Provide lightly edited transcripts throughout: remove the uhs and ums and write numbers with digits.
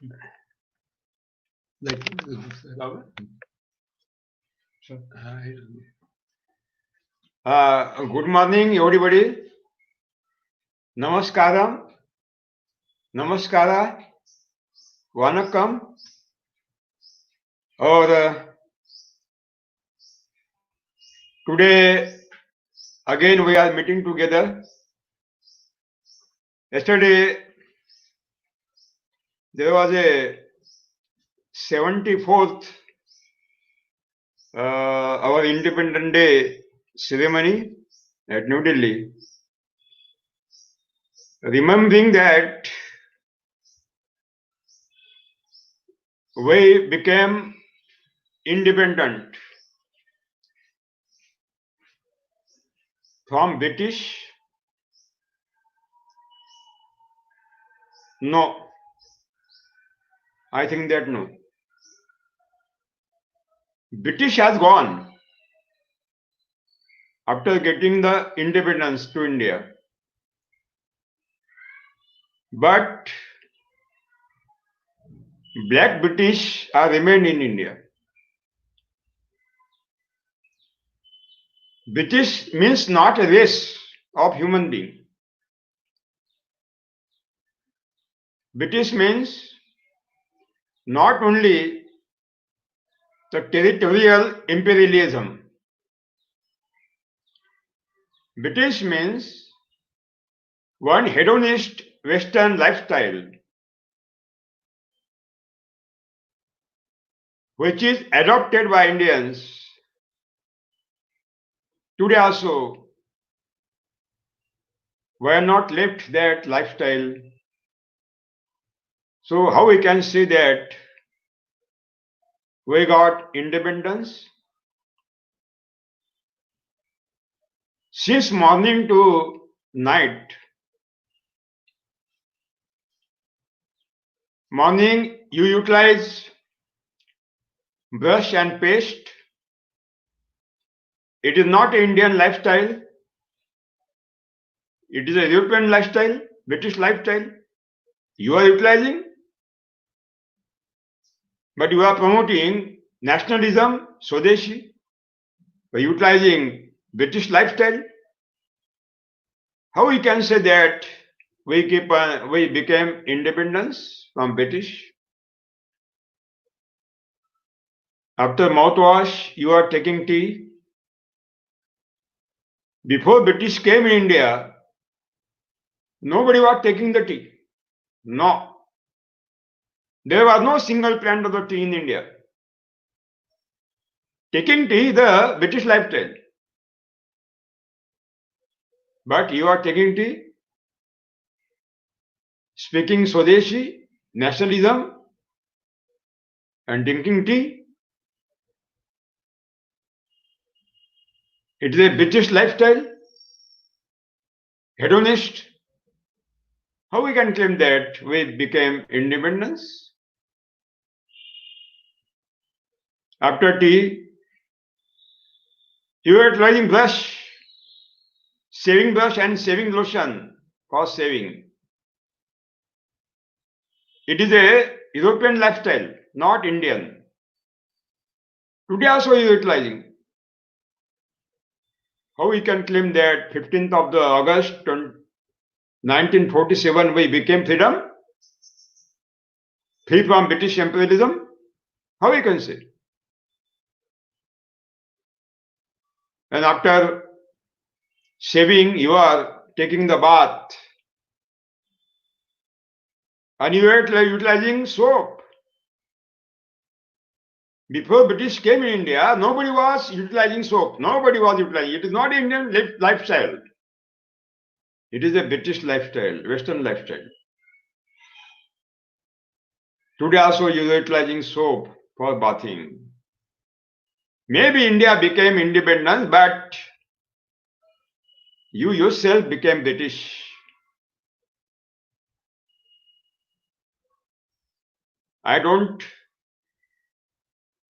Good morning, everybody. Namaskaram, Namaskara, Vanakkam. Or today again we are meeting together. Yesterday there was a 74th our Independence Day ceremony at New Delhi. Remembering that we became independent from British. No, I think that no. British has gone after getting the independence to India. But black British are remained in India. British means not a race of human being. British means not only the territorial imperialism. British means one hedonist Western lifestyle which is adopted by Indians. Today also, we are not left that lifestyle. So how we can say that we got independence? Since morning to night, morning you utilize brush and paste. It is not an Indian lifestyle. It is a European lifestyle, British lifestyle. You are utilizing, but you are promoting nationalism, Swadeshi, by utilizing British lifestyle. How we can say that we became independence from British? After mouthwash, you are taking tea. Before British came in India, nobody was taking the tea. No. There was no single plant of the tea in India. Taking tea is the British lifestyle. But you are taking tea, speaking Swadeshi, nationalism, and drinking tea. It is a British lifestyle, hedonist. How we can claim that we became independence? After tea, you are utilizing brush, shaving brush and shaving lotion for shaving. It is a European lifestyle, not Indian. Today also you are utilizing. How we can claim that 15th of the August 1947 we became freedom? Free from British imperialism? How we can say? And after shaving, you are taking the bath. And you are utilizing soap. Before British came in India, nobody was utilizing soap. Nobody was utilizing. It is not Indian lifestyle. It is a British lifestyle, Western lifestyle. Today also you are utilizing soap for bathing. Maybe India became independent, but you yourself became British. I don't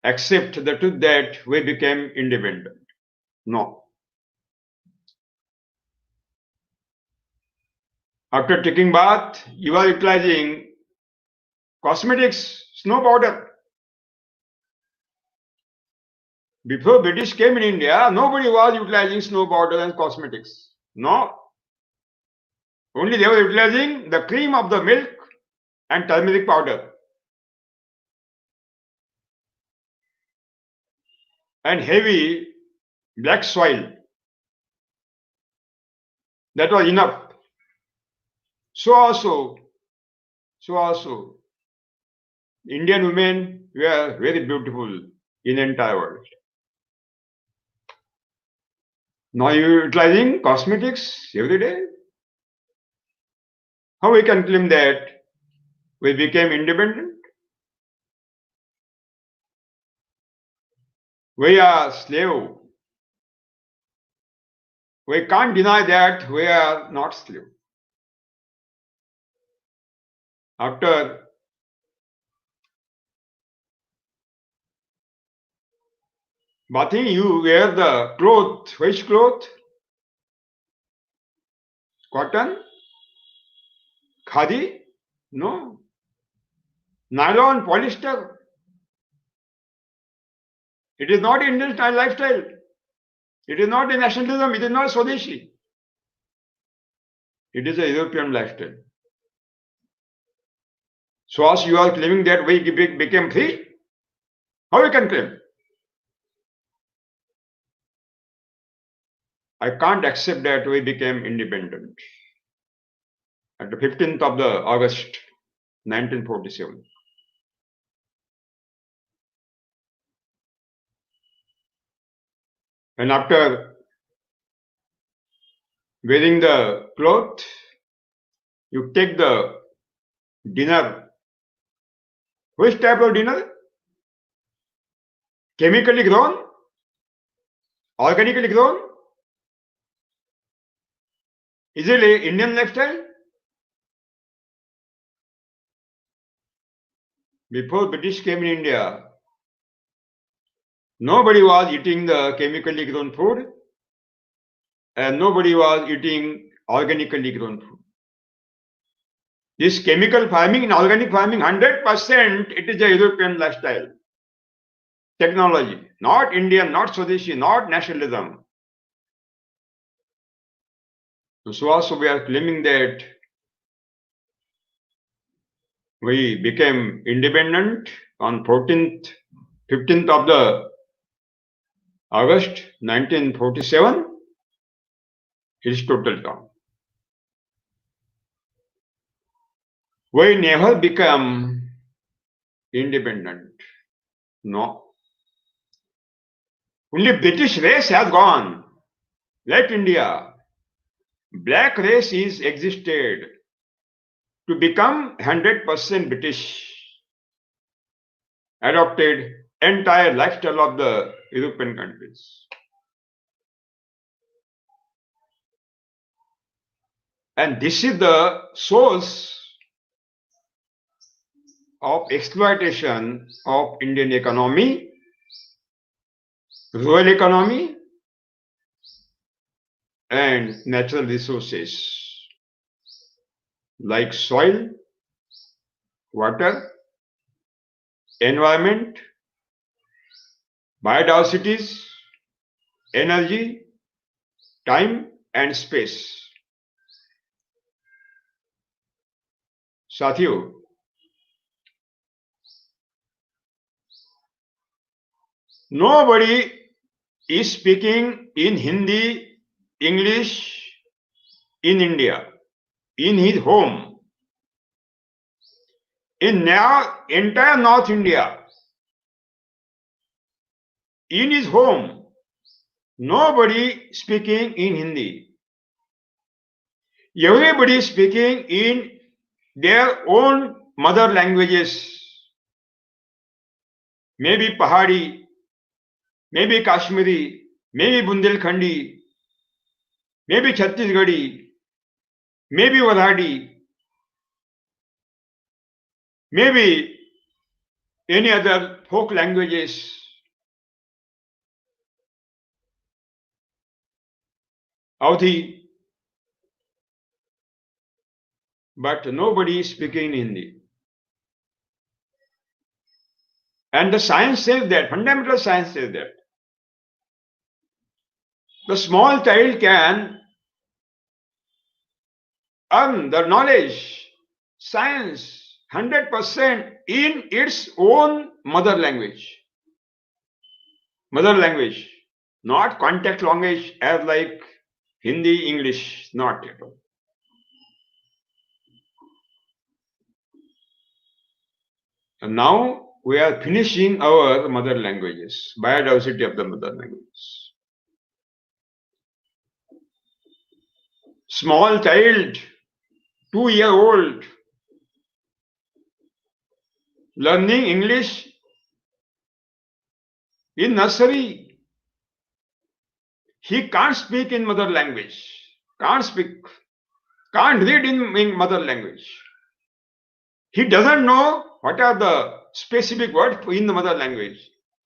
accept the truth that we became independent. No. After taking bath, you are utilizing cosmetics, snow powder. Before British came in India, nobody was utilizing snow powder and cosmetics. No. Only they were utilizing the cream of the milk and turmeric powder. And heavy black soil. That was enough. So also, Indian women were very beautiful in the entire world. Now you're utilizing cosmetics every day. How we can claim that we became independent? We are slave. We can't deny that we are not slave. After bathing, you wear the cloth. Which cloth? Cotton? Khadi? No. Nylon, polyester. It is not Indian style lifestyle. It is not a nationalism. It is not Swadeshi. It is a European lifestyle. So as you are claiming that we became free, how you can claim? I can't accept that we became independent at the 15th of the August 1947. And after wearing the cloth, you take the dinner. Which type of dinner? Chemically grown? Organically grown? Is it an Indian lifestyle? Before British came in India, nobody was eating the chemically grown food and nobody was eating organically grown food. This chemical farming and organic farming, 100% it is a European lifestyle. Technology, not Indian, not Swadeshi, not nationalism. So also we are claiming that we became independent on 15th of the August 1947. It is total wrong. We never become independent. No. Only British race has gone. Let India. Black race is existed to become 100% British. Adopted entire lifestyle of the European countries. And this is the source of exploitation of Indian economy, rural economy, and natural resources like soil, water, environment, biodiversities, energy, time, and space. साथियों, nobody is speaking in Hindi, English in India, in his home, in now entire North India, in his home, nobody speaking in Hindi. Everybody speaking in their own mother languages, maybe Pahadi, maybe Kashmiri, maybe Bundelkhandi, maybe Chhattisgarhi, maybe Warhadi, maybe any other folk languages. Audhi, but nobody is speaking Hindi. And the science says that, fundamental science says that the small child can earn the knowledge, science, 100% in its own mother language. Mother language, not contact language as like Hindi, English, not at all. And now we are finishing our mother languages, biodiversity of the mother languages. Small child, 2-year-old, learning English in nursery. He can't speak in mother language, can't speak, can't read in mother language. He doesn't know what are the specific words in the mother language.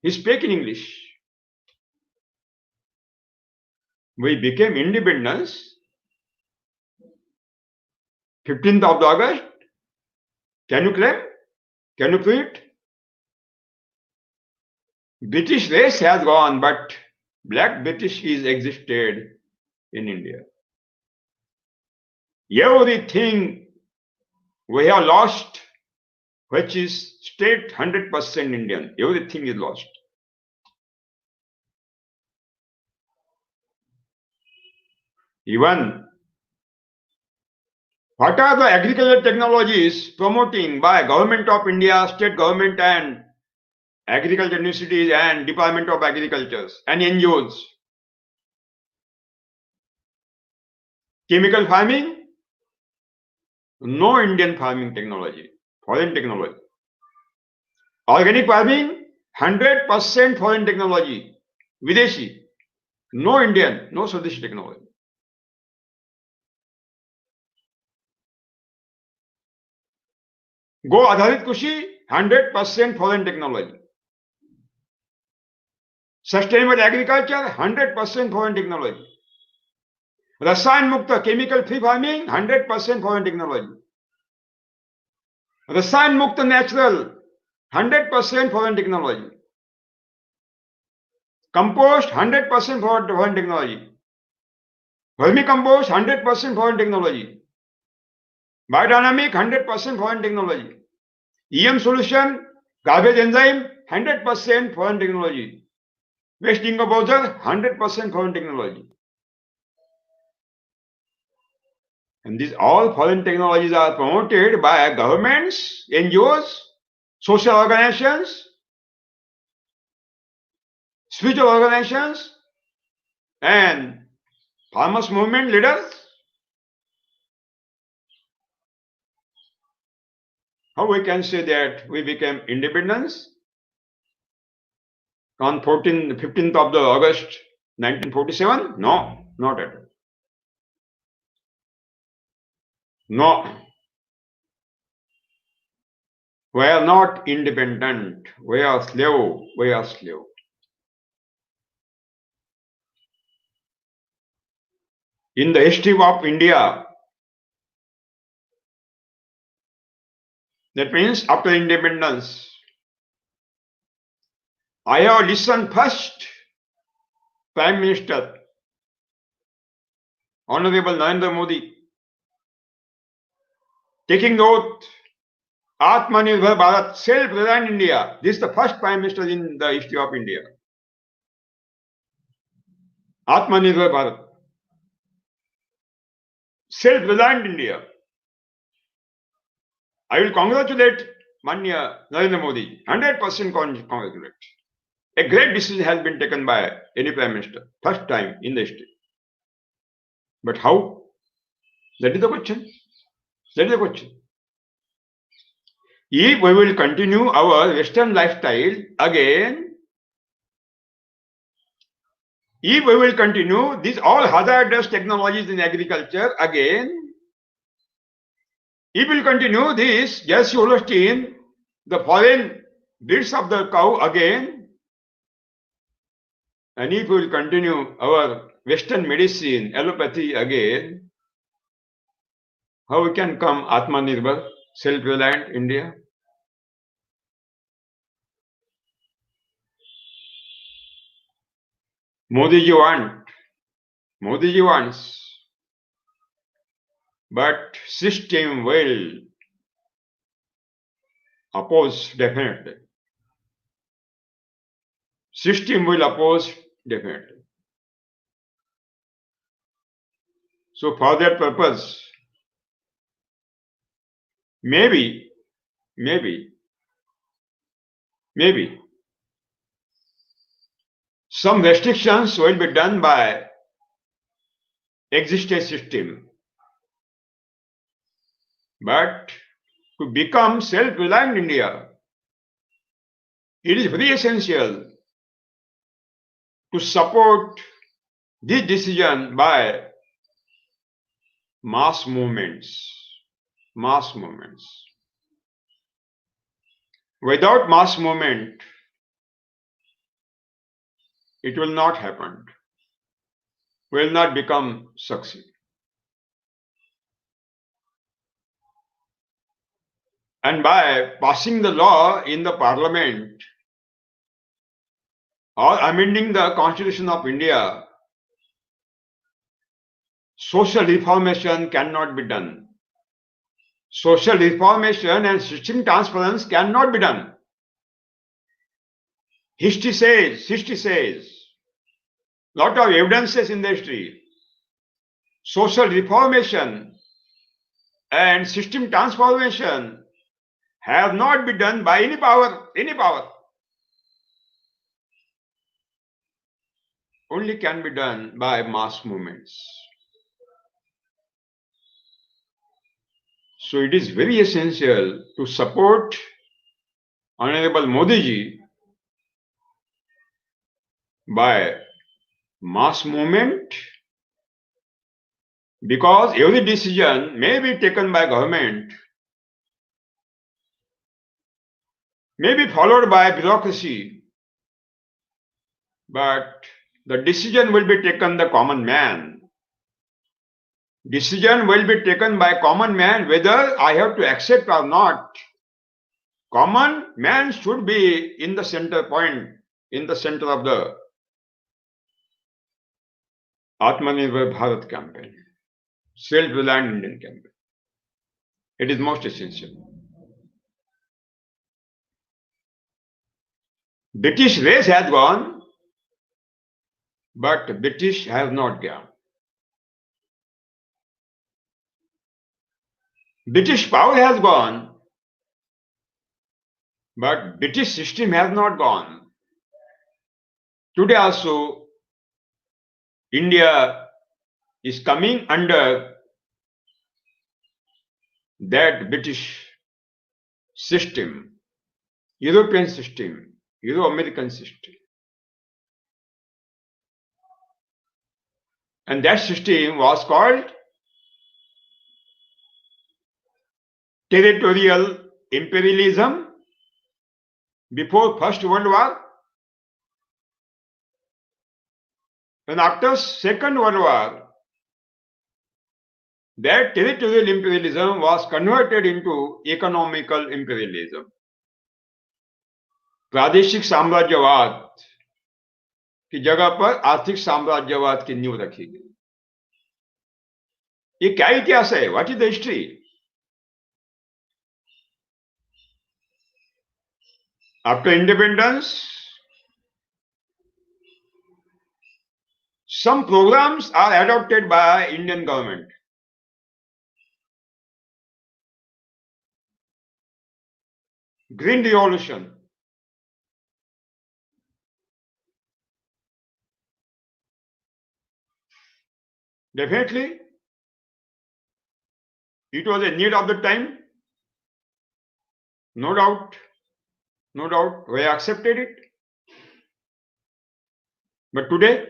He speaks in English. We became independence 15th of August. Can you claim? Can you prove it? British race has gone, but black British is existed in India. Everything we have lost, which is state 100% Indian, everything is lost. Even what are the agricultural technologies promoting by Government of India, state government and agriculture universities and Department of Agriculture and NGOs? Chemical farming? No Indian farming technology, foreign technology. Organic farming? 100% foreign technology, Videshi. No Indian, no Swadeshi technology. Go Adharit Kushi, 100% foreign technology. Sustainable agriculture, 100% foreign technology. Rasayan Mukta, chemical free farming, 100% foreign technology. Rasayan Mukta natural, 100% foreign technology. Compost, 100% foreign technology. Vermicompost, 100% foreign technology. Biodynamic, 100% foreign technology. EM solution, garbage enzyme, 100% foreign technology. Waste decomposer, 100% foreign technology. And these all foreign technologies are promoted by governments, NGOs, social organizations, spiritual organizations, and farmers movement leaders. How we can say that we became independence on 15th of the August 1947? No, not at all. No. We are not independent. We are slave. We are slave. In the history of India, that means after independence, I have listened first, Prime Minister, Honorable Narendra Modi, taking the oath, Atmanirbhar Bharat, self-reliant India. This is the first Prime Minister in the history of India. Atmanirbhar Bharat, self-reliant India. I will congratulate Manya Narendra Modi, 100% congratulate. A great decision has been taken by any Prime Minister, first time in the history. But how? That is the question. That is the question. If we will continue our Western lifestyle again, if we will continue these all hazardous technologies in agriculture again, if we will continue this Jersey Holstein, the foreign breeds of the cow again, and if we will continue our Western medicine, allopathy again, how we can come Atmanirbhar, self-reliant India? Modi ji wants, but system will oppose definitely. System will oppose definitely. So for that purpose, maybe, maybe some restrictions will be done by existing system. But to become self-reliant India, it is very essential to support this decision by mass movements. Mass movements. Without mass movement, it will not happen. Will not become success. And by passing the law in the parliament or amending the Constitution of India, social reformation cannot be done. Social reformation and system transference cannot be done. History says, lot of evidences in the history. Social reformation and system transformation have not been done by any power. Only can be done by mass movements. So it is very essential to support Honorable Modi ji by mass movement, because every decision may be taken by government, may be followed by bureaucracy, but the decision will be taken the common man. Decision will be taken by common man whether I have to accept or not. Common man should be in the center point, in the center of the Atmanirbhar Bharat campaign, self-reliant Indian campaign. It is most essential. British race has gone, but British has not gone. British power has gone, but British system has not gone. Today also, India is coming under that British system, European system, Euro-American system. And that system was called territorial imperialism before First World War. And after Second World War, that territorial imperialism was converted into economical imperialism. प्रादेशिक साम्राज्यवाद की जगह पर आर्थिक साम्राज्यवाद की नींव रखी गई. ये क्या इतिहास है? What is the history? After independence, some programs are adopted by Indian government. Green Revolution. Definitely, it was a need of the time. No doubt, we accepted it. But today,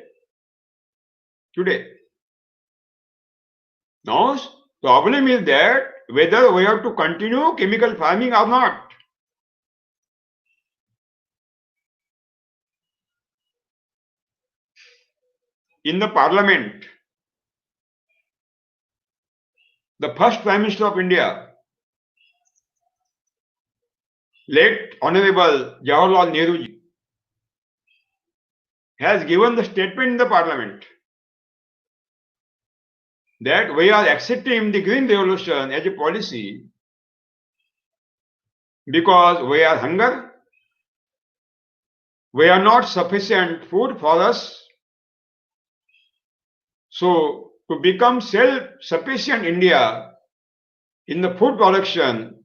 now problem is that whether we have to continue chemical farming or not. In the parliament, the first Prime Minister of India, late Honorable Jawaharlal Nehru ji, has given the statement in the parliament that we are accepting the Green Revolution as a policy because we are hunger, we are not sufficient food for us. So to become self-sufficient India in the food production,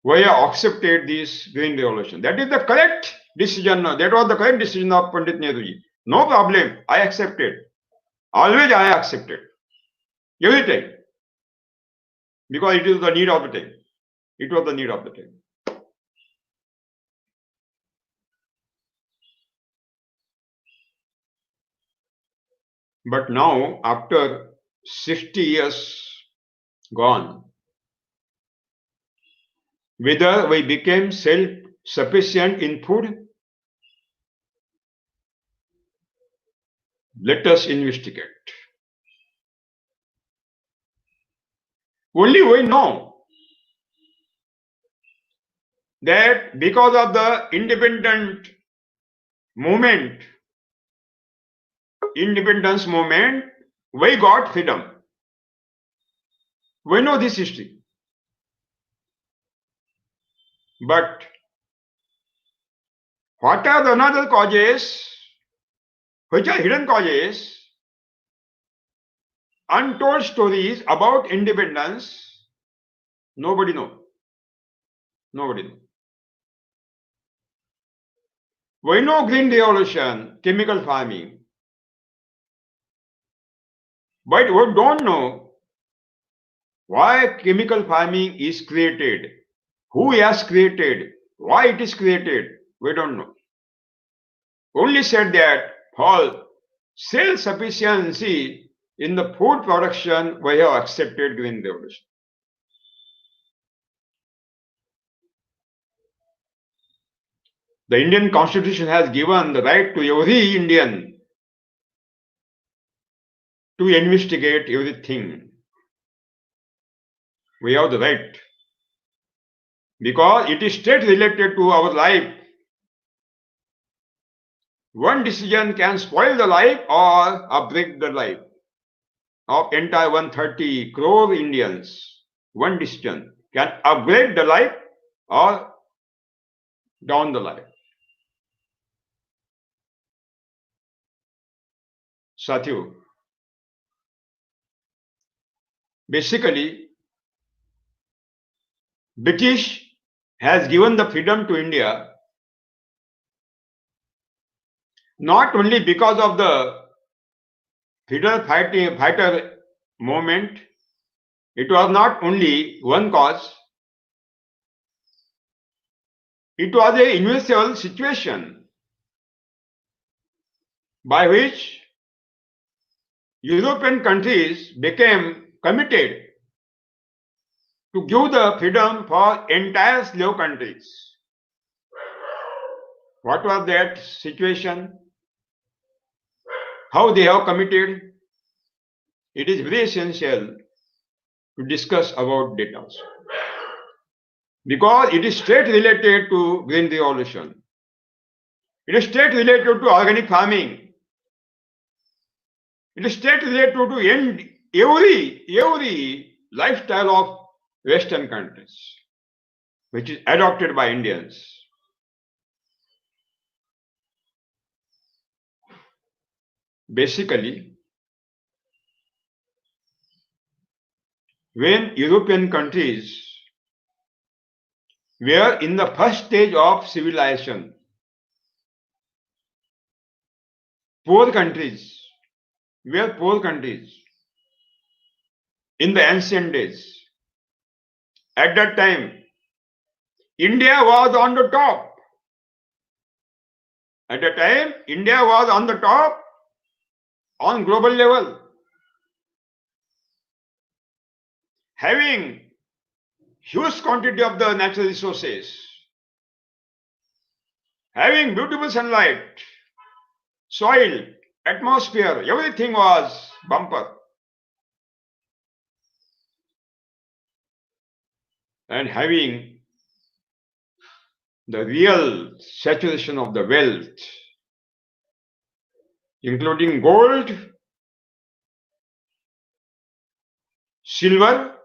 we have accepted this Green Revolution. That is the correct decision. That was the correct decision of Pandit Nehruji. No problem. I accepted. Always I accepted. Every time. Because it is the need of the time. It was the need of the time. But now, after 60 years gone, whether we became self-sufficient in food, let us investigate. Only we know that because of the independence movement, we got freedom. We know this history. But what are the another causes, which are hidden causes, untold stories about independence? Nobody knows. Nobody knows. We know Green Revolution, chemical farming, but we don't know why chemical farming is created, who has created, why it is created. We don't know. Only said that for self-sufficiency in the food production, we have accepted Green Revolution. The Indian Constitution has given the right to every Indian to investigate everything. We have the right. Because it is straight related to our life. One decision can spoil the life or upbreak the life of entire 130 crore Indians. One decision can upgrade the life or down the life. Satyu, basically, British has given the freedom to India not only because of the freedom fighter movement. It was not only one cause. It was a universal situation by which European countries became committed to give the freedom for entire slave countries. What was that situation? How they have committed? It is very essential to discuss about that also. Because it is straight related to Green Revolution. It is straight related to organic farming. It is straight related to end every lifestyle of Western countries, which is adopted by Indians. Basically, when European countries were in the first stage of civilization, poor countries in the ancient days. At that time, India was on the top. At that time, India was on the top on global level, having huge quantity of the natural resources, having beautiful sunlight, soil, atmosphere, everything was bumper. And having the real saturation of the wealth including gold, silver,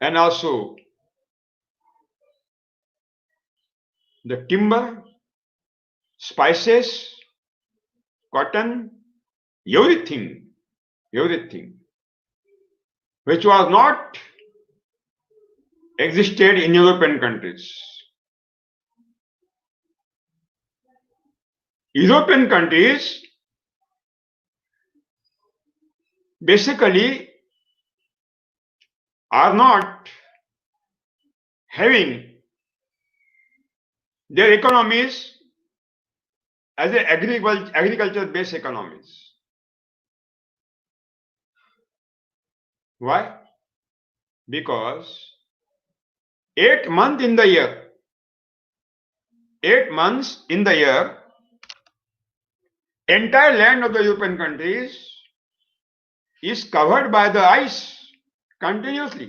and also the timber, spices, cotton, everything, which was not existed in European countries. European countries basically are not having their economies as a agriculture-based economies. Why? Because 8 months in the year, 8 months in the year, entire land of the European countries is covered by the ice continuously.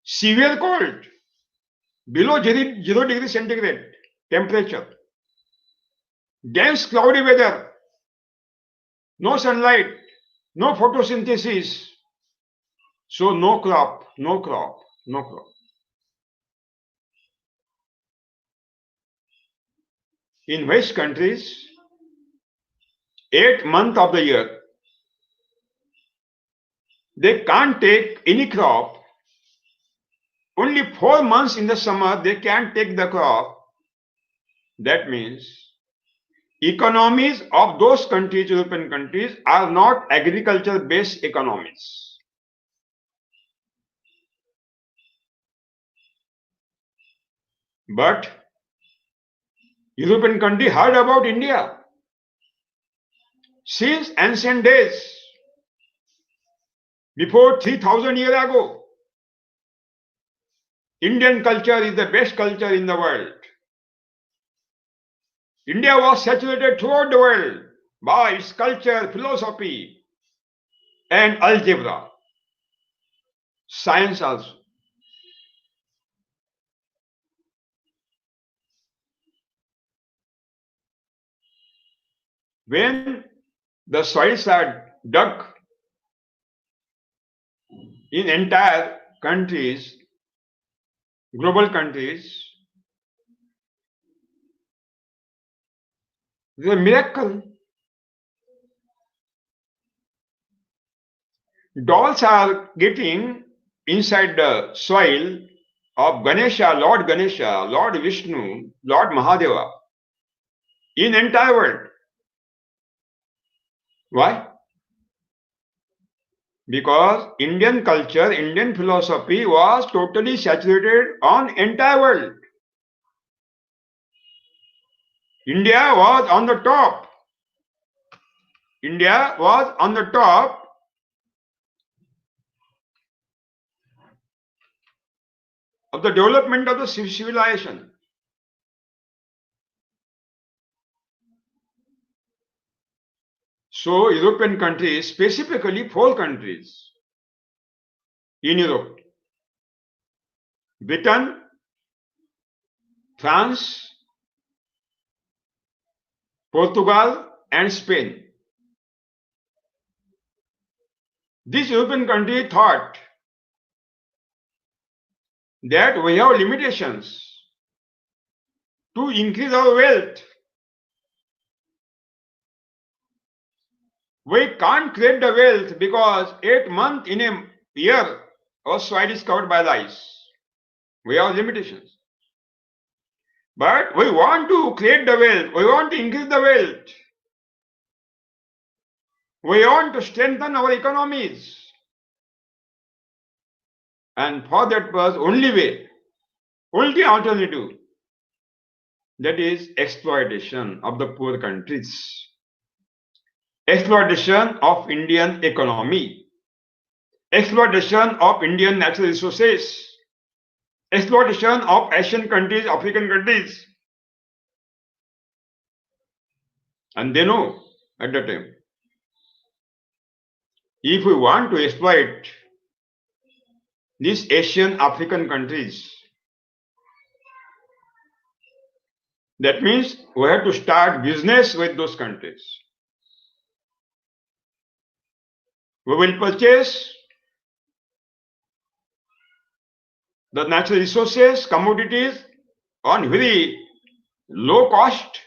Severe cold, below 0 degree centigrade temperature, dense cloudy weather, no sunlight, no photosynthesis, so no crop. In West countries, 8 months of the year, they can't take any crop. Only 4 months in the summer they can take the crop. That means economies of those countries, European countries, are not agriculture-based economies. But European country heard about India since ancient days, before 3000 years ago. Indian culture is the best culture in the world. India was saturated throughout the world by its culture, philosophy, and algebra, science also. When the soils are dug in entire countries, global countries, it's a miracle. Dolls are getting inside the soil of Ganesha, Lord Vishnu, Lord Mahadeva, in entire world. Why? Because Indian culture, Indian philosophy was totally saturated on entire world. India was on the top. India was on the top of the development of the civilization. So European countries, specifically 4 countries in Europe: Britain, France, Portugal, and Spain. This European country thought that we have limitations to increase our wealth. We can't create the wealth because 8 months in a year our soil is covered by the ice. We have limitations. But we want to create the wealth. We want to increase the wealth. We want to strengthen our economies. And for that was only way, only alternative, that is exploitation of the poor countries. Exploitation of Indian economy, exploitation of Indian natural resources, exploitation of Asian countries, African countries. And they know at that time, if we want to exploit these Asian, African countries, That means we have to start business with those countries. We will purchase the natural resources, commodities on very low cost.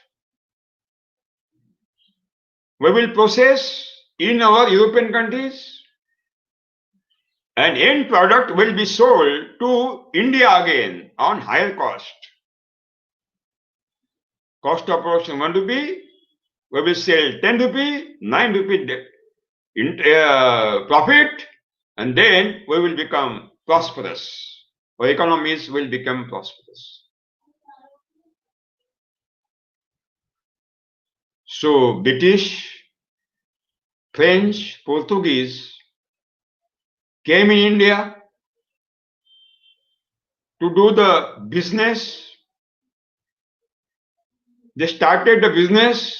We will process in our European countries, and end product will be sold to India again on higher cost. Cost of production 1 rupee, we will sell 10 rupee, 9 rupee profit, and then we will become prosperous. Our economies will become prosperous. So British, French, Portuguese came in India to do the business. They started the business.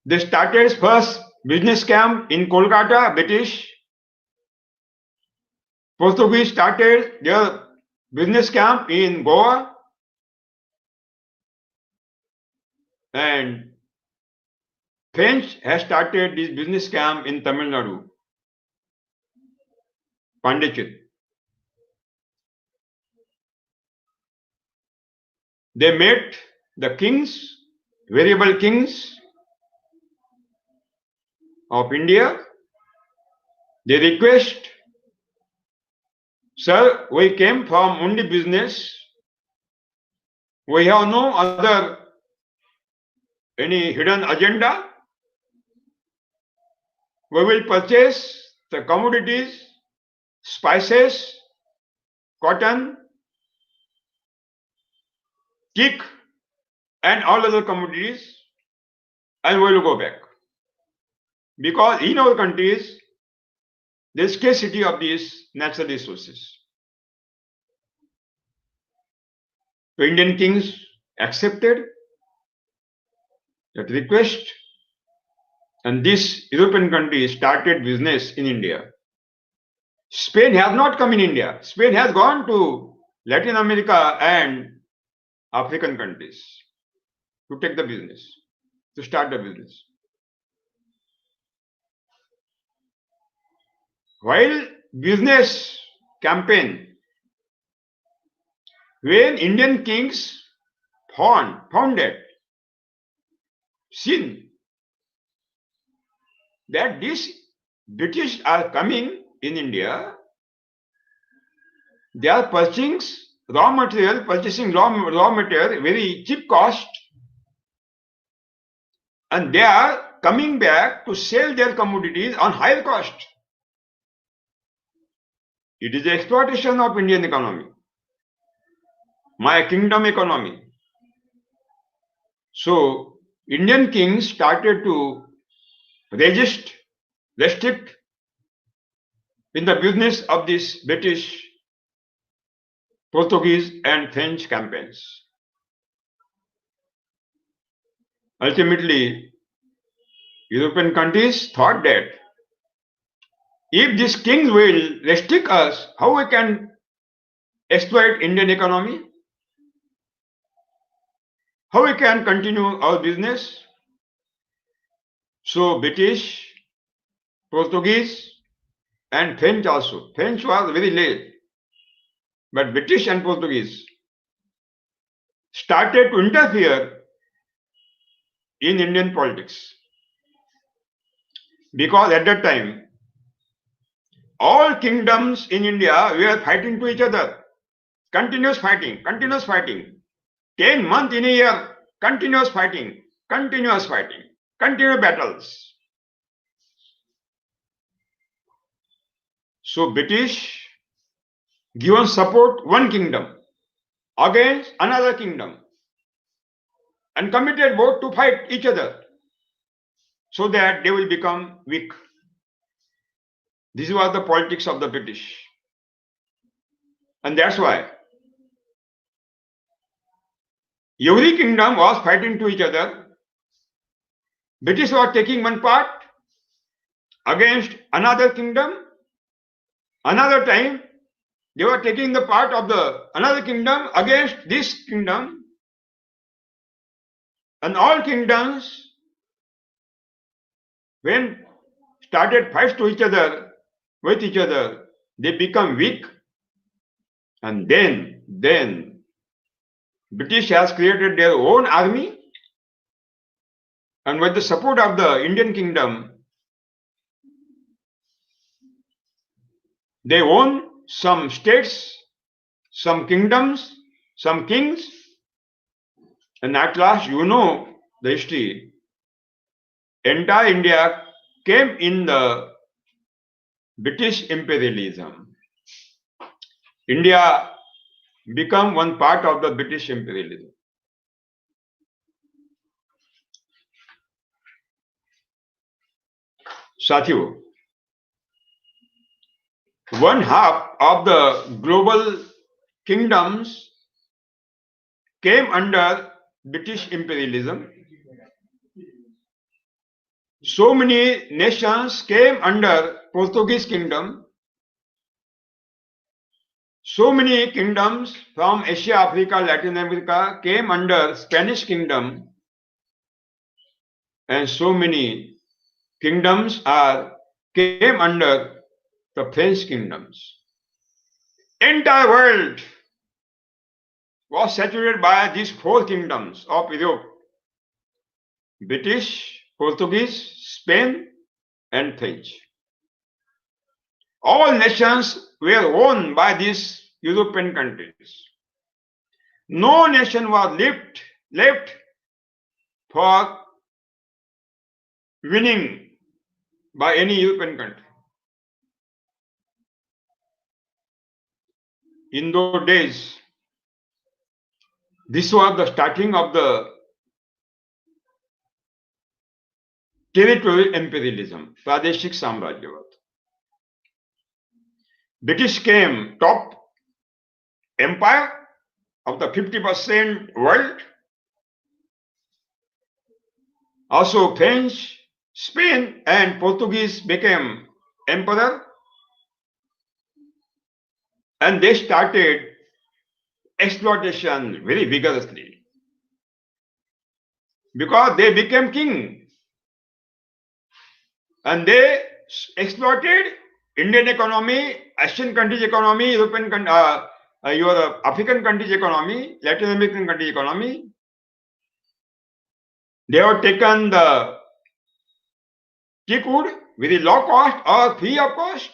They started first business camp in Kolkata, British. Portuguese started their business camp in Goa. And French has started this business camp in Tamil Nadu, Pondicherry. They met the kings, variable kings of India. They request, sir, we came from only business. We have no other any hidden agenda. We will purchase the commodities, spices, cotton, teak, and all other commodities, and we will go back. Because in our countries, there is scarcity of these natural resources. The Indian kings accepted that request, and this European country started business in India. Spain has not come in India. Spain has gone to Latin America and African countries to take the business, to start the business. While business campaign, when Indian kings found that seen that these British are coming in India, they are purchasing raw material very cheap cost, and they are coming back to sell their commodities on higher cost. It is the exploitation of Indian economy, my kingdom economy. So Indian kings started to restrict in the business of these British, Portuguese, and French campaigns. Ultimately, European countries thought that if these kings will restrict us, how we can exploit Indian economy? How we can continue our business? So British, Portuguese, and French also. French was very late, but British and Portuguese started to interfere in Indian politics. Because at that time, all kingdoms in India were fighting to each other. Continuous fighting. 10 months in a year, continuous fighting, continuous battles. So British given support one kingdom against another kingdom and committed both to fight each other so that they will become weak. This was the politics of the British. And that's why every kingdom was fighting to each other. British were taking one part against another kingdom. Another time, they were taking the part of the another kingdom against this kingdom. And all kingdoms, when started fights to each other, with each other, they become weak. And then British has created their own army, and with the support of the Indian kingdom, they own some states, some kingdoms, some kings, and at last, you know the history. Entire India came in the British imperialism. India become one part of the British imperialism. साथियों, one half of the global kingdoms came under British imperialism. So many nations came under Portuguese kingdom. So many kingdoms from Asia, Africa, Latin America came under Spanish kingdom. And so many kingdoms came under the French kingdoms. Entire world was saturated by these four kingdoms of Europe: British, Portuguese, Spain, and French. All nations were owned by these European countries. No nation was left for winning by any European country. In those days, this was the starting of the territorial imperialism, Pradeshik Samrajyavad. British came top empire of the 50% world. Also French, Spain, and Portuguese became emperor. And they started exploitation very vigorously because they became king. And they exploited Indian economy, Asian countries' economy, your African countries' economy, Latin American countries' economy. They have taken the teakwood very low cost or free of cost.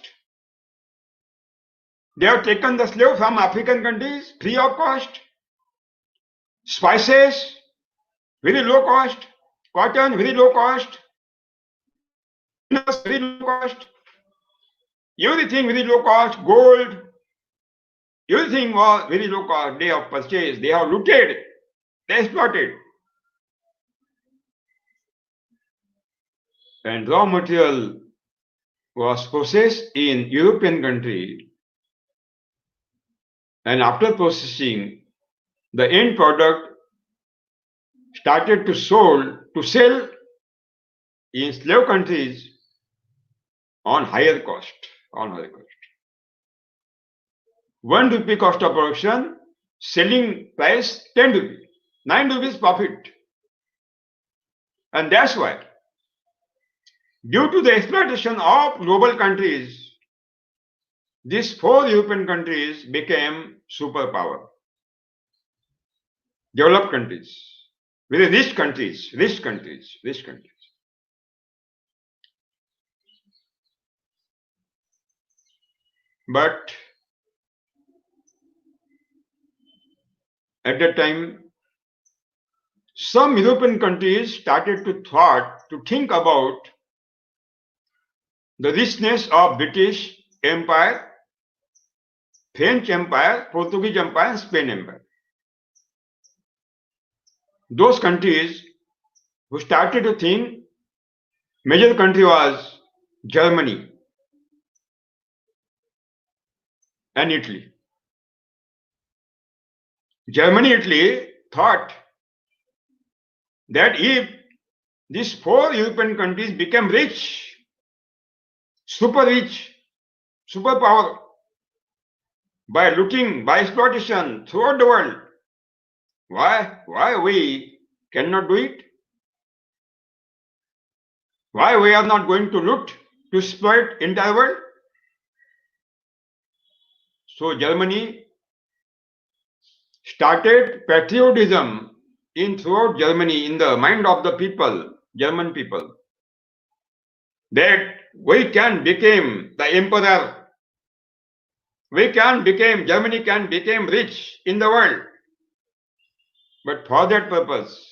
They have taken the slave from African countries free of cost. Spices, very low cost. Cotton, very low cost. Very low cost. Everything very low cost. Gold, everything was very low cost. They have purchased, they have looted, they exploited. And raw material was processed in European country. And after processing, the end product started to sell in slave countries on higher cost. 1 rupee cost of production, selling price 10 rupees, 9 rupees profit. And that's why, due to the exploitation of global countries, these four European countries became superpower. Developed countries, very rich countries. But at that time, some European countries started to think about the richness of British Empire, French Empire, Portuguese Empire, and Spain Empire. Those countries who started to think, major country was Germany and Italy. Germany, Italy thought that if these four European countries became rich, superpower, by looting, by exploitation throughout the world, why we Cannot do it. Why we are not going to loot to exploit entire world? So Germany started patriotism throughout Germany in the mind of the people, German people, that we can become the emperor. Germany can become rich in the world. But for that purpose,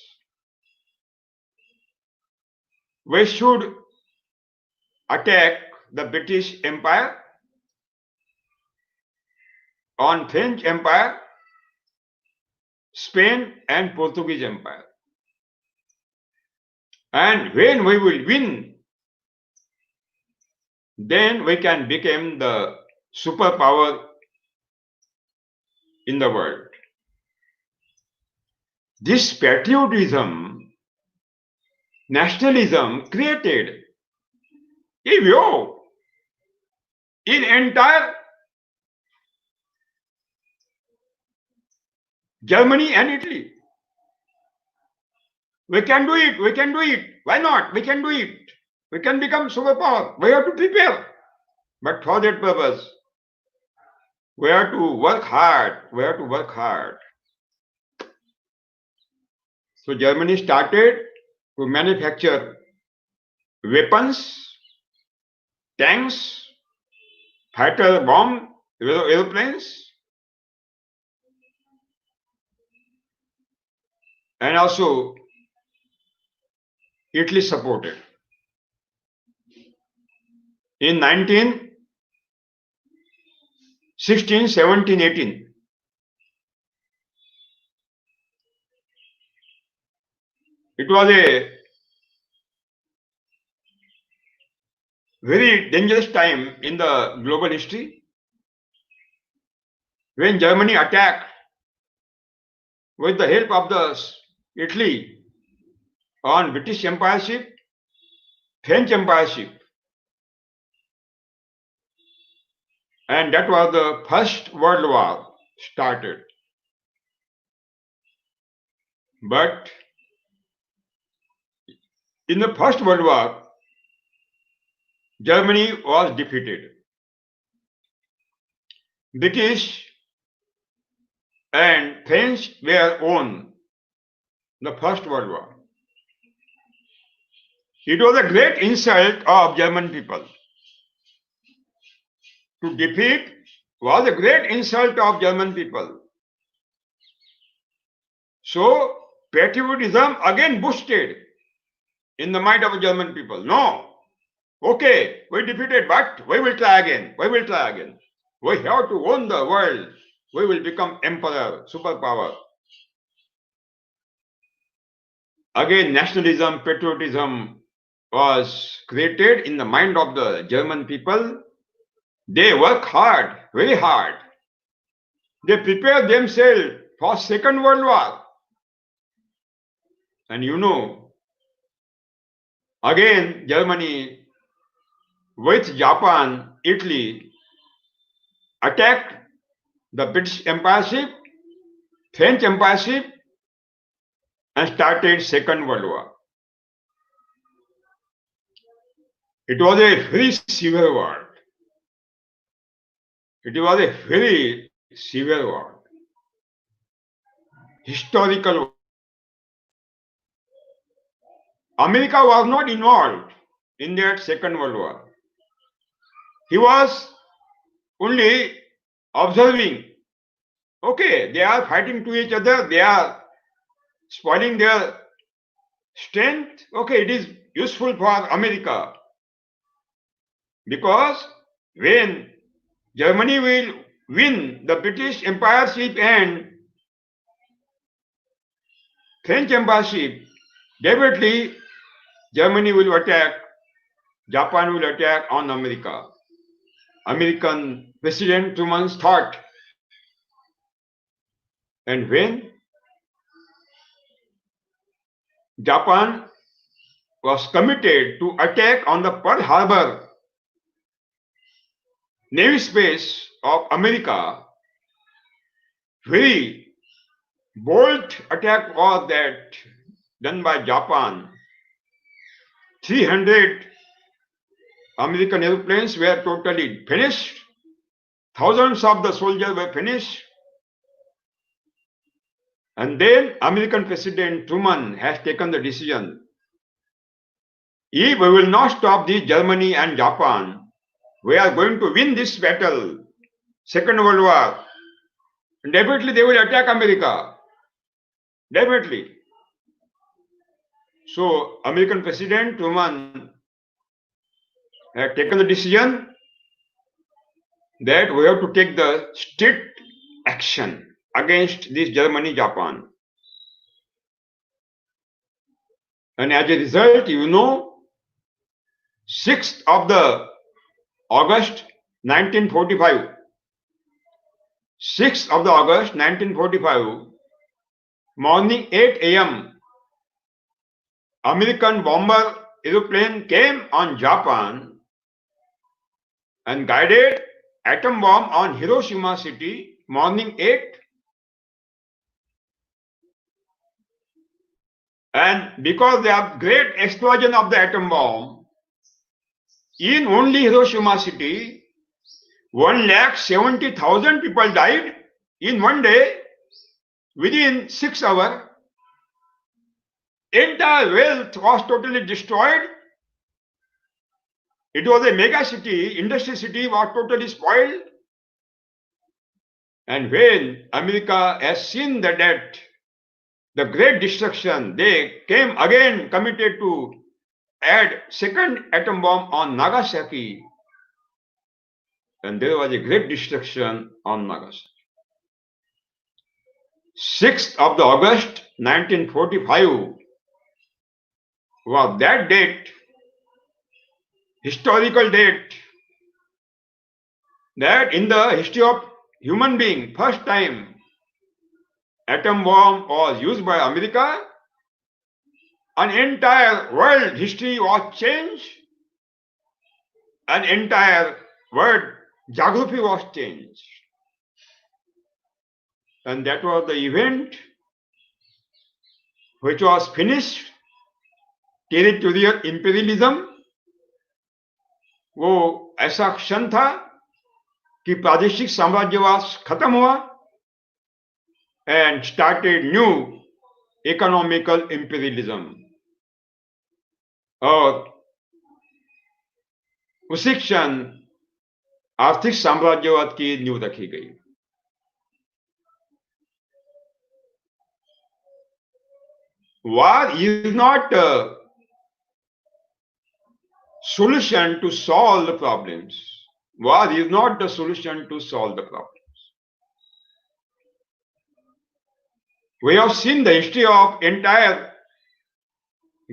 we should attack the British Empire, on French Empire, Spain and Portuguese Empire. And when we will win, then we can become the superpower in the world. This patriotism, nationalism created a view in entire Germany and Italy. We can do it, we can do it. Why not? We can do it. We can become superpower. We have to prepare. But for that purpose, we have to work hard. We have to work hard. So Germany started to manufacture weapons, tanks, fighter bomb, aeroplanes, and also Italy supported. In 1916, 17, 18, it was a very dangerous time in the global history when Germany attacked with the help of the Italy on British Empire ship, French Empire ship. And that was the First World War started. But in the First World War, Germany was defeated. British and French were won the First World War. It was a great insult of German people. To defeat was a great insult of German people. So patriotism again boosted in the mind of the German people. No, okay, we defeated, but we will try again. We will try again. We have to own the world. We will become emperor, superpower. Again, nationalism, patriotism was created in the mind of the German people. They work hard, very hard. They prepare themselves for Second World War. And you know, again, Germany with Japan, Italy attacked the British Empire ship, French Empire ship, and started Second World War. It was a very severe war. It was a very severe war. Historical war. America was not involved in that Second World War. He was only observing. Okay, they are fighting to each other, they are spoiling their strength. Okay, it is useful for America. Because when Germany will win the British Empire ship and French Empire ship, definitely Germany will attack, Japan will attack on America. American President Truman's thought. And when Japan was committed to attack on the Pearl Harbor Navy space of America, very bold attack was that done by Japan. 300 American airplanes were totally finished. Thousands of the soldiers were finished. And then American President Truman has taken the decision. If we will not stop this Germany and Japan, we are going to win this battle, Second World War. Definitely they will attack America. Definitely. So American President Truman had taken the decision that we have to take the strict action against this Germany, Japan. And as a result, 6th of the August 1945, 6th of the August 1945, morning 8 a.m., American bomber aeroplane came on Japan and guided atom bomb on Hiroshima city, morning 8. And because of great explosion of the atom bomb, in only Hiroshima city, 170,000 people died in one day. Within 6 hours, entire wealth was totally destroyed. It was a mega city, industry city was totally spoiled. And when America has seen the death, the great destruction, they came again committed to add second atom bomb on Nagasaki. And there was a great destruction on Nagasaki. 6th of the August 1945 was that date, historical date, that in the history of human being, first time atom bomb was used by America, an entire world history was changed, an entire world geography was changed. And that was the event which was finished. Territorial imperialism वो ऐसा क्षण था कि प्रादेशिक साम्राज्यवाद खत्म हुआ and started new economical imperialism, और उसी क्षण आर्थिक साम्राज्यवाद की नींव रखी गई. War is not a solution to solve the problems. War is not the solution to solve the problems. We have seen the history of entire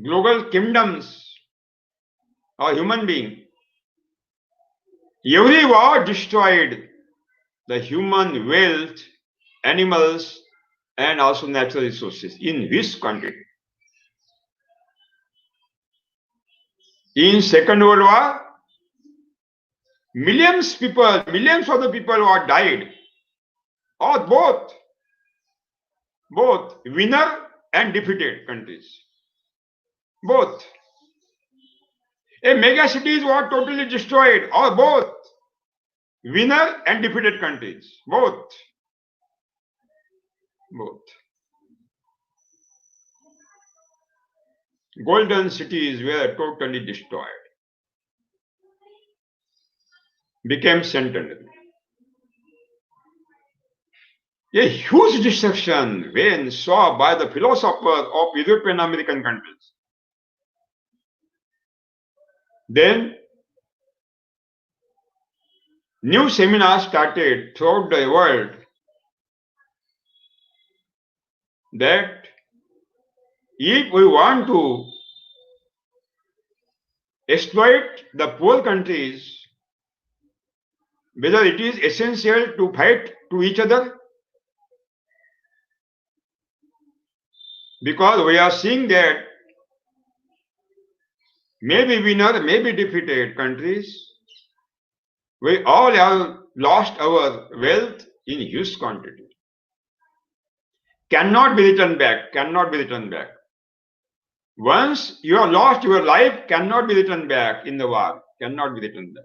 global kingdoms or human being. Every war destroyed the human wealth, animals, and also natural resources in which quantity. In Second World War, millions of the people who had died, or both winner and defeated countries. Both. A mega cities were totally destroyed, or both winner and defeated countries. Both. Golden cities were totally destroyed, became centenary. A huge destruction when saw by the philosophers of European American countries. Then new seminars started throughout the world that if we want to exploit the poor countries, whether it is essential to fight to each other, because we are seeing that maybe winner, maybe defeated countries, we all have lost our wealth in huge quantity. Cannot be returned back. Once you have lost, your life cannot be returned back in the war, cannot be returned back.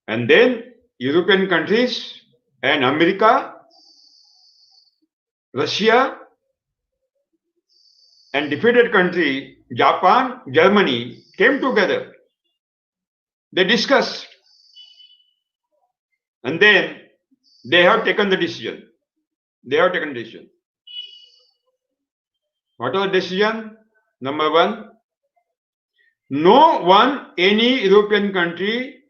And then European countries and America, Russia, and defeated country, Japan, Germany, came together. They discussed. And then they have taken the decision. They have taken the decision. What was the decision? Number one, no one, any European country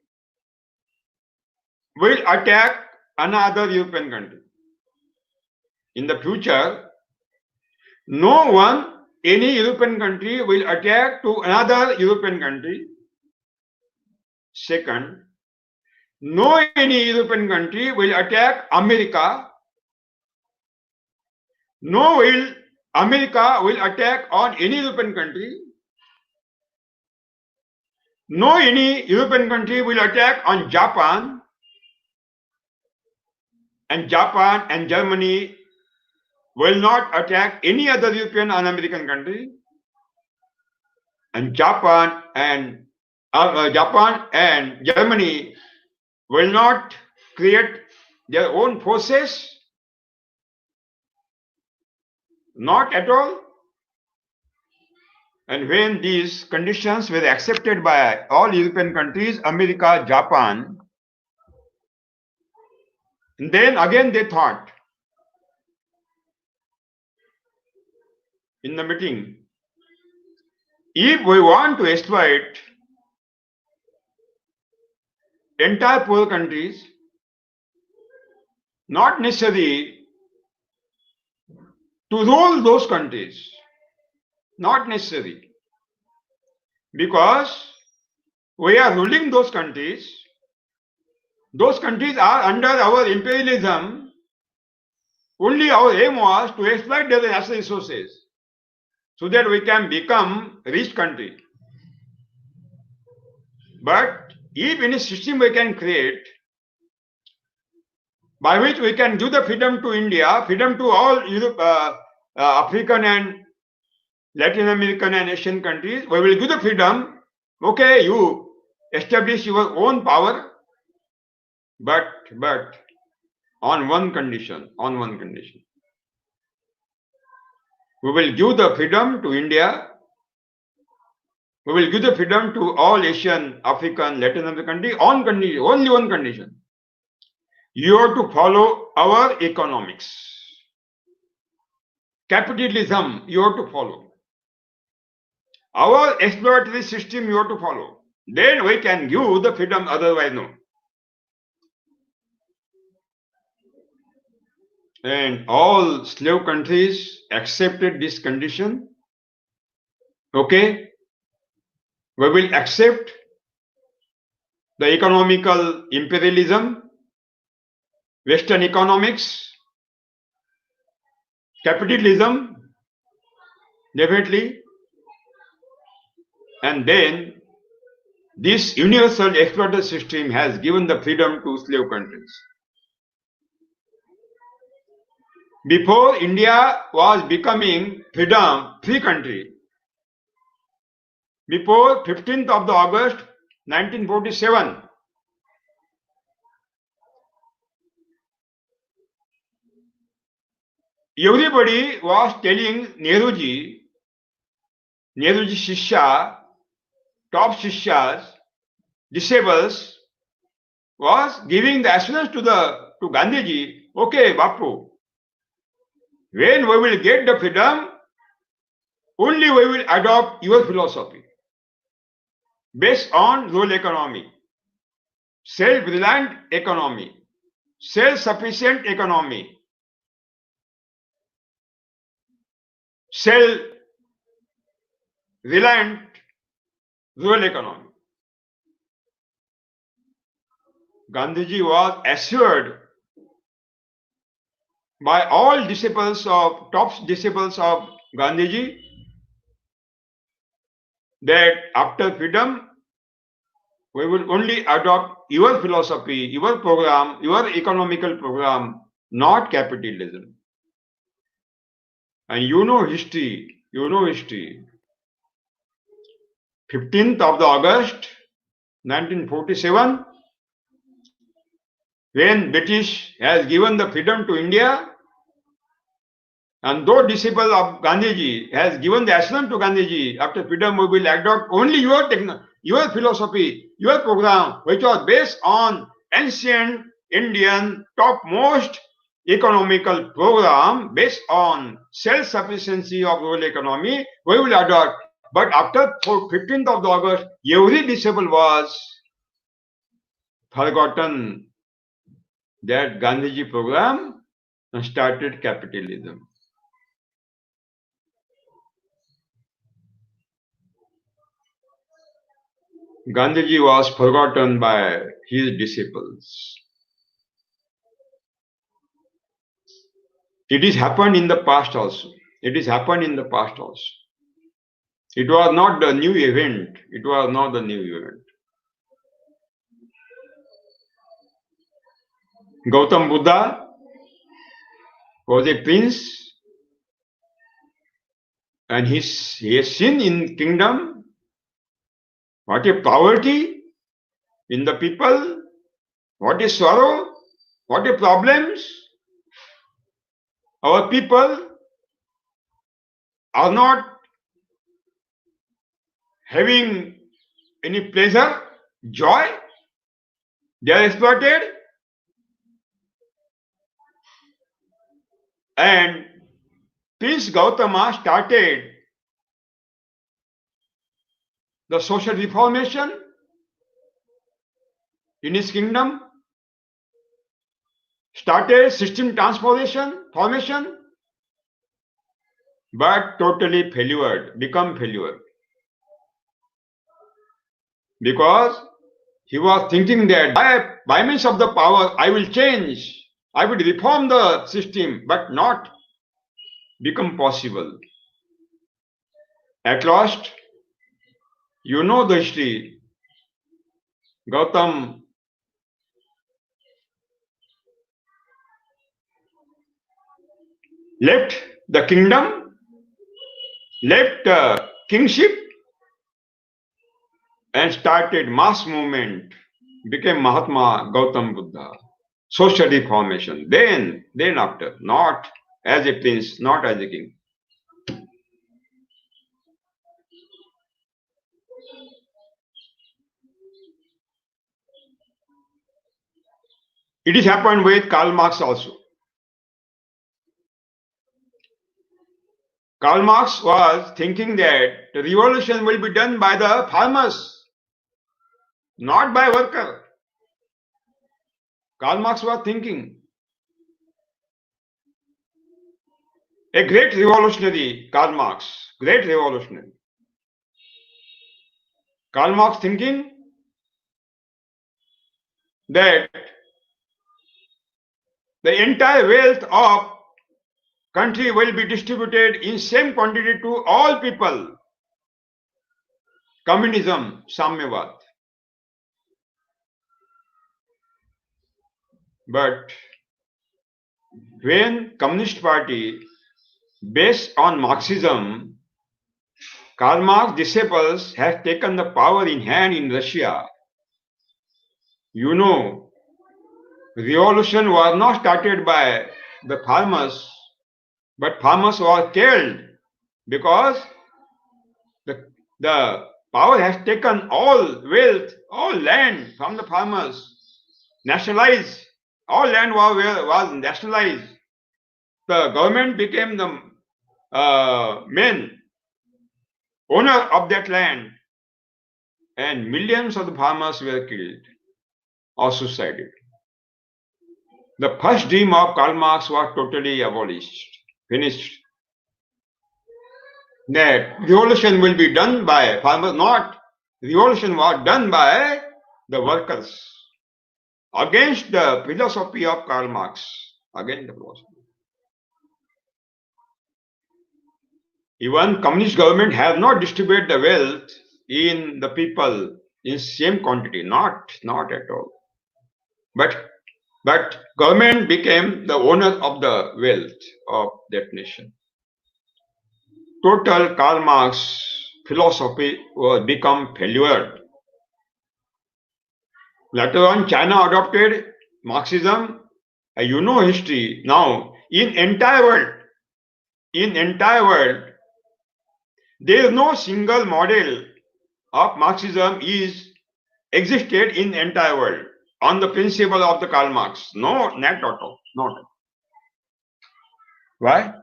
will attack another European country. In the future, no one, any European country will attack to another European country. Second, no any European country will attack America. No America will attack on any European country. No any European country will attack on Japan. And Japan and Germany will not attack any other European or American country. And Japan and Germany will not create their own forces. Not at all. And when these conditions were accepted by all European countries, America, Japan, then again they thought in the meeting, if we want to exploit entire poor countries, not necessary to rule those countries, not necessary, because we are ruling those countries are under our imperialism. Only our aim was to exploit their natural resources so that we can become a rich country. But if any system we can create by which we can give the freedom to India, freedom to all African and Latin American and Asian countries, we will give the freedom. Okay, you establish your own power, but on one condition, We will give the freedom to India. We will give the freedom to all Asian, African, Latin American countries on condition, only one condition. You have to follow our economics. Capitalism, you have to follow. Our exploratory system, you have to follow. Then we can give the freedom, otherwise no. And all slave countries accepted this condition. Okay, we will accept the economical imperialism, Western economics, capitalism, definitely. And then this universal exploiter system has given the freedom to slave countries. Before India was becoming free country, before 15th of August 1947, everybody was telling Nehruji Shishya, top Shishyas, disables, was giving the assurance to Gandhiji, okay, Bapu, when we will get the freedom, only we will adopt your philosophy based on rule economy, self-reliant economy, self-sufficient economy, self-reliant rural economy. Gandhiji was assured by all top disciples of Gandhiji that after freedom, we will only adopt your philosophy, your program, your economical program, not capitalism. And you know history. 15th of the August 1947, when British has given the freedom to India, and though disciple of Gandhiji has given the asylum to Gandhiji, after freedom we will adopt only your philosophy, your program, which was based on ancient Indian topmost economical program based on self-sufficiency of rural economy, we will adopt. But after 15th of August, every disciple was forgotten that Gandhiji program and started capitalism. Gandhiji was forgotten by his disciples. It has happened in the past also. It has happened in the past also. It was not the new event. It was not the new event. Gautam Buddha was a prince, and he has seen in kingdom what a poverty in the people, what a sorrow, what a problems. Our people are not having any pleasure, joy. They are exploited. And Prince Gautama started the social reformation in his kingdom, started system formation, but totally become failure. Because he was thinking that by means of the power I will change, I will reform the system, but not become possible. At last, you know the history. Gautam left the kingdom, left kingship, and started mass movement, became Mahatma Gautam Buddha. Social reformation. Then after, not as a prince, not as a king. It has happened with Karl Marx also. Karl Marx was thinking that the revolution will be done by the farmers, not by workers. Karl Marx was thinking. A great revolutionary, Karl Marx, great revolutionary. Karl Marx thinking that the entire wealth of country will be distributed in same quantity to all people. Communism, Samyavad. But when Communist Party based on Marxism, Karl Marx disciples have taken the power in hand in Russia. You know, revolution was not started by the farmers, but farmers were killed because the power has taken all wealth, all land from the farmers, nationalized. All land was nationalized. The government became the main owner of that land, and millions of the farmers were killed or suicided. The first dream of Karl Marx was totally abolished, finished. That revolution will be done by farmers, not revolution was done by the workers against the philosophy of Karl Marx, against the philosophy. Even communist government have not distributed the wealth in the people in same quantity, not at all. But government became the owner of the wealth of that nation. total Karl Marx philosophy was become failure. Later on, China adopted Marxism. You know history. Now, in entire world, there is no single model of Marxism is existed in entire world on the principle of the Karl Marx. No, not at all. Not. Why?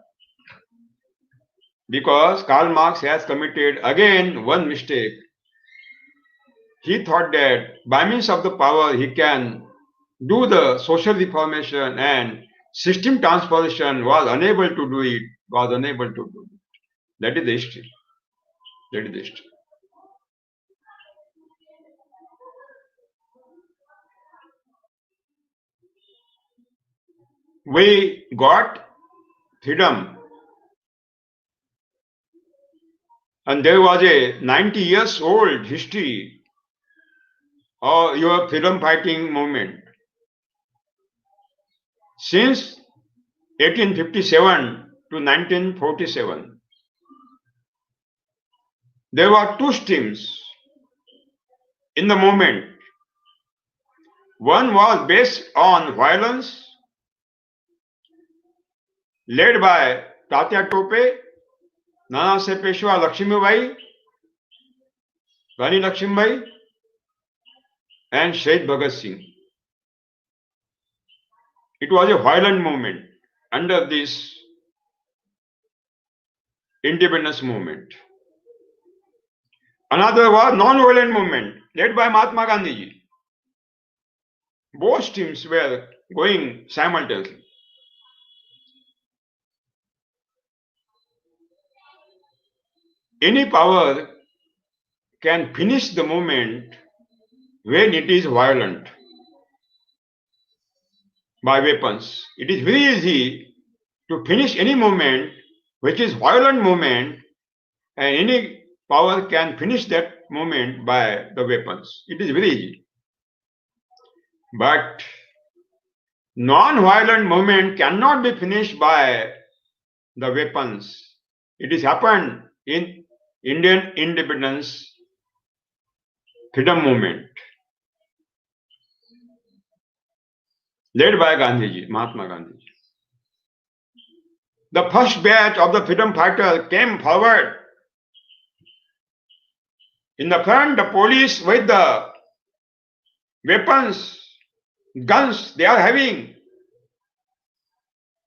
Because Karl Marx has committed again one mistake. He thought that by means of the power he can do the social reformation and system transformation, was unable to do it, That is the history. That is the history. We got freedom, and there was a 90 years old history of your freedom fighting movement. Since 1857 to 1947, there were two streams in the movement. One was based on violence, led by Tatya Tope, Nanasaheb Peshwa Lakshmibai, Rani Lakshmibai, and Shahid Bhagat Singh. It was a violent movement under this independence movement. Another was non-violent movement led by Mahatma Gandhi. Both streams were going simultaneously. Any power can finish the movement when it is violent by weapons. It is very easy to finish any movement which is violent movement, and any power can finish that movement by the weapons. It is very easy. But non-violent movement cannot be finished by the weapons. It has happened in Indian independence freedom movement led by Gandhiji, Mahatma Gandhi. The first batch of the freedom fighters came forward. In the front, the police with the weapons, guns they are having.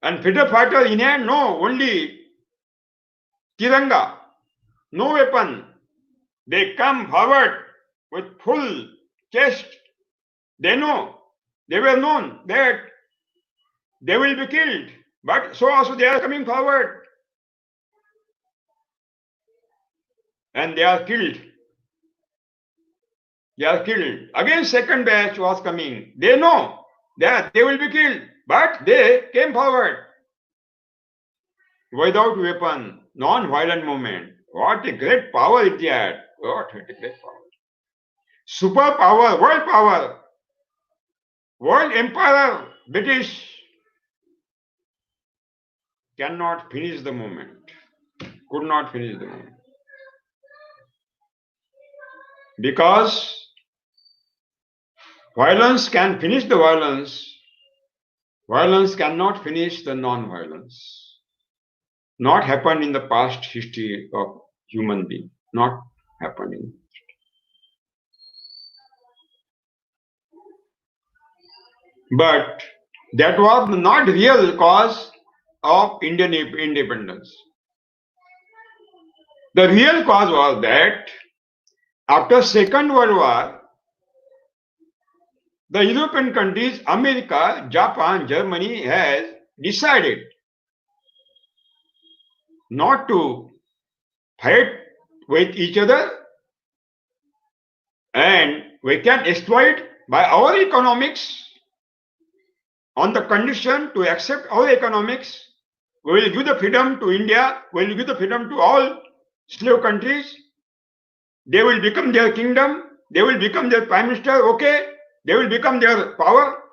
And freedom fighters in hand, no, only Tiranga, no weapon. They come forward with full chest. They know, they were known that they will be killed. But so also they are coming forward. And they are killed. They are killed. Again, second batch was coming. They know that they will be killed. But they came forward. Without weapon, non-violent movement. What a great power it had. What a great power. Superpower, world empire, British cannot finish the movement. Could not finish the movement. Because violence can finish the violence. Violence cannot finish the non-violence. Not happened in the past history of human being. Not happening. But that was not real cause of Indian independence. The real cause was that after Second World War, the European countries, America, Japan, Germany has decided not to fight with each other, and we can exploit by our economics on the condition to accept our economics. We will give the freedom to India, we will give the freedom to all slave countries. They will become their kingdom, they will become their prime minister, okay, they will become their power,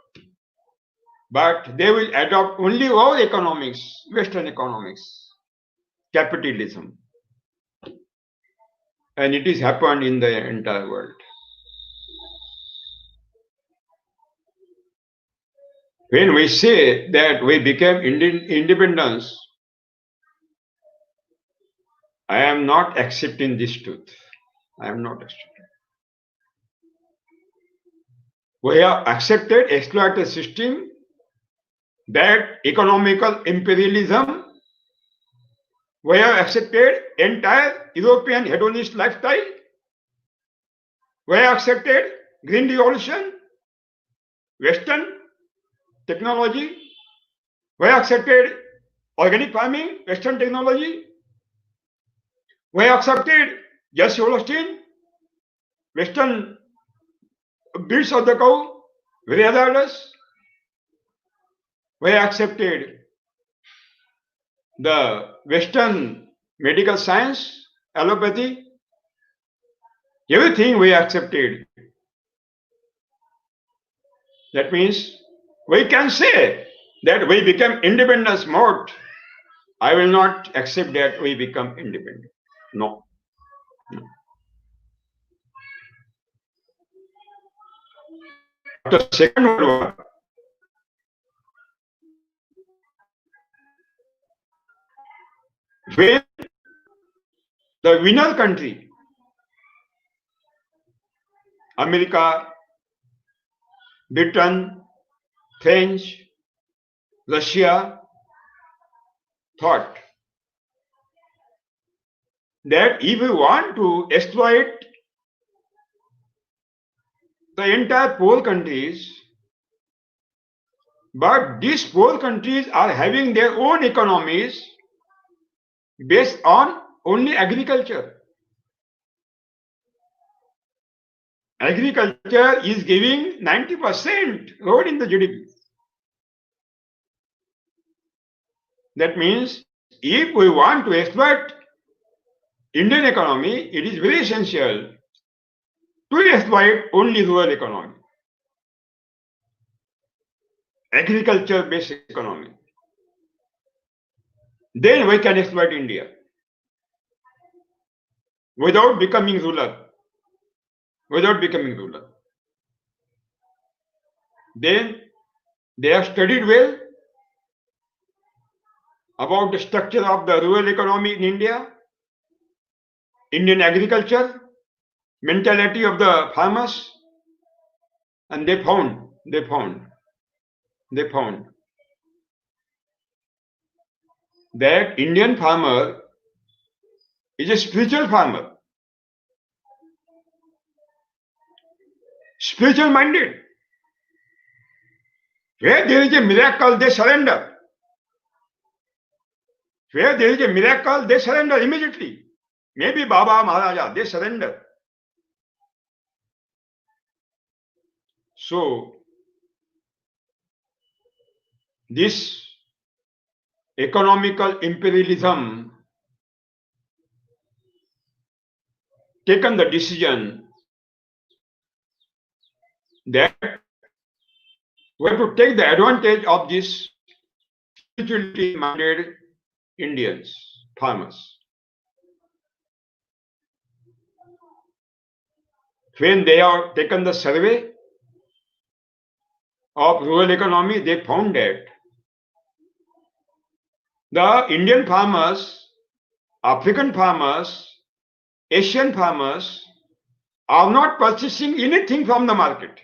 but they will adopt only our economics, Western economics, capitalism. And it is happened in the entire world. When we say that we became independence, I am not accepting this truth. I am not accepting. We have accepted exploited system, that economical imperialism. We have accepted entire European hedonist lifestyle. We have accepted green revolution, Western technology. We have accepted organic farming, Western technology. We have accepted Jesse Holstein, Western breeds of the cow, very hazardous. We have accepted the Western medical science, allopathy. Everything we accepted. That means we can say that we become independence mode. I will not accept that we become independent. No. After Second World War, when the winner country, America, Britain, French, Russia, thought that if we want to exploit the entire poor countries, but these poor countries are having their own economies based on only agriculture. Agriculture is giving 90% role in the GDP. That means if we want to exploit Indian economy, it is very essential to exploit only rural economy, agriculture-based economy. Then we can exploit India without becoming ruler. Without becoming ruler. Then they have studied well about the structure of the rural economy in India, Indian agriculture, mentality of the farmers, and they found that Indian farmer is a spiritual farmer, spiritual minded. Where there is a miracle, they surrender. Where there is a miracle, they surrender immediately. Maybe Baba, Maharaja, they surrender. So, this economical imperialism taken the decision that we have to take the advantage of this spiritually minded Indians, farmers. When they have taken the survey of rural economy, they found that the Indian farmers, African farmers, Asian farmers are not purchasing anything from the market.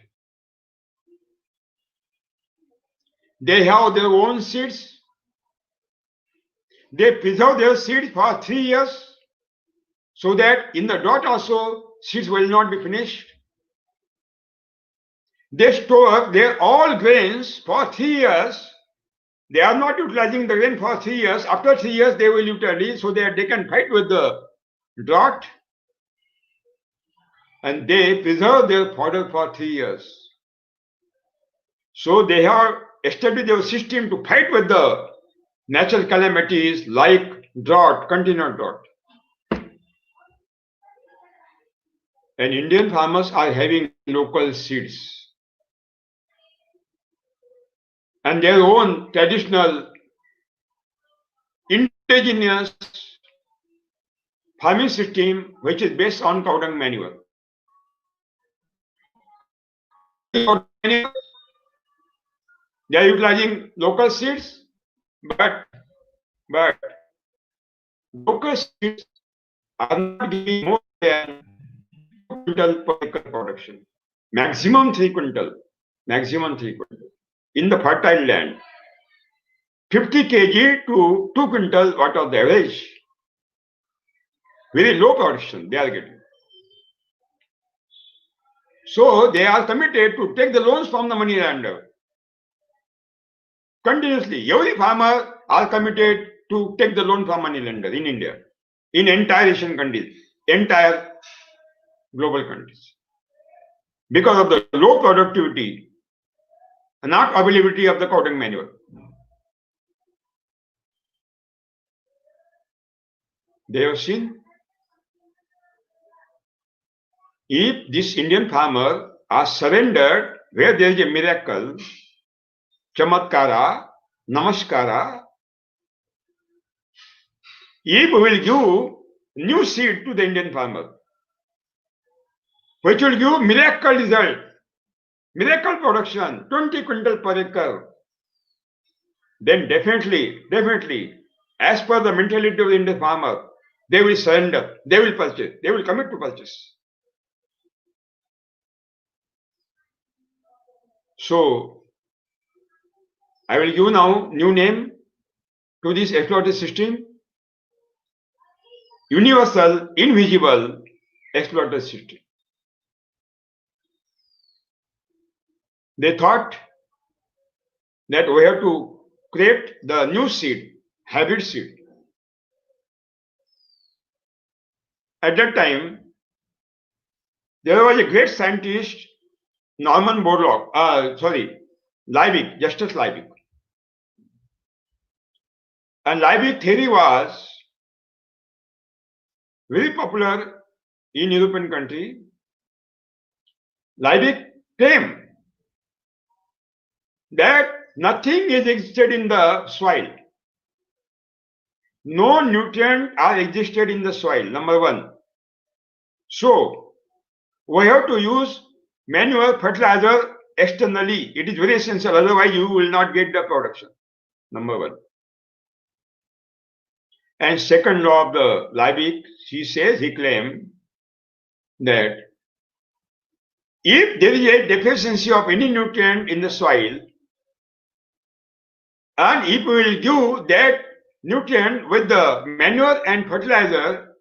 They have their own seeds. They preserve their seeds for 3 years so that in the drought also seeds will not be finished. They store their all grains for 3 years. They are not utilizing the grain for 3 years. After 3 years, they will utilize so that they can fight with the drought. And they preserve their fodder for 3 years. So they have established their system to fight with the natural calamities like drought, continual drought. And Indian farmers are having local seeds and their own traditional indigenous farming system which is based on cow dung manure. They are utilizing local seeds, but local seeds are not giving more than 2 quintal per acre production. Maximum 3 quintal. Maximum 3 quintal. In the fertile land, 50 kg to 2 quintal, what was the average? Very low production they are getting. So they are committed to take the loans from the money lender. Continuously, every farmer are committed to take the loan from money lender in India, in entire Asian countries, entire global countries. Because of the low productivity, not availability of the cow dung manure. They have seen, if this Indian farmer are surrendered where there is a miracle, chamatkara, namaskara, if we will give new seed to the Indian farmer, which will give miracle result, miracle production, 20 quintal per acre, then definitely, as per the mentality of the Indian farmer, they will surrender, they will purchase, they will commit to purchase. So, I will give now new name to this exploitative system, universal, invisible exploitative system. They thought that we have to create the new seed, hybrid seed. At that time, there was a great scientist, Norman Borlaug, Liebig, Justus Liebig. And Liebig theory was very popular in European country. Liebig claimed that nothing is existed in the soil. No nutrient are existed in the soil, number one. So, we have to use manure, fertilizer externally. It is very essential, otherwise you will not get the production, number one. And second law of the Liebig, he claimed that if there is a deficiency of any nutrient in the soil, and if we will give that nutrient with the manure and fertilizer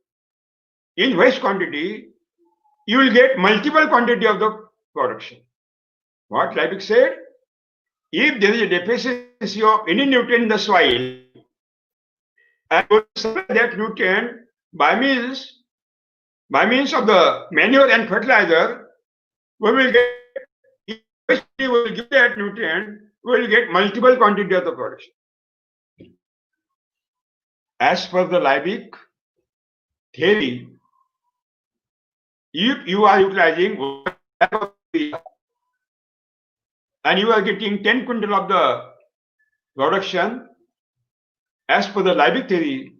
in vast quantity, you will get multiple quantity of the production. What Liebig said? If there is a deficiency of any nutrient in the soil, and we supply that nutrient by means of the manure and fertilizer, we will give that nutrient, we will get multiple quantity of the production. As per the Liebig theory, if you are utilizing and you are getting 10 quintal of the production, as per the Liebig theory,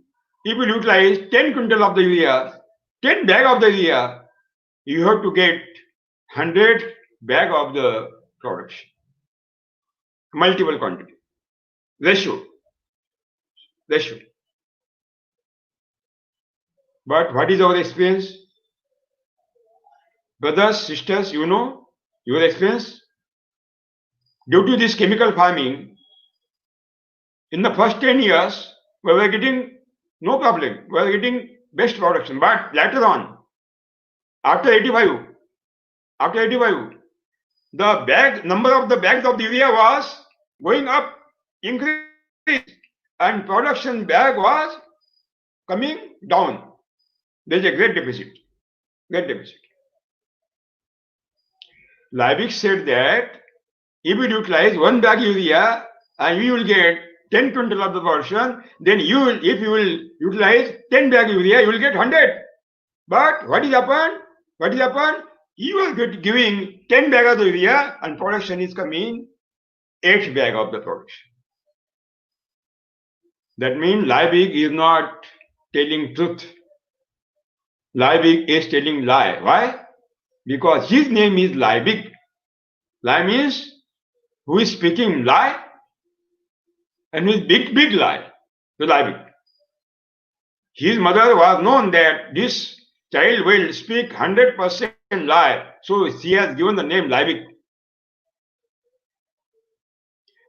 if you utilize 10 quintal of the urea, 10 bag of the urea, you have to get 100 bag of the production. Multiple quantity. Ratio. But what is our experience? Brothers, sisters, you know your experience? Due to this chemical farming, in the first 10 years, we were getting no problem. We were getting best production. But later on, after 85, the number of the bags of the urea was going up, increased, and production bag was coming down. There is a great deficit. Liebig said that if you utilize 1 bag urea and you will get 10 quintal of the production, then if you will utilize 10 bag urea, you will get 100. But what is happened? You are giving 10 bag of the urea and production is coming 8 bag of the production. That means Liebig is not telling truth. Liebig is telling lie. Why? Because his name is Liebig. Lie means who is speaking lie and who is big lie. So Liebig. His mother was known that this child will speak 100% lie. So she has given the name Liebig.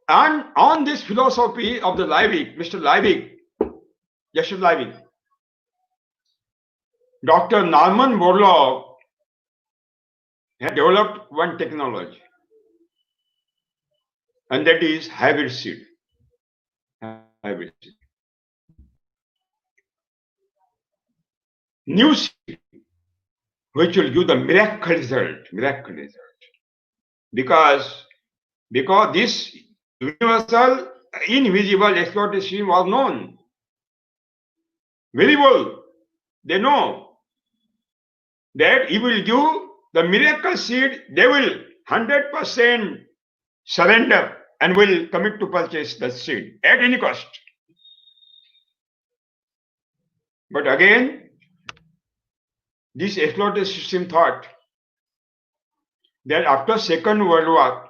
And on this philosophy of the Liebig, Mr. Liebig, Justice Liebig, Dr. Norman Borlaug had developed one technology, and that is hybrid seed. Hybrid seed. New seed, which will give the miracle result. Because this universal, invisible exploitation was known. Very well, they know that he will give the miracle seed, they will 100% surrender and will commit to purchase the seed at any cost. But again, this exploitation system thought that after Second World War,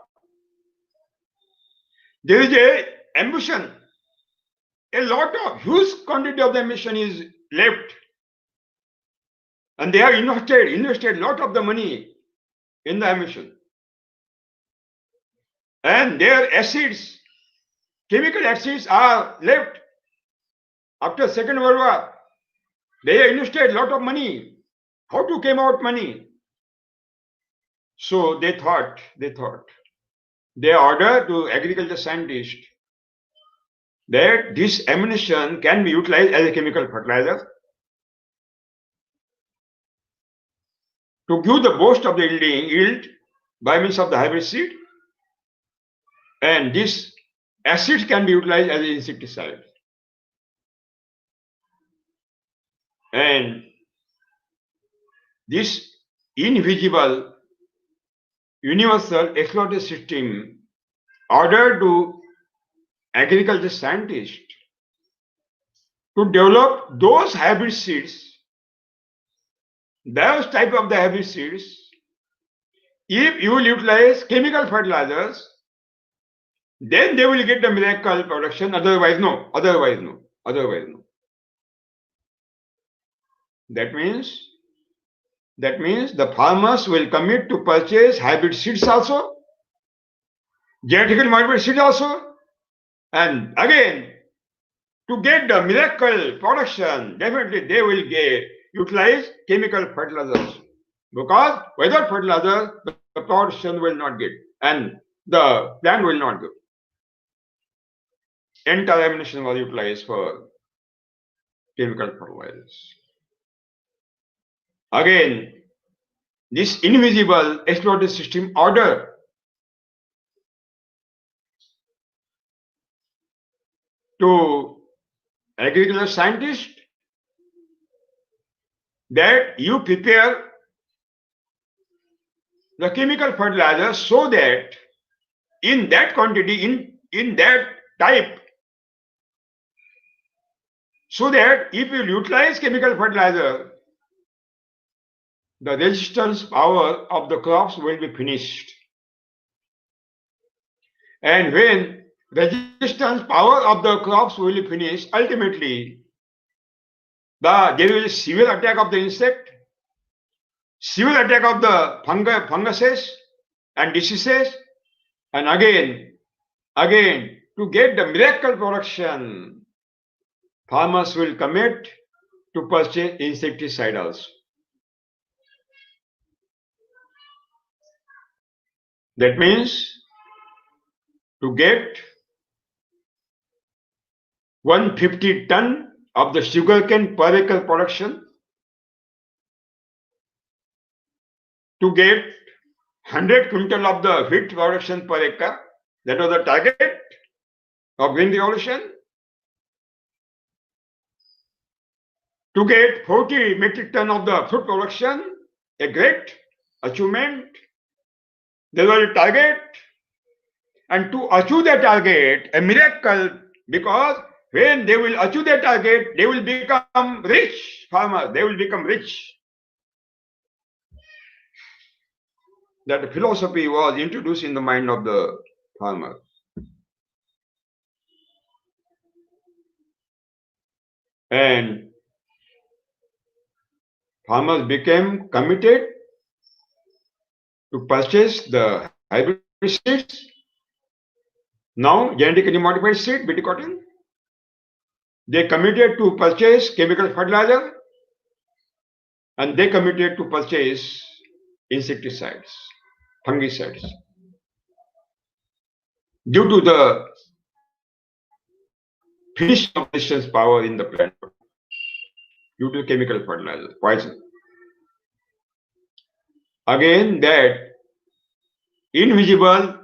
there is a ambition. A lot of huge quantity of the ambition is left. And they have invested a lot of the money in the ambition. And their acids, chemical acids are left after Second World War. They have invested a lot of money. How to came out money? So they thought, they ordered to agriculture scientists that this ammunition can be utilized as a chemical fertilizer to give the boost of the yield by means of the hybrid seed, and this acid can be utilized as an insecticide. And this invisible universal exploitation system ordered to agriculture scientists to develop those hybrid seeds, those type of the hybrid seeds. If you will utilize chemical fertilizers, then they will get the miracle production. Otherwise, no. That means the farmers will commit to purchase hybrid seeds also, genetically modified seeds also, and again, to get the miracle production, definitely they will utilize chemical fertilizers, because without fertilizer, the production will not get, and the plant will not grow. Entire ammunition was utilized for chemical fertilizers. Again, this invisible exploitation system order to agricultural scientists that you prepare the chemical fertilizer so that in that quantity, in that type, so that if you utilize chemical fertilizer, the resistance power of the crops will be finished. And when resistance power of the crops will be finished, ultimately there will be severe attack of the insect, severe attack of the funguses and diseases, and again to get the miracle production, farmers will commit to purchase insecticide also. That means to get 150 ton of the sugarcane per acre production, to get 100 quintal of the wheat production per acre, that was the target of Green Revolution, to get 40 metric ton of the fruit production, a great achievement. There was a target, and to achieve that target, a miracle, because when they will achieve that target, they will become rich farmers, they will become rich. that philosophy was introduced in the mind of the farmer. And farmers became committed to purchase the hybrid seeds, now genetically modified seed, BT cotton. They committed to purchase chemical fertilizer, and they committed to purchase insecticides, fungicides. Due to the finished resistance power in the plant, due to chemical fertilizer, poison. Again, that invisible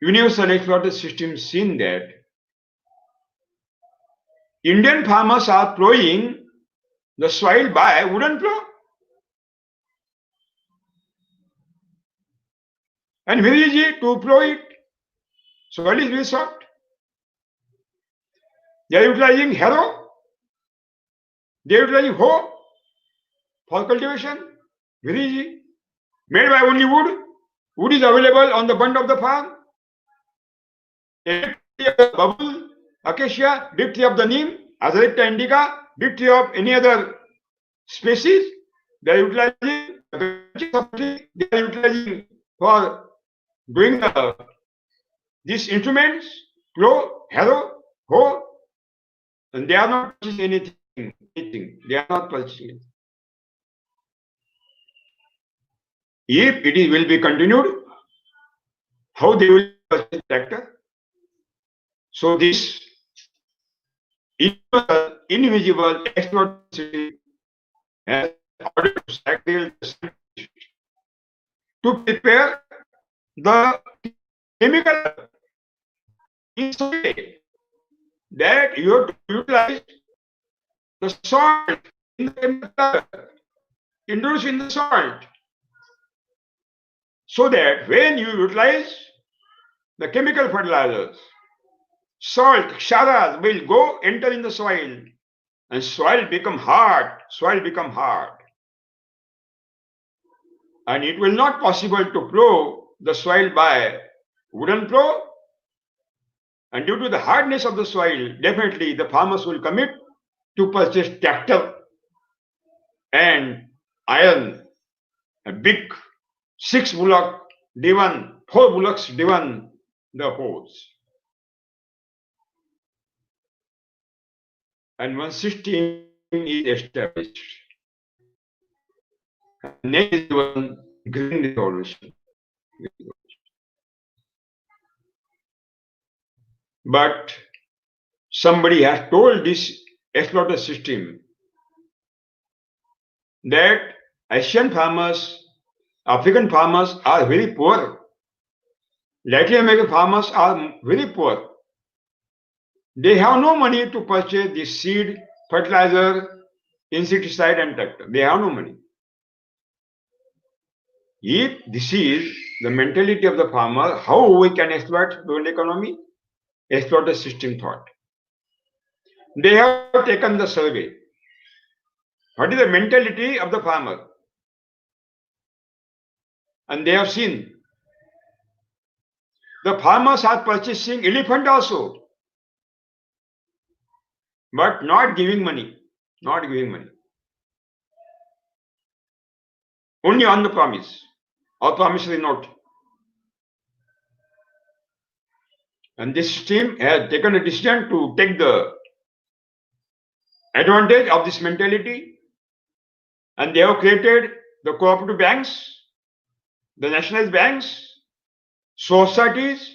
universal exploitation system seen that Indian farmers are plowing the soil by wooden plow. And very easy to plow it. Soil is very soft. They are utilizing harrow. They are utilizing hoe for cultivation. Very easy. Made by only wood. Wood is available on the bund of the farm. A big tree of the bubble, acacia, big tree of the neem, Azadirachta indica, big tree of any other species. They are utilizing they are utilizing for doing these instruments, plow, harrow, hoe, and they are not purchasing anything. They are not purchasing it. If it will be continued, how they will purchase tractor? So this invisible exploitation has ordered to cycle to prepare the chemical in such a way that you have to utilize the salt in the chemical, introduce in the salt, so that when you utilize the chemical fertilizers, salt, ksharas will enter in the soil, and soil become hard. And it will not possible to plow the soil by wooden plow. And due to the hardness of the soil, definitely the farmers will commit to purchase tractor and iron, a big 6 bullock driven, 4 bullocks driven the hoes. And one system is established. Next is one green revolution. But somebody has told this exploiter system that Asian farmers, African farmers are very poor. Latin American farmers are very poor. They have no money to purchase the seed, fertilizer, insecticide and tractor. They have no money. If this is the mentality of the farmer, how we can exploit world economy? Exploiter system thought. They have taken the survey. What is the mentality of the farmer? And they have seen the farmers are purchasing elephant also, but not giving money. Only on the promise or promissory note. And this team has taken a decision to take the advantage of this mentality, and they have created the cooperative banks, the nationalized banks, societies,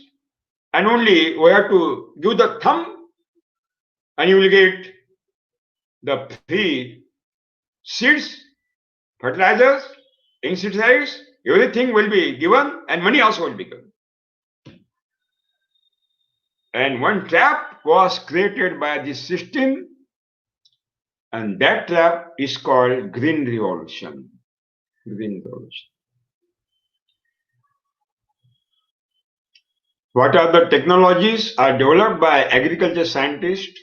and only we have to give the thumb and you will get the free seeds, fertilizers, insecticides, everything will be given and money also will be given. And one trap was created by this system, and that trap is called green revolution. What are the technologies are developed by agriculture scientists?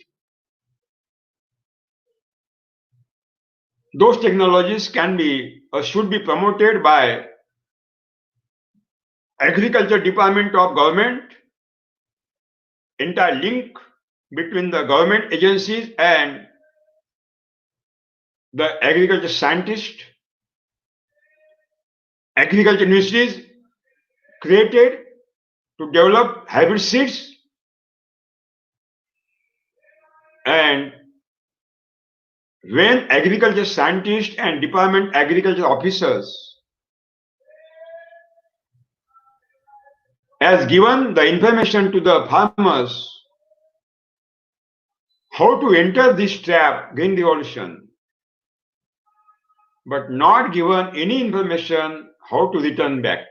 Those technologies can be should be promoted by Agriculture Department of Government, entire link between the government agencies and the agriculture scientists, agriculture universities created to develop hybrid seeds, and when agriculture scientists and department agriculture officers has given the information to the farmers how to enter this trap, green revolution, but not given any information how to return back.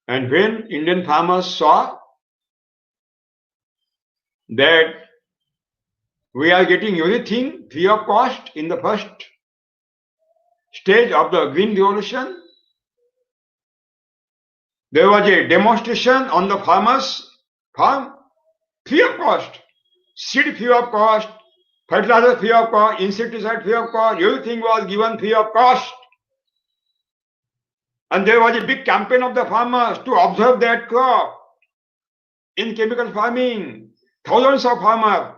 And when Indian farmers saw that we are getting everything free of cost in the first stage of the green revolution, there was a demonstration on the farmers' farm, free of cost, seed free of cost, fertilizer free of cost, insecticide free of cost, everything was given free of cost. And there was a big campaign of the farmers to observe that crop in chemical farming. Thousands of farmers,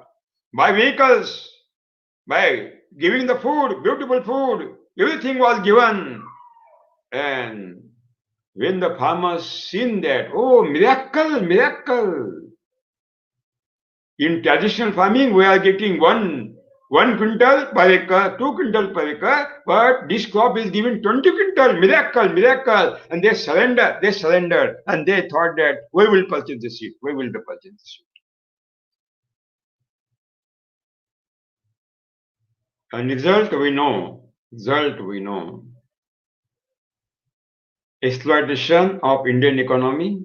by vehicles, by giving the food, beautiful food, everything was given. And when the farmers seen that, oh, miracle, miracle. In traditional farming, we are getting one quintal per acre, 2 quintal per acre, but this crop is given 20 quintal, miracle, miracle. And they surrendered, and they thought that we will purchase the seed, And result we know, exploitation of Indian economy,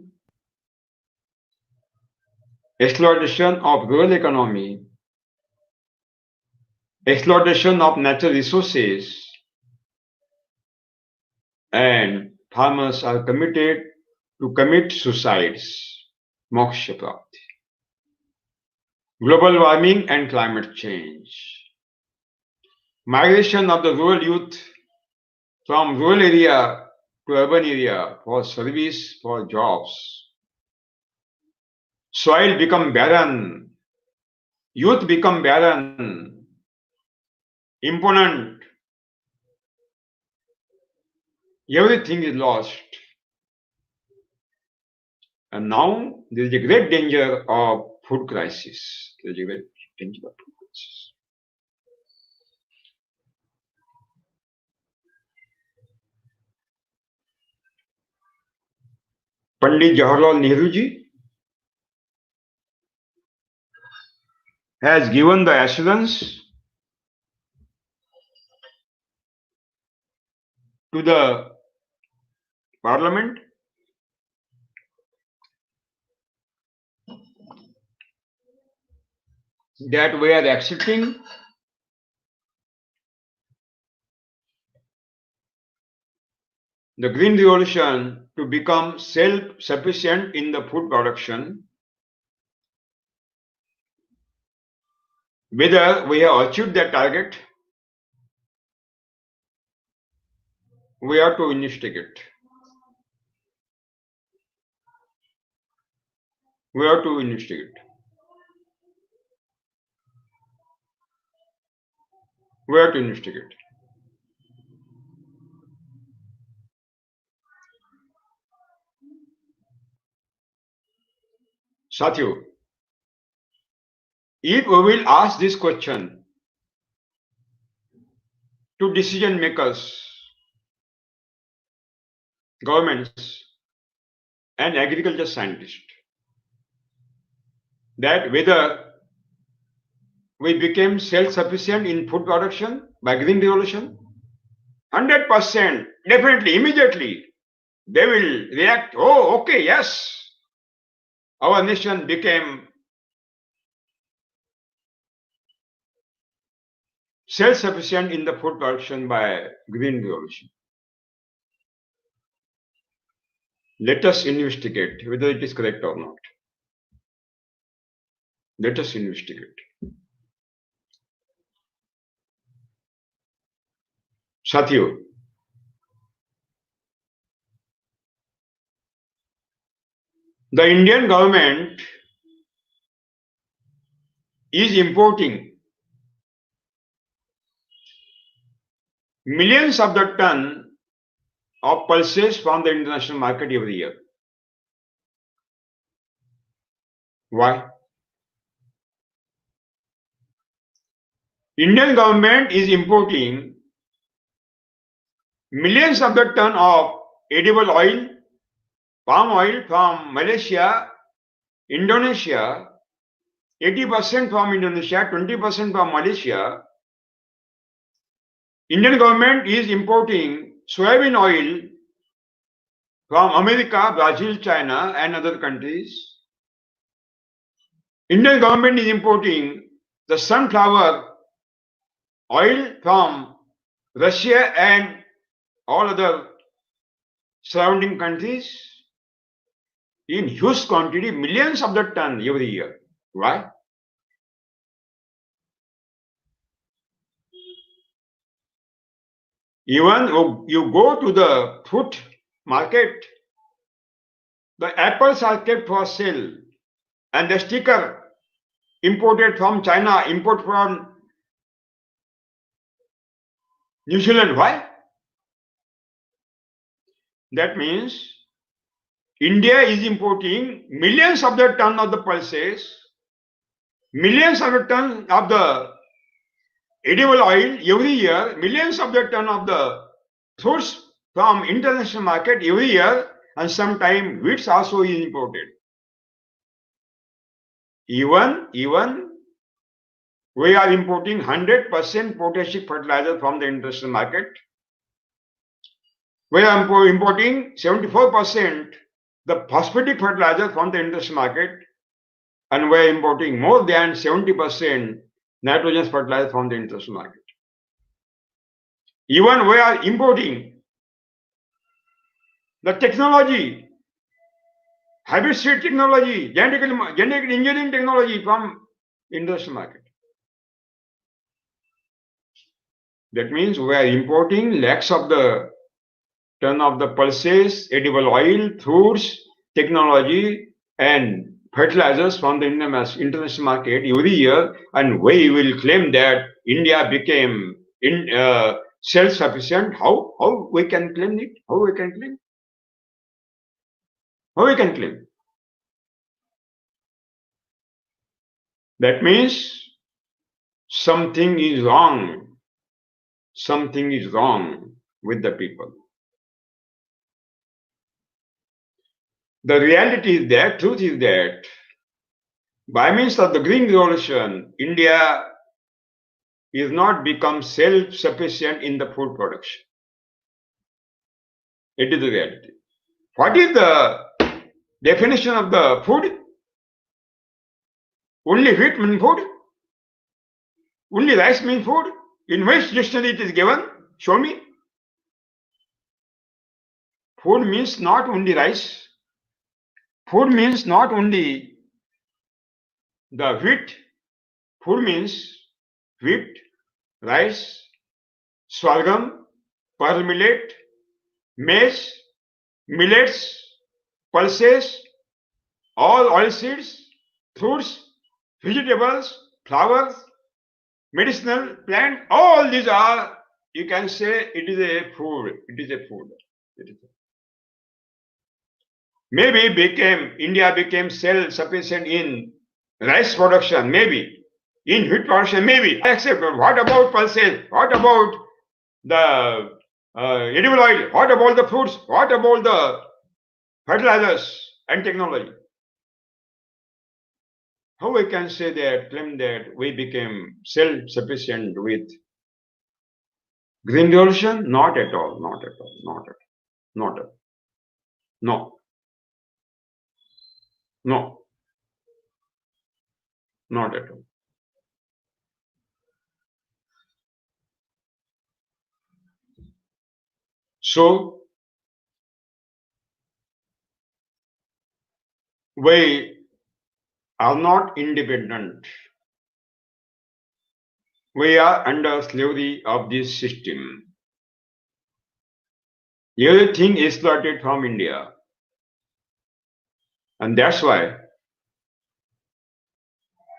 exploitation of rural economy, exploitation of natural resources, and farmers are committed to commit suicides, moksha prapti. Global warming and climate change. Migration of the rural youth from rural area to urban area for service, for jobs. Soil become barren, youth become barren, impotent, everything is lost. And now there is a great danger of food crisis. Pandit Jawaharlal Nehru ji has given the assurance to the Parliament that we are accepting the Green Revolution to become self-sufficient in the food production. Whether we have achieved that target, we have to investigate. Sathiyo, if we will ask this question to decision makers, governments, and agriculture scientists, that whether we became self-sufficient in food production by Green Revolution, 100%, definitely, immediately, they will react, oh, okay, yes, our nation became self-sufficient in the food production by Green Revolution. Let us investigate whether it is correct or not. Let us investigate. साथियों, the Indian government is importing millions of the ton of pulses from the international market every year. Why? Indian government is importing millions of the ton of edible oil, palm oil from Malaysia, Indonesia, 80% from Indonesia, 20% from Malaysia. Indian government is importing soybean oil from America, Brazil, China, and other countries. Indian government is importing the sunflower oil from Russia and all other surrounding countries in huge quantity, millions of the ton every year. Why? Even you go to the fruit market, the apples are kept for sale, and the sticker imported from China, import from New Zealand. Why? That means India is importing millions of the ton of the pulses, millions of the ton of the edible oil every year, millions of the ton of the fruits from international market every year, and sometimes wheat also is imported. Even we are importing 100% potassic fertilizer from the international market. We are importing 74% the phosphatic fertilizer from the international market, and we are importing more than 70% nitrogenous fertilizer from the international market. Even we are importing the technology, hybrid seed technology, genetic engineering technology from international market. That means we are importing lakhs of the ton of the pulses, edible oil, fruits, technology, and fertilizers from the international market every year, and we will claim that India became self-sufficient. How we can claim it? How we can claim? How we can claim? That means something is wrong. Something is wrong with the people. The reality is that, truth is that, by means of the Green Revolution, India is not become self-sufficient in the food production. It is the reality. What is the definition of the food? Only wheat means food? Only rice means food? In which dictionary it is given? Show me. Food means not only rice. Food means not only the wheat. Food means wheat, rice, sorghum, pearl millet, maize, millets, pulses, all oilseeds, fruits, vegetables, flowers, medicinal plant, all these are, you can say, it is a food. It is a food. Maybe India became self-sufficient in rice production, maybe. In wheat production, maybe. Except what about pulses? What about the edible oil? What about the fruits? What about the fertilizers and technology? How we can say that, claim that we became self-sufficient with Green Revolution? Not at all, not at all, not at all, not at all. No. No. Not at all. So, we are not independent. We are under slavery of this system. everything exploited from India. And that's why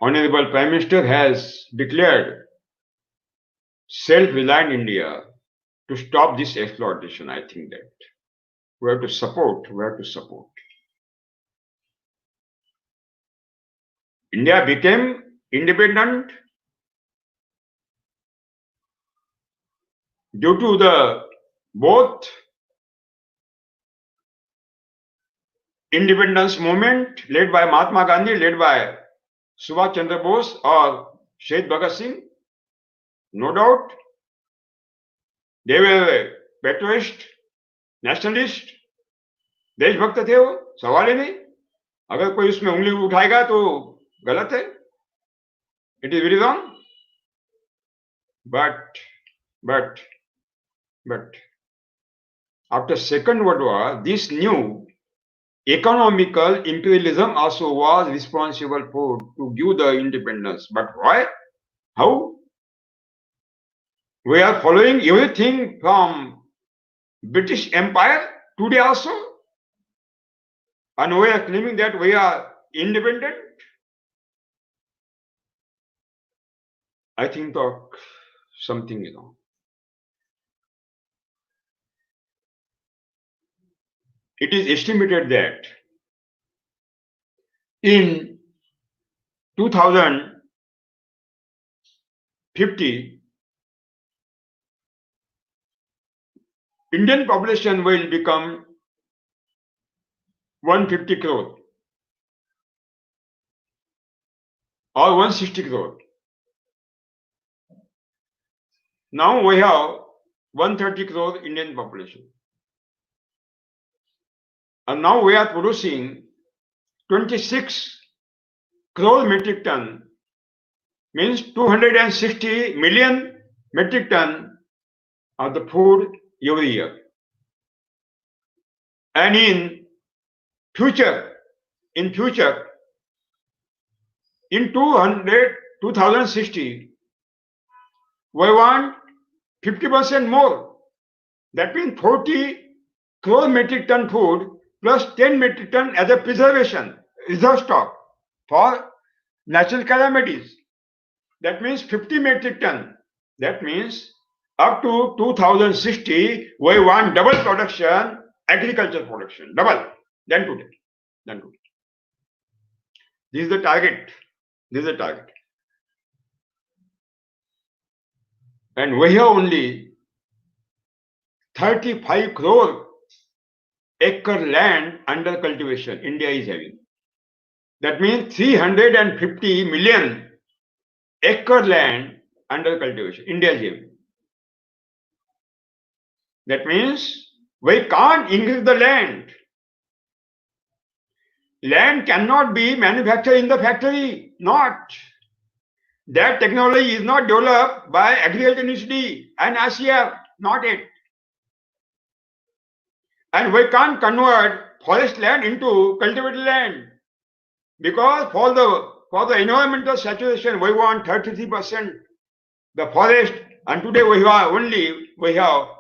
Honorable Prime Minister has declared self-reliant India to stop this exploitation. I think that we have to support. India became independent due to the both independence movement led by Mahatma Gandhi, led by Subhash Chandra Bose or Shahid Bhagat Singh. No doubt, they were patriotist, nationalist, देशभक्त थे वो, सवाल ही नहीं. अगर कोई उसमें उंगली उठाएगा तो गलत है. It is very wrong. But after Second World War, this new economical imperialism also was responsible for to give the independence. But why? How? We are following everything from British Empire today also, and we are claiming that we are independent. I think of something, It is estimated that in 2050, Indian population will become 150 crore or 160 crore. Now we have 130 crore Indian population. And now we are producing 26 crore metric ton, means 260 million metric ton of the food every year. And in future, in 2060, we want 50% more. That means 40 crore metric ton food plus 10 metric ton as a preservation, reserve stock for natural calamities. That means 50 metric ton. That means up to 2060, we want double production, agriculture production, double than today. This is the target. And we have only 35 crore acre land under cultivation India is having. That means 350 million acre land under cultivation India is having. That means we can't increase the land. Land cannot be manufactured in the factory. Not. That technology is not developed by Agriculture University and ASEAN. Not it. And we can't convert forest land into cultivated land. Because for the environmental saturation, we want 33% the forest, and today we have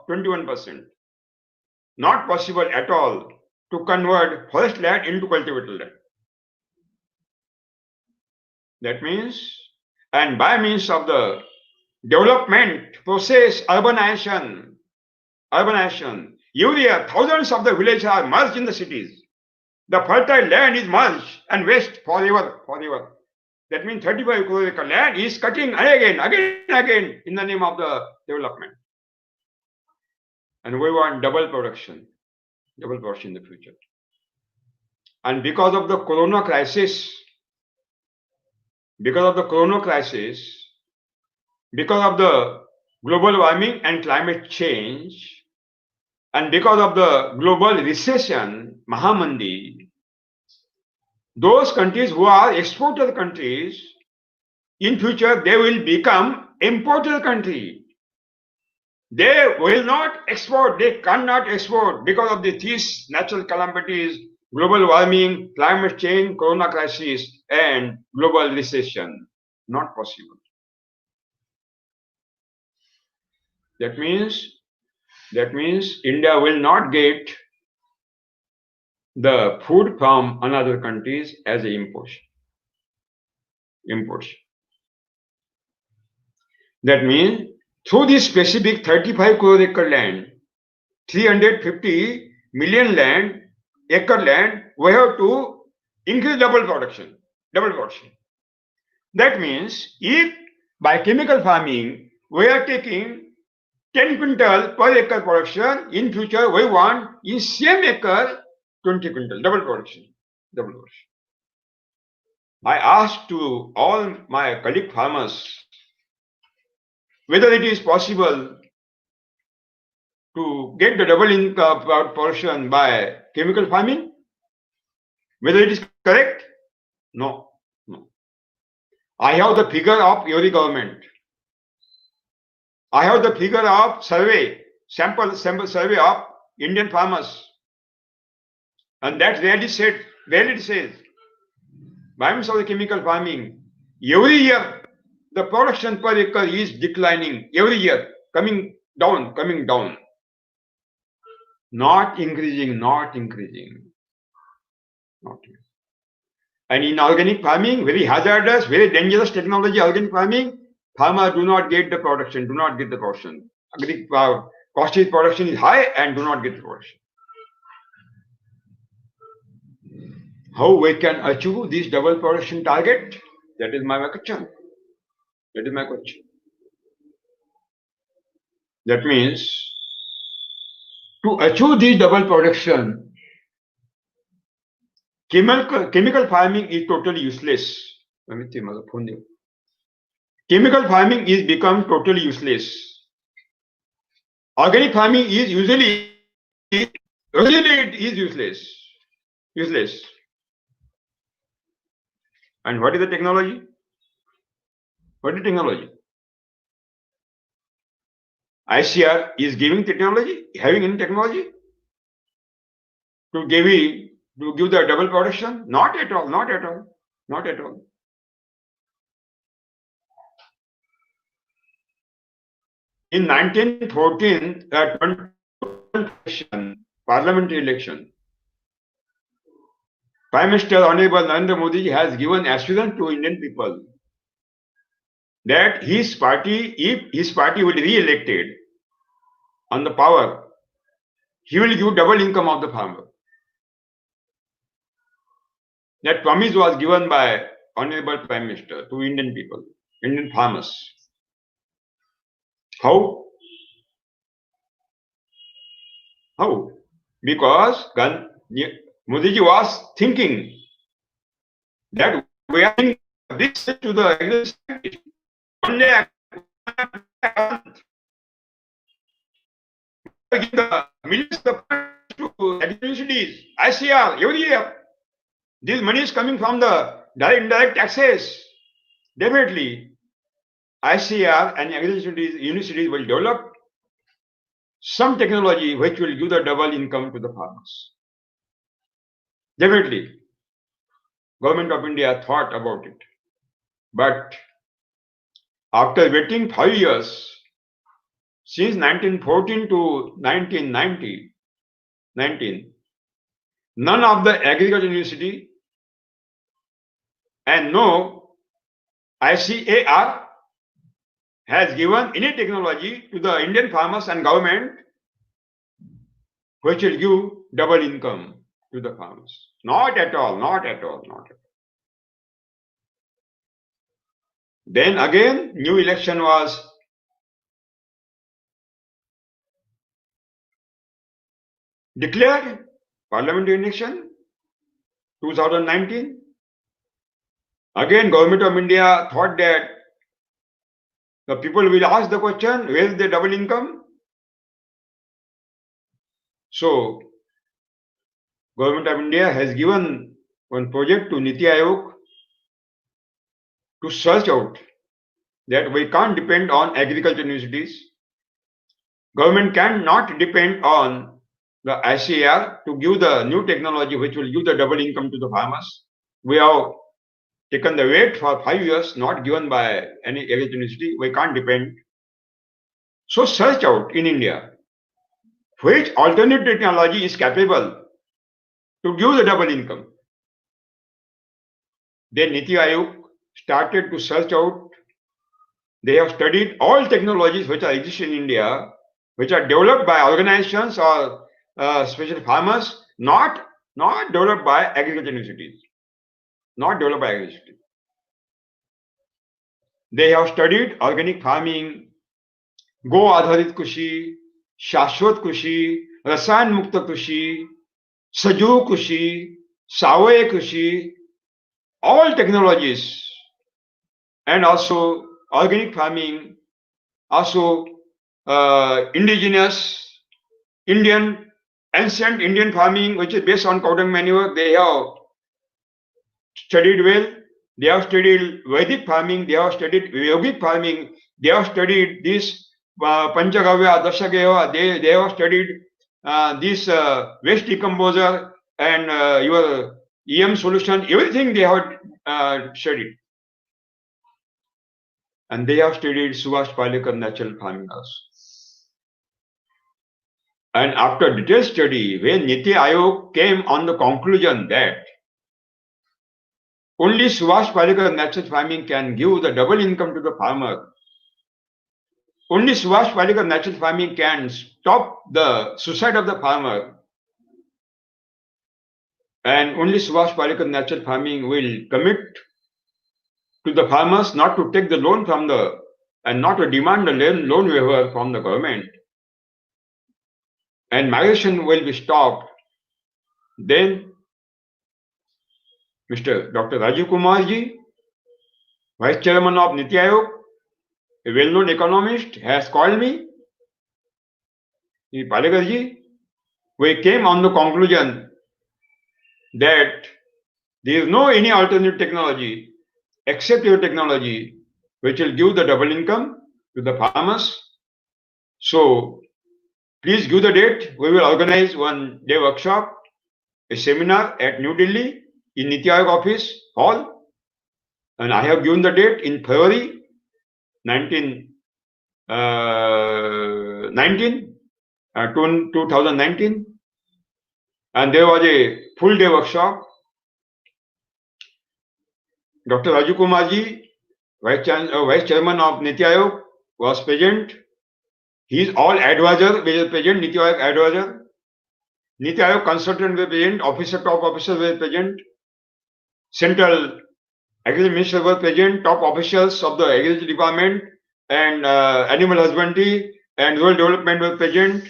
21%. Not possible at all to convert forest land into cultivated land. That means, and by means of the development process, urbanization, every year thousands of the villages are merged in the cities. The fertile land is merged and waste forever. That means 35 crore acre land is cutting again in the name of the development. And we want double production in the future. And because of the corona crisis, because of the global warming and climate change, and because of the global recession, Mahamandi, those countries who are exporter countries, in future they will become importer country. They will not export, they cannot export because of these natural calamities, global warming, climate change, corona crisis, and global recession. Not possible. That means That means India will not get the food from another countries as a imports. That means through this specific 35 crore acre land, 350 million acre land, we have to increase double production. That means if by chemical farming we are taking 10 quintal per acre production, in future we want in same acre 20 quintal, double production. I asked to all my colleague farmers whether it is possible to get the double income portion by chemical farming, whether it is correct? No. I have the figure of every government. I have the figure of sample survey of Indian farmers. And that rarely says, by means of the chemical farming, every year the production per acre is declining, every year coming down. Not increasing. And in organic farming, very hazardous, very dangerous technology, organic farming, farmers do not get the production, Cost of production is high and do not get the production. How we can achieve this double production target? That is my question. That means to achieve this double production, chemical farming is totally useless. Chemical farming is become totally useless. Organic farming is usually useless. And what is the technology? ICR is giving technology, having any technology to give the double production? Not at all. In 1914 parliamentary election, Prime Minister Honorable Narendra Modi has given assurance to Indian people that his party, if his party will be re-elected on the power, he will give double income of the farmer. That promise was given by Honorable Prime Minister to Indian people, Indian farmers. How? Because Modi ji was thinking that we are doing this to the existing. One day give the millions of to universities, ICR every year. This money is coming from the direct indirect taxes. Definitely, ICR and universities will develop some technology which will give the double income to the farmers. Definitely, Government of India thought about it. But after waiting 5 years, since 1914 to 1919, none of the agriculture university and no ICAR has given any technology to the Indian farmers and government which will give double income to the farmers. Not at all. Then again, new election was declared, parliamentary election, 2019. Again, Government of India thought that the people will ask the question, where is the double income? So, Government of India has given one project to Niti Aayog to search out that we can't depend on agriculture universities. Government cannot depend on the ICAR to give the new technology which will give the double income to the farmers. We have taken the wait for 5 years, not given by any agriculture university. We can't depend. So search out in India which alternate technology is capable to give the double income. Then Niti Aayog started to search out. They have studied all technologies which are exist in India, which are developed by organizations or special farmers, not developed by agriculture universities, not developed by agriculture. They have studied organic farming, गो आधारित कृषि, शाश्वत कृषि, रसायन मुक्त कृषि, सजीव कृषि, सावयव कृषि, all technologies, and also organic farming, also indigenous Indian, ancient Indian farming, which is based on cow dung manure, they have studied well. They have studied Vedic farming, they have studied yogic farming, they have studied this Panchagavya, Dashagaya, they have studied this waste decomposer and your EM solution, everything they have studied. And they have studied Subhash Palekar natural farming also. And after detailed study, when Niti Aayog came on the conclusion that only Subhash Palekar natural farming can give the double income to the farmer, only Subhash Palekar natural farming can stop the suicide of the farmer, and only Subhash Palekar natural farming will commit to the farmers not to take the loan from the and not to demand the loan waiver from the government, and migration will be stopped. Then Mr. Dr. Rajiv Kumar ji, Vice Chairman of Niti Aayog, a well-known economist, has called me. Palekar ji, we came on the conclusion that there is no any alternate technology except your technology which will give the double income to the farmers. So please give the date. We will organize one day workshop, a seminar at New Delhi in Niti Aayog office hall, and I have given the date in February 2019, and there was a full day workshop. Dr. Rajiv Kumar ji, Vice Chairman of Niti Aayog, was present. His all advisors were present, Niti Aayog advisor. Niti Aayog consultant were present, top officers were present. Central Agriculture Minister were present, top officials of the Agriculture Department and Animal Husbandry and Rural Development were present.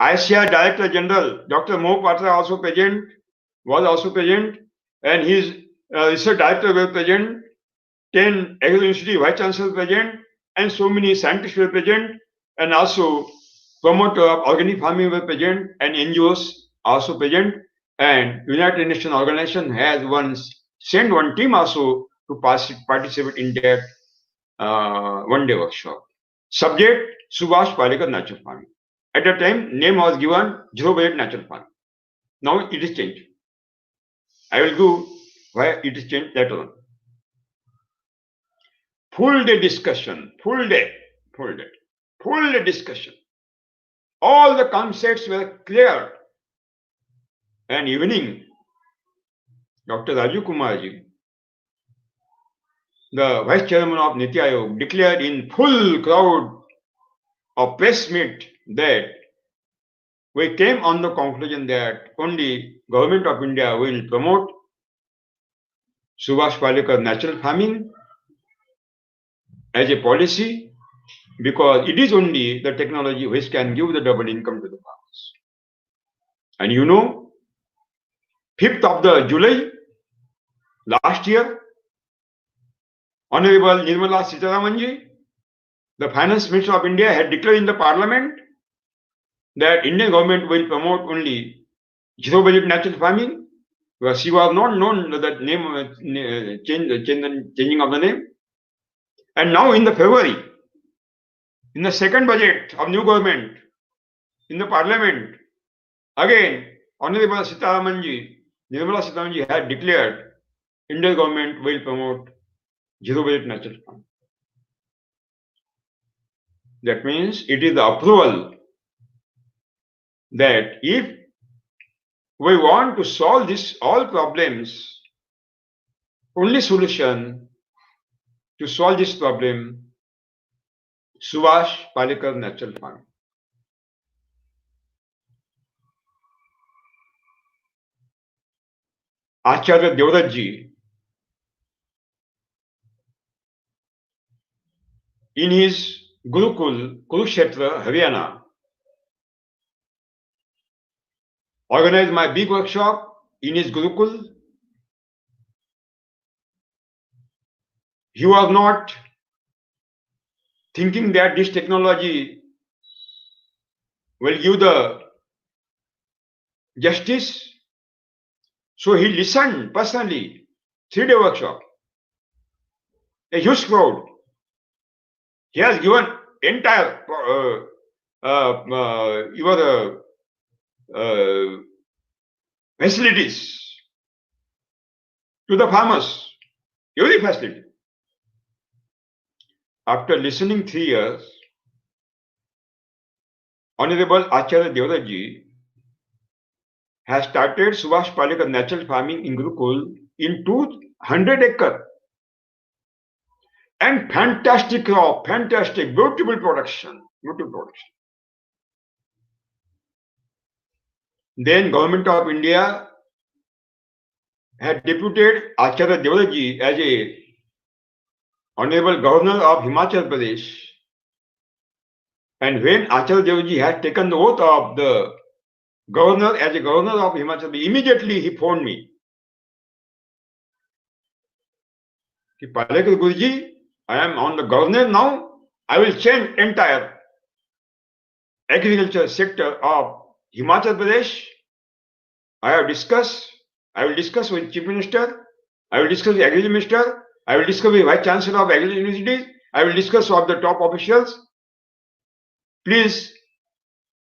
ICR Director General, Dr. Mo Patra was also present, and his research director were present, 10 Agriculture University Vice Chancellors present, and so many scientists were present, and also promoter of organic farming were present, and NGOs also present, and United Nations organization has sent one team also to participate in that one-day workshop. Subject, Subhash Palekar natural farming. At that time, name was given zero budget natural farming. Now it is changed. I will go why it is changed later on. Full day discussion, full day discussion. All the concepts were clear. And evening, Dr. Rajiv Kumar ji, the Vice Chairman of Niti Aayog, declared in full crowd of press meet that we came on the conclusion that only Government of India will promote Subhash Palekar natural farming as a policy because it is only the technology which can give the double income to the farmers. And you know, 5th of the July last year, Honorable Nirmala Sitharaman ji, the Finance Minister of India, had declared in the Parliament that Indian government will promote only zero budget natural farming. Because she was not known that name changing of the name. And now in the February, in the second budget of new government, in the Parliament, again Honorable Nirmala Sitharaman ji had declared Indian government will promote zero budget natural farming. That means it is the approval that if we want to solve this all problems, only solution to solve this problem, Subhash Palekar natural farming. Acharya Devratji, in his Gurukul, Kurukshetra, Haryana, organized my big workshop in his Gurukul. He was not thinking that this technology will give the justice. So he listened personally, 3-day workshop, a huge crowd. He has given entire facilities to the farmers, every facility. After listening 3 years, Honorable Acharya Devratji has started Subhash Palekar natural farming in Gurukul in 200 acres. And fantastic crop, fantastic, beautiful production, beautiful production. Then Government of India had deputed Acharya Devratji as a Honorable Governor of Himachal Pradesh. And when Acharya Devratji had taken the oath of the governor as a governor of Himachal Pradesh, immediately he phoned me. Palekar Guruji, I am on the governor now. I will change entire agriculture sector of Himachal Pradesh. I will discuss with Chief Minister, I will discuss with Agriculture Minister, I will discuss with Vice Chancellor of Agriculture Universities, I will discuss with the top officials. Please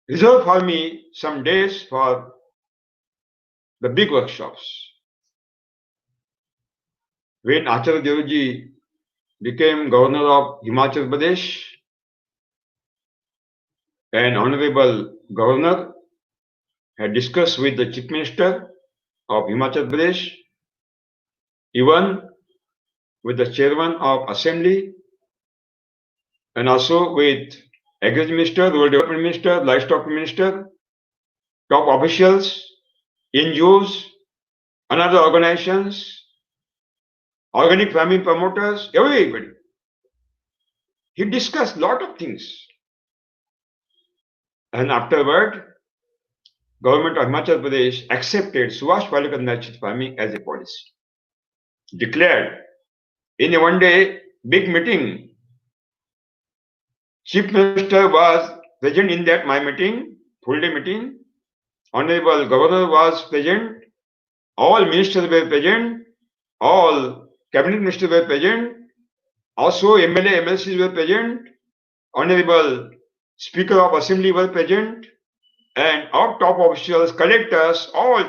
reserve for me some days for the big workshops. When Acharya Devratji became Governor of Himachal Pradesh, an Honorable Governor had discussed with the Chief Minister of Himachal Pradesh, even with the Chairman of Assembly, and also with Agriculture Minister, Rural Development Minister, Livestock Minister, top officials, NGOs, another organizations, organic farming promoters, everybody. He discussed lot of things. And afterward, Government of Himachal Pradesh accepted Subhash Palekar natural farming as a policy. Declared in a one-day big meeting. Chief Minister was present in that my meeting, full-day meeting. Honorable Governor was present. All ministers were present. All cabinet ministers were present. Also MLA, MLCs were present. Honorable Speaker of Assembly were present. And our top officials, collectors, all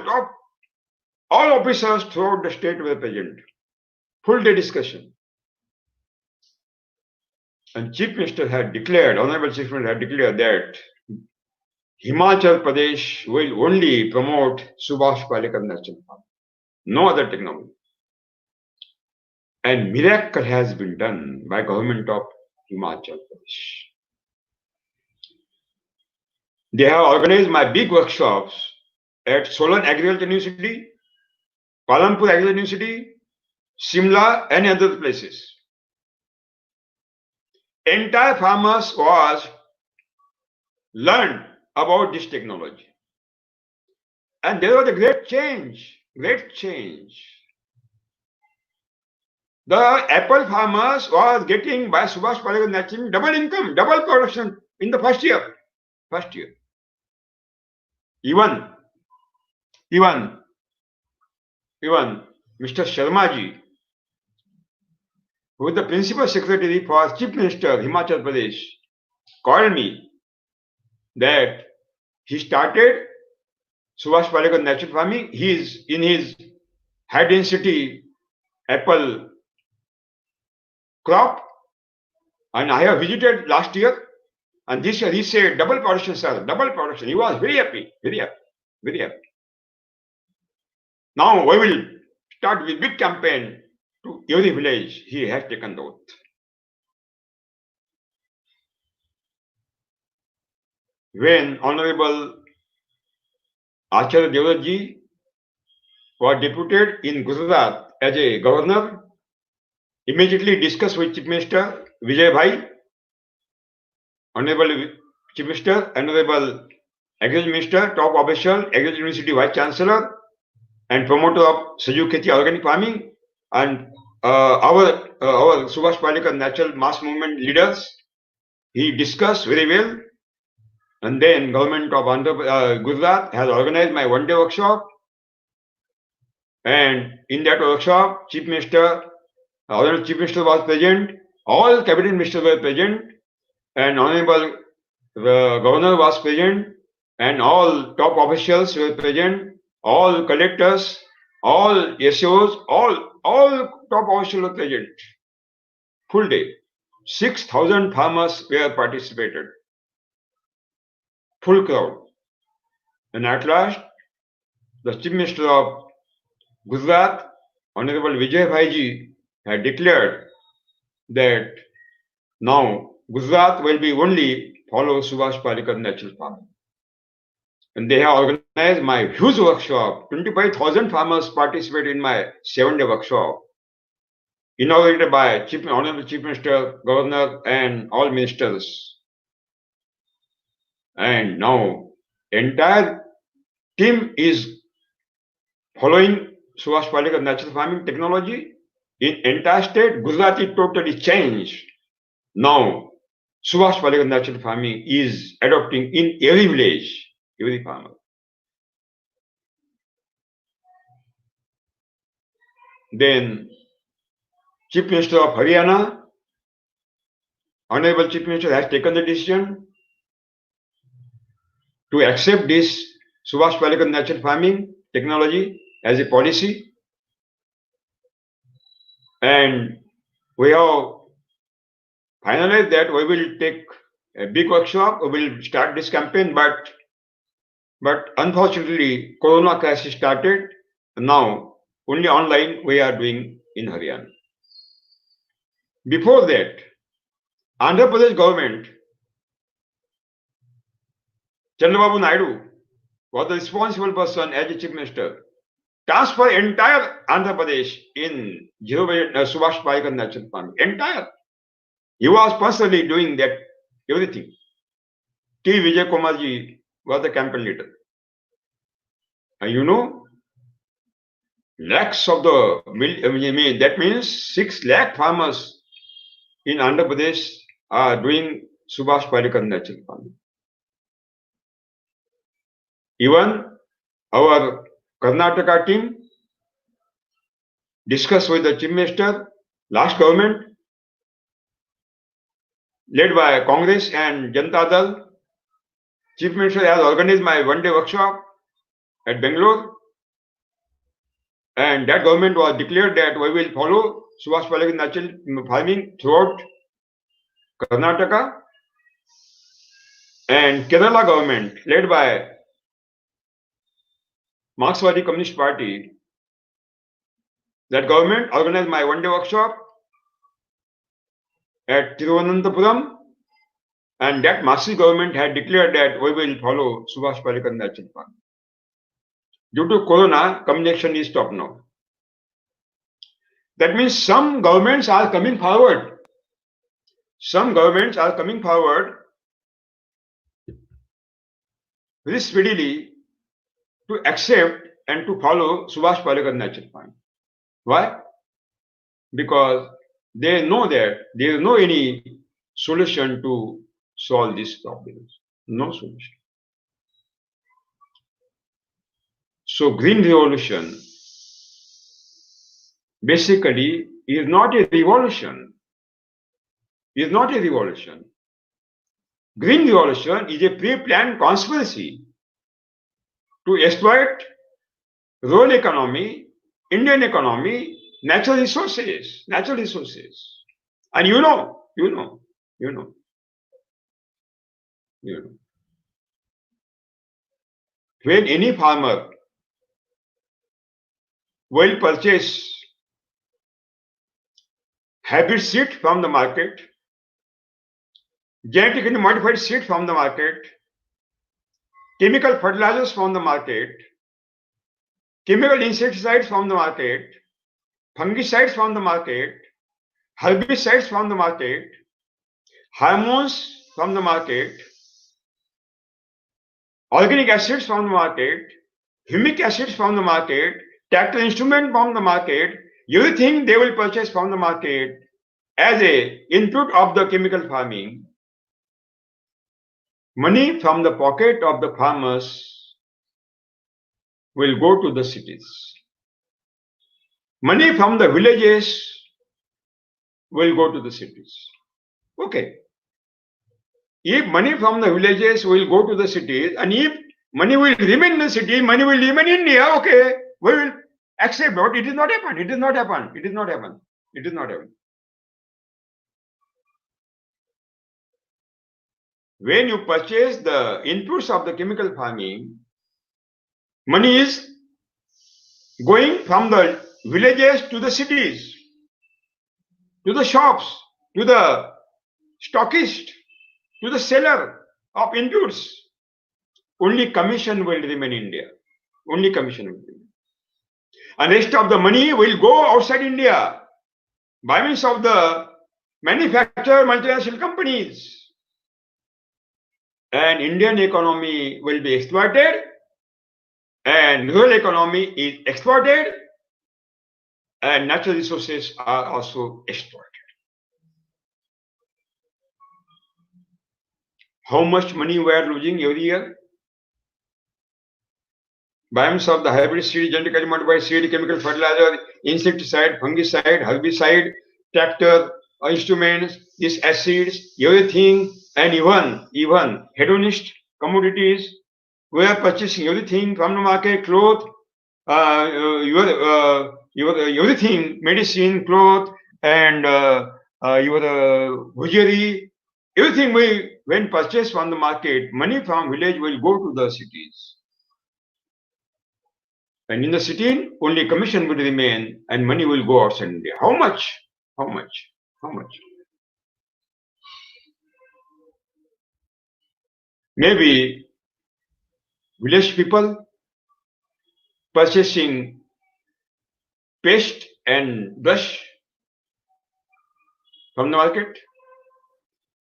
officers throughout the state were present. Full-day discussion. And Chief Minister had declared, Honorable Chief Minister had declared that Himachal Pradesh will only promote Subhash Palekar natural farming, no other technology. And miracle has been done by government of Himachal Pradesh. They have organized my big workshops at Solan Agriculture University, Palanpur Agriculture University, Simla, and other places. Entire farmers was learned about this technology. And there was a great change. The apple farmers was getting by Subhash Palekar natural double income, double production in the first year. Even Mr. Sharma ji, who is the Principal Secretary for Chief Minister Himachal Pradesh, called me that he started Subhash Palekar natural farming. He is in his high density apple crop, and I have visited last year And this year he said, double production, sir, double production. He was very happy, very happy, very happy. Now we will start with big campaign to every village. He has taken the oath. When Honorable Acharya Devaji was deputed in Gujarat as a governor, immediately discussed with Chief Minister Vijay Bhai, Honorable Chief Minister, Honorable Agriculture Minister, top official, Agriculture University Vice Chancellor, and promoter of Saju Kheti organic farming, and our Subhash Palekar natural mass movement leaders. He discussed very well. And then government of Gujarat has organized my one-day workshop. And in that workshop, Chief Minister, Honorable Chief Minister was present, all cabinet ministers were present, and Honorable Governor was present, and all top officials were present, all collectors, all SOs, all top officials were present. Full day. 6,000 farmers were participated. Full crowd. And at last, the Chief Minister of Gujarat, Honorable Vijay Bhaiji, had declared that now Gujarat will be only follow Subhash Palekar natural farming. And they have organized my huge workshop. 25,000 farmers participated in my 7-day workshop, inaugurated by Honorable Chief Minister, Governor, and all ministers. And now entire team is following Subhash Palekar natural farming technology. In entire state, Gujarat is totally changed. Now Subhash Palekar natural farming is adopting in every village, every farmer. Then Chief Minister of Haryana, Honorable Chief Minister, has taken the decision to accept this Subhash Palekar natural farming technology as a policy. And we have finalized that we will take a big workshop, we will start this campaign, but unfortunately Corona crisis started. Now only online we are doing in Haryana. Before that, Andhra Pradesh government, Chandrababu Naidu was the responsible person as a chief minister, transfer entire Andhra Pradesh in zero Subhash Palekar natural farming. Entire. He was personally doing that, everything. T. Vijay Kumarji was the campaign leader. And you know, lakhs of that means 6 lakh farmers in Andhra Pradesh are doing Subhash Palekar natural farming. Even our Karnataka team discussed with the Chief Minister, last government, led by Congress and Janata Dal. Chief Minister has organized my one-day workshop at Bangalore, and that government was declared that we will follow Subhash Palekar natural farming throughout Karnataka, and Kerala government, led by Marxwadi Communist Party, that government organized my one-day workshop at Thiruvananthapuram, and that Marxist government had declared that we will follow Subhash Palekar natural farming. Due to Corona, communication is stopped now. That means some governments are coming forward. Some governments are coming forward very speedily to accept and to follow Subhash Palekar natural farming. Why? Because they know that there is no any solution to solve these problems. No solution. So Green Revolution basically is not a revolution. Is not a revolution. Green Revolution is a pre-planned conspiracy to exploit rural economy, Indian economy, natural resources. And you know. You know. When any farmer will purchase hybrid seed from the market, genetically modified seed from the market, chemical fertilizers from the market, chemical insecticides from the market, fungicides from the market, herbicides from the market, hormones from the market, organic acids from the market, humic acids from the market, tractor instrument from the market, everything they will purchase from the market as a input of the chemical farming. Money from the pocket of the farmers will go to the cities. Money from the villages will go to the cities. Okay. If money from the villages will go to the cities, and if money will remain in the city, money will remain in India, okay, we will accept, but it is not happen. It is not happen. It is not happen. It is not happen. When you purchase the inputs of the chemical farming, money is going from the villages to the cities, to the shops, to the stockist, to the seller of inputs. Only commission will remain in India. Only commission will remain. And rest of the money will go outside India by means of the manufacturer multinational companies. And Indian economy will be exploited, and rural economy is exploited, and natural resources are also exploited. How much money we are losing every year? By means of the hybrid seed, genetically modified seed, chemical fertilizer, insecticide, fungicide, herbicide, tractor, instruments, these acids, everything, and even hedonist commodities. We are purchasing everything from the market, cloth, your everything, medicine, cloth, and your hosiery, everything when purchased from the market, money from village will go to the cities. And in the city, only commission will remain and money will go outside India. How much? How much? How much? Maybe village people purchasing paste and brush from the market,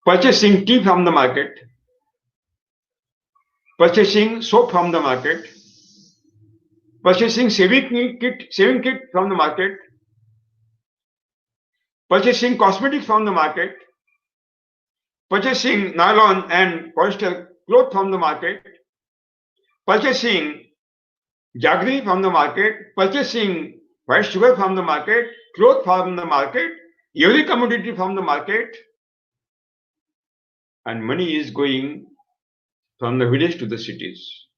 purchasing tea from the market, purchasing soap from the market, purchasing shaving kit from the market, purchasing cosmetics from the market, purchasing nylon and polyester cloth from the market, purchasing jaggery from the market, purchasing white sugar from the market, cloth from the market, every commodity from the market, and money is going from the village to the cities.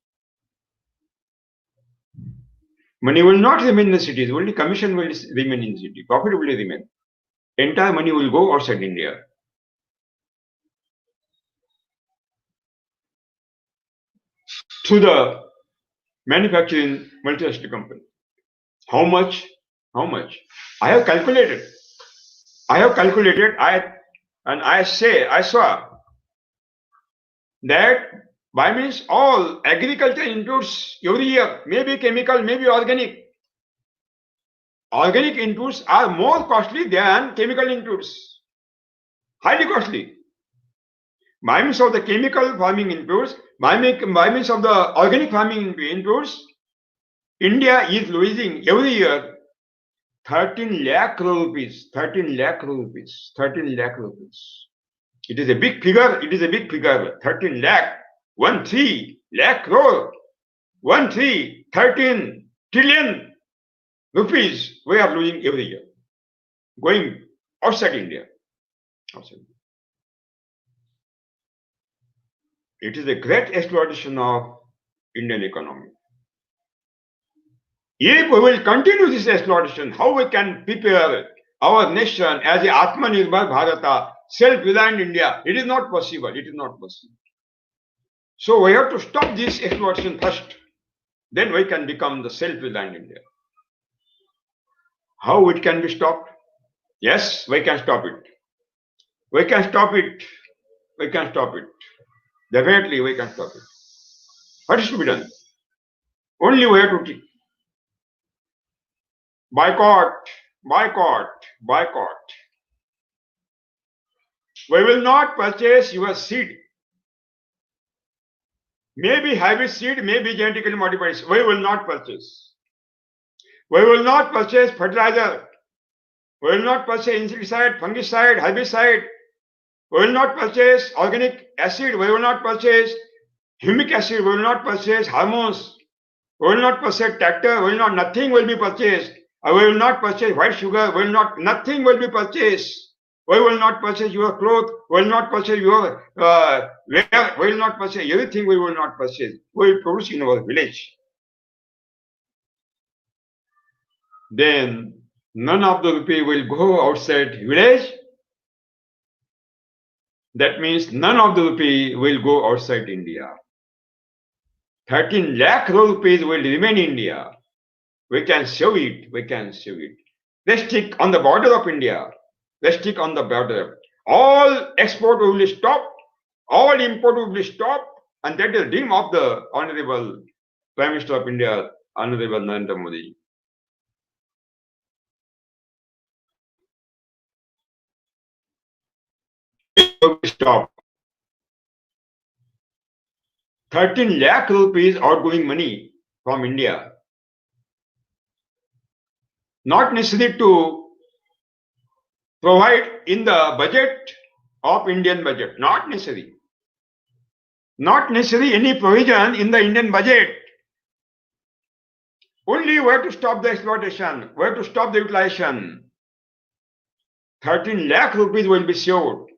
Money will not remain in the cities, only commission will remain in the city, profit will remain. Entire money will go outside India. To the manufacturing multinational company. How much? How much? I have calculated. I saw that by means all agriculture inputs every year, maybe chemical, maybe organic. Organic inputs are more costly than chemical inputs. Highly costly. By means of the chemical farming inputs, by means of the organic farming inputs, India is losing every year 13 lakh crore rupees. 13 lakh crore rupees. 13 lakh rupees. It is a big figure. It is a big figure. 13 lakh. 13 lakh crore. 13 trillion rupees we are losing every year. Going outside India. Outside. It is a great exploitation of Indian economy. If we will continue this exploitation, how we can prepare our nation as a Atmanirbhar Bharata, self-reliant India? It is not possible. It is not possible. So we have to stop this exploitation first. Then we can become the self-reliant India. How it can be stopped? Yes, we can stop it. We can stop it. We can stop it. Definitely we can stop it. What is to be done? Only we have to boycott, boycott, boycott. We will not purchase your seed. Maybe hybrid seed, maybe genetically modified. We will not purchase. We will not purchase fertilizer. We will not purchase insecticide, fungicide, herbicide. We will not purchase organic acid. We will not purchase humic acid. We will not purchase hormones. We will not purchase tractor. We will not. Nothing will be purchased. We will not purchase white sugar. We will not. Nothing will be purchased. We will not purchase your clothes. We will not purchase your wear. We will not purchase everything. We will not purchase. We will produce in our village. Then none of the rupee will go outside village. That means none of the rupee will go outside India. 13 lakh crore rupees will remain in India. We can save it. We can save it. They stick on the border of India. They stick on the border. All export will be stopped. All import will be stopped. And that is the dream of the Honorable Prime Minister of India, Honorable Narendra Modi. Will be stopped. 13 lakh rupees outgoing money from India. Not necessary to provide in the budget of Indian budget. Not necessary. Not necessary any provision in the Indian budget. Only we have to stop the exploitation. We have to stop the utilization. 13 lakh rupees will be saved.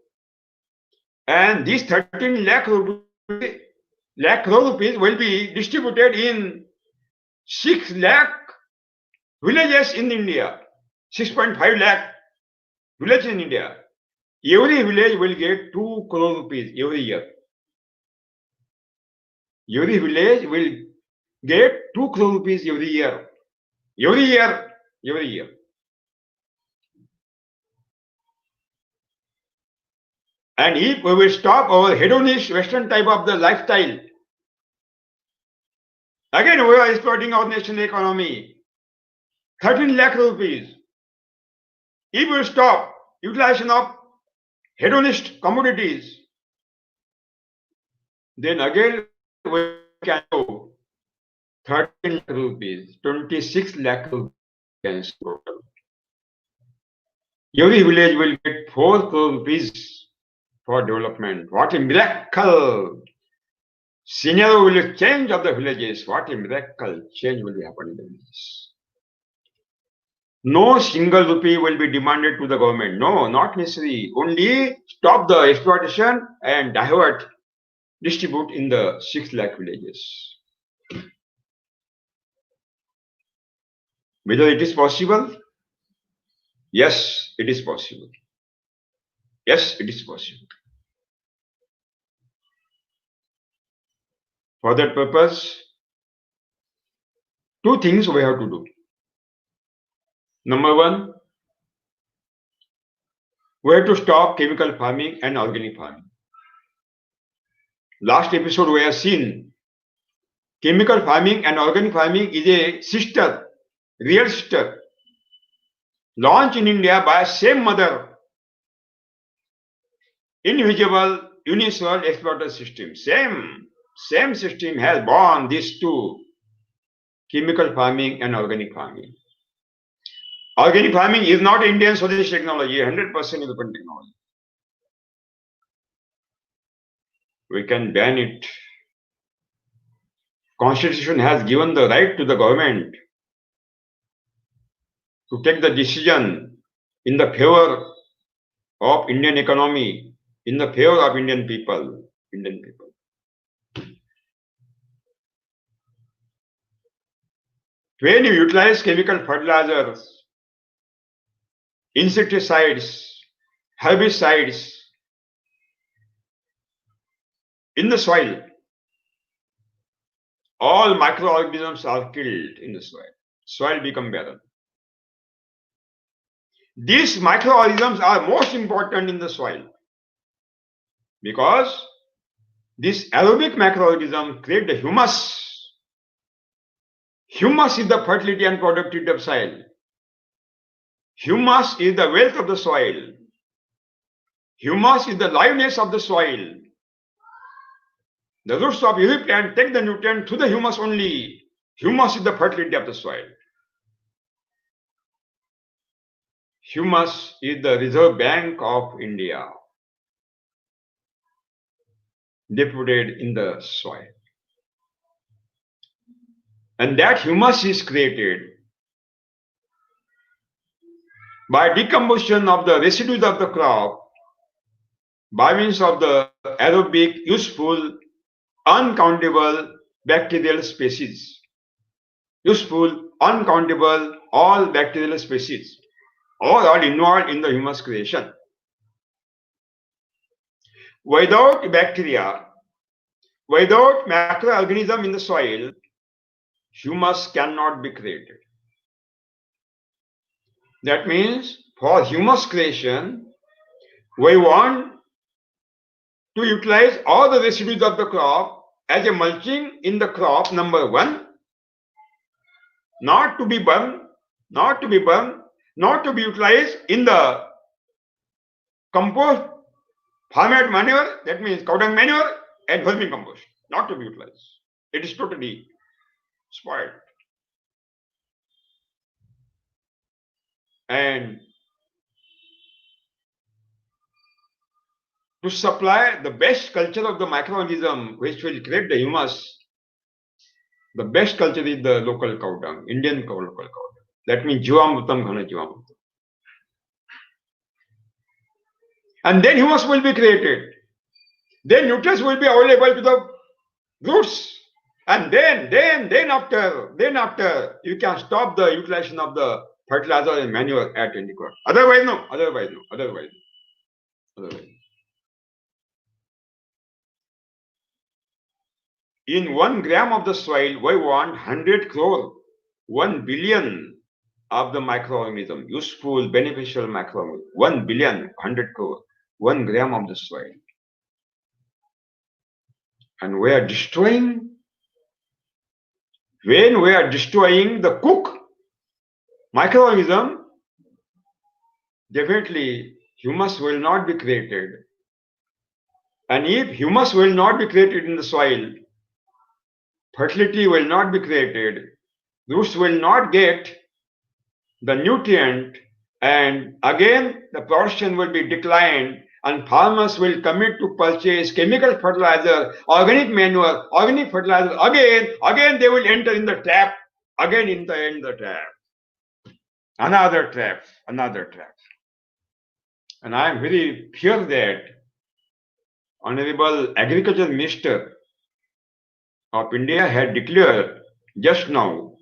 And these 13 lakh crore rupees will be distributed in 6 lakh villages in India. 6.5 lakh villages in India. Every village will get 2 crore rupees every year. Every village will get 2 crore rupees every year. Every year. Every year. And if we will stop our hedonic Western type of the lifestyle, again we are exploiting our national economy. 13 lakh rupees. If we stop utilization of hedonist commodities, then again we can go 13 lakh rupees, 26 lakh rupees total. Every village will get 4 crore rupees for development. What a miracle! Scenario will change of the villages. What a miracle change will happen in the villages. No single rupee will be demanded to the government. No, not necessary. Only stop the exploitation and divert, distribute in the 6 lakh villages. Whether it is possible? Yes, it is possible. Yes, it is possible. For that purpose, 2 things we have to do. Number 1, we have to stop chemical farming and organic farming. Last episode we have seen chemical farming and organic farming is a sister, real sister, launched in India by same mother, invisible, universal exploiter system. Same system has born these 2, chemical farming and organic farming. Organic farming is not Indian Swedish technology, 100% European technology. We can ban it. Constitution has given the right to the government to take the decision in the favor of Indian economy, in the favor of Indian people. When you utilize chemical fertilizers, insecticides, herbicides in the soil, all microorganisms are killed in the soil. Soil becomes barren. These microorganisms are most important in the soil because this aerobic microorganism create the humus. Humus is the fertility and productivity of soil. Humus is the wealth of the soil. Humus is the liveness of the soil. The roots of every plant take the nutrient through the humus only. Humus is the fertility of the soil. Humus is the reserve bank of India, deposited in the soil. And that humus is created by decomposition of the residues of the crop by means of the aerobic, useful, uncountable bacterial species. Useful, uncountable, all bacterial species, all are involved in the humus creation. Without bacteria, without macroorganism in the soil, humus cannot be created. That means for humus creation, we want to utilize all the residues of the crop as a mulching in the crop, number one, not to be burned, not to be utilized in the compost farmyard manure, that means cow dung manure and vermicompost, not to be utilized. It is totally spoiled. And to supply the best culture of the microorganism which will create the humus, the best culture is the local cow dung, Indian local cow dung. That means Jivamrutam Ghana Jivamrutam. And then humus will be created. Then nutrients will be available to the roots. And then after you can stop the utilization of the fertilizer and manure at any cost. Otherwise, no. In 1 gram of the soil, we want 100 crore, 1 billion of the microorganism, useful, beneficial microorganism. 1 billion, 100 crore, 1 gram of the soil. And we are destroying, when we are destroying the cook microorganism, definitely humus will not be created. And if humus will not be created in the soil, fertility will not be created, roots will not get the nutrient, and again the production will be declined, and farmers will commit to purchase chemical fertilizer, organic manure, organic fertilizer, again they will enter in the trap, again in the trap. Another trap. And I am very sure that Honorable Agriculture Minister of India had declared just now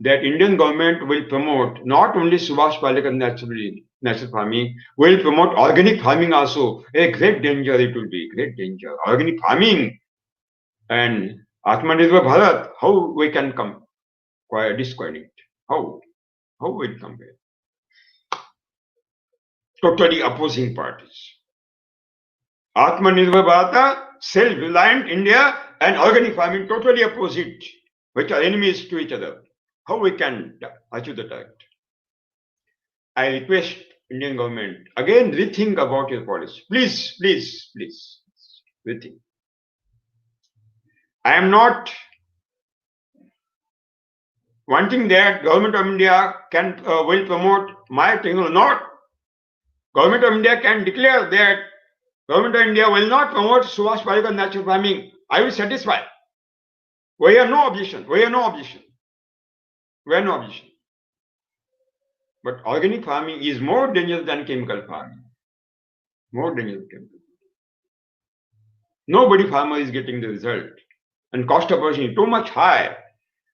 that Indian government will promote not only Subhash Palekar natural farming, will promote organic farming also. A great danger it will be, great danger. Organic farming and Atmanirbhar Bharat, how we can discoin it? How will it compare? Totally opposing parties. Atmanirbhar Bharat, self-reliant India, and organic farming totally opposite, which are enemies to each other. How we can achieve the target? I request Indian government again rethink about your policy. Please rethink. I am not wanting that government of India will promote my technology. Not. Government of India can declare that government of India will not promote Subhash Palekar natural farming. I will satisfy. We have no objection. But organic farming is more dangerous than chemical farming. Nobody farmer is getting the result. And cost of production is too much high.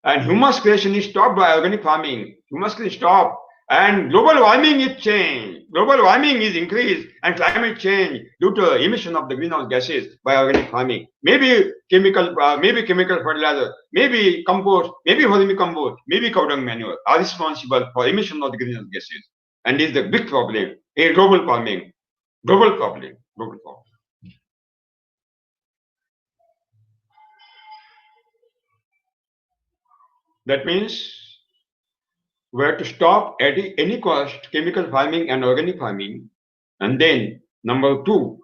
And humus creation is stopped by organic farming. Humus creation is stopped. And global warming is change. Global warming is increase and climate change due to emission of the greenhouse gases by organic farming. Maybe chemical fertilizer, maybe compost, maybe vermicompost, maybe cow dung manure are responsible for emission of the greenhouse gases. And this is the big problem. A global warming, global problem, global problem. That means we have to stop at any cost chemical farming and organic farming. And then number two,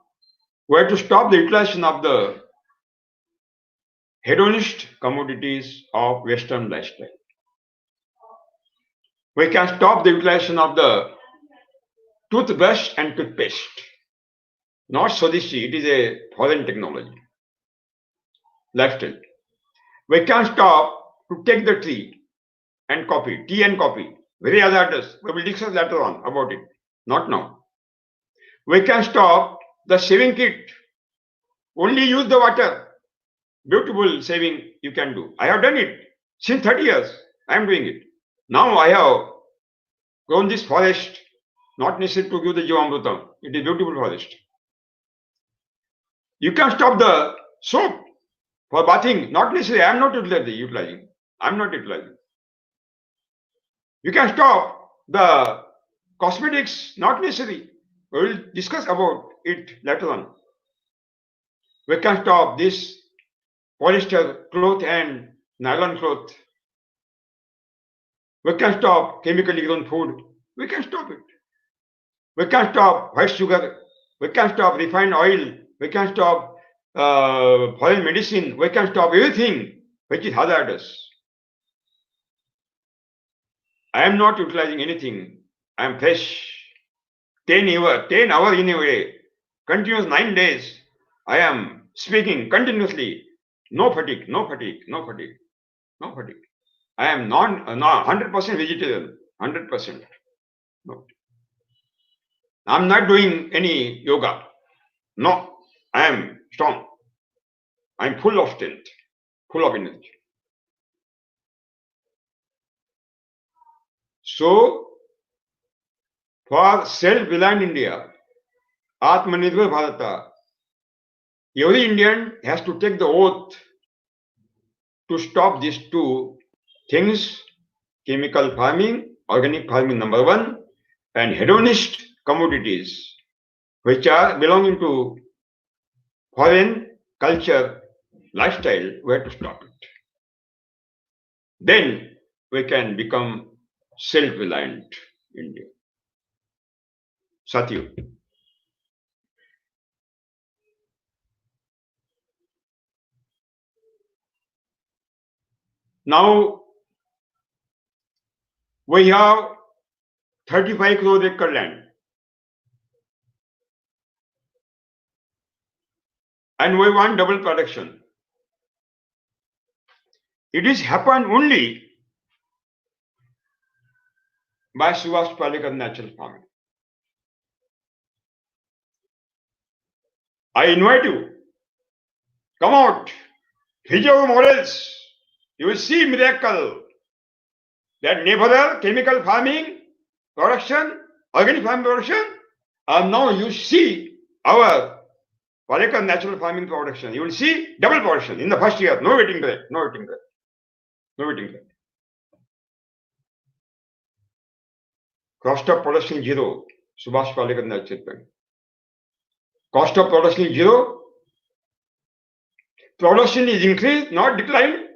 we have to stop the utilization of the hedonist commodities of Western lifestyle. We can stop the utilization of the toothbrush and toothpaste. Not Swadeshi, it is a foreign technology. Lifestyle. We can stop to take the tea and coffee, very hazardous. We will discuss later on about it, not now. We can stop the shaving kit, only use the water. Beautiful saving you can do. I have done it since 30 years. I am doing it. Now I have grown this forest, not necessary to give the Jivamrutam. It is beautiful forest. You can stop the soap for bathing, not necessary. I am not utilizing. I am not utilizing. You can stop the cosmetics, not necessary. We will discuss about it later on. We can stop this polyester cloth and nylon cloth. We can stop chemically grown food. We can stop it. We can stop white sugar. We can stop refined oil. We can stop foreign medicine. We can stop everything which is hazardous. I am not utilizing anything. I am fresh. 10 hours in a day. Continuous 9 days. I am speaking continuously. No fatigue. I am 100% vegetarian. 100%. No. I am not doing any yoga. No. I am strong. I am full of strength. Full of energy. So, for self-reliant India, Atmanirbhar Bharata, every Indian has to take the oath to stop these two things, chemical farming, organic farming number one, and hedonist commodities, which are belonging to foreign culture, lifestyle. We have to stop it. Then we can become self-reliant India. Satyu. Now we have 35 crore acre land, and we want double production. It is happened only by Subhash Palekar natural farming. I invite you, come out, fix your morals. You will see miracle that never chemical farming production, organic farming production, and now you see our Palekar natural farming production. You will see double production in the first year. No waiting there. Cost of production zero. Subhash Palekar natural farming. Cost of production is zero. Production is increased, not declined.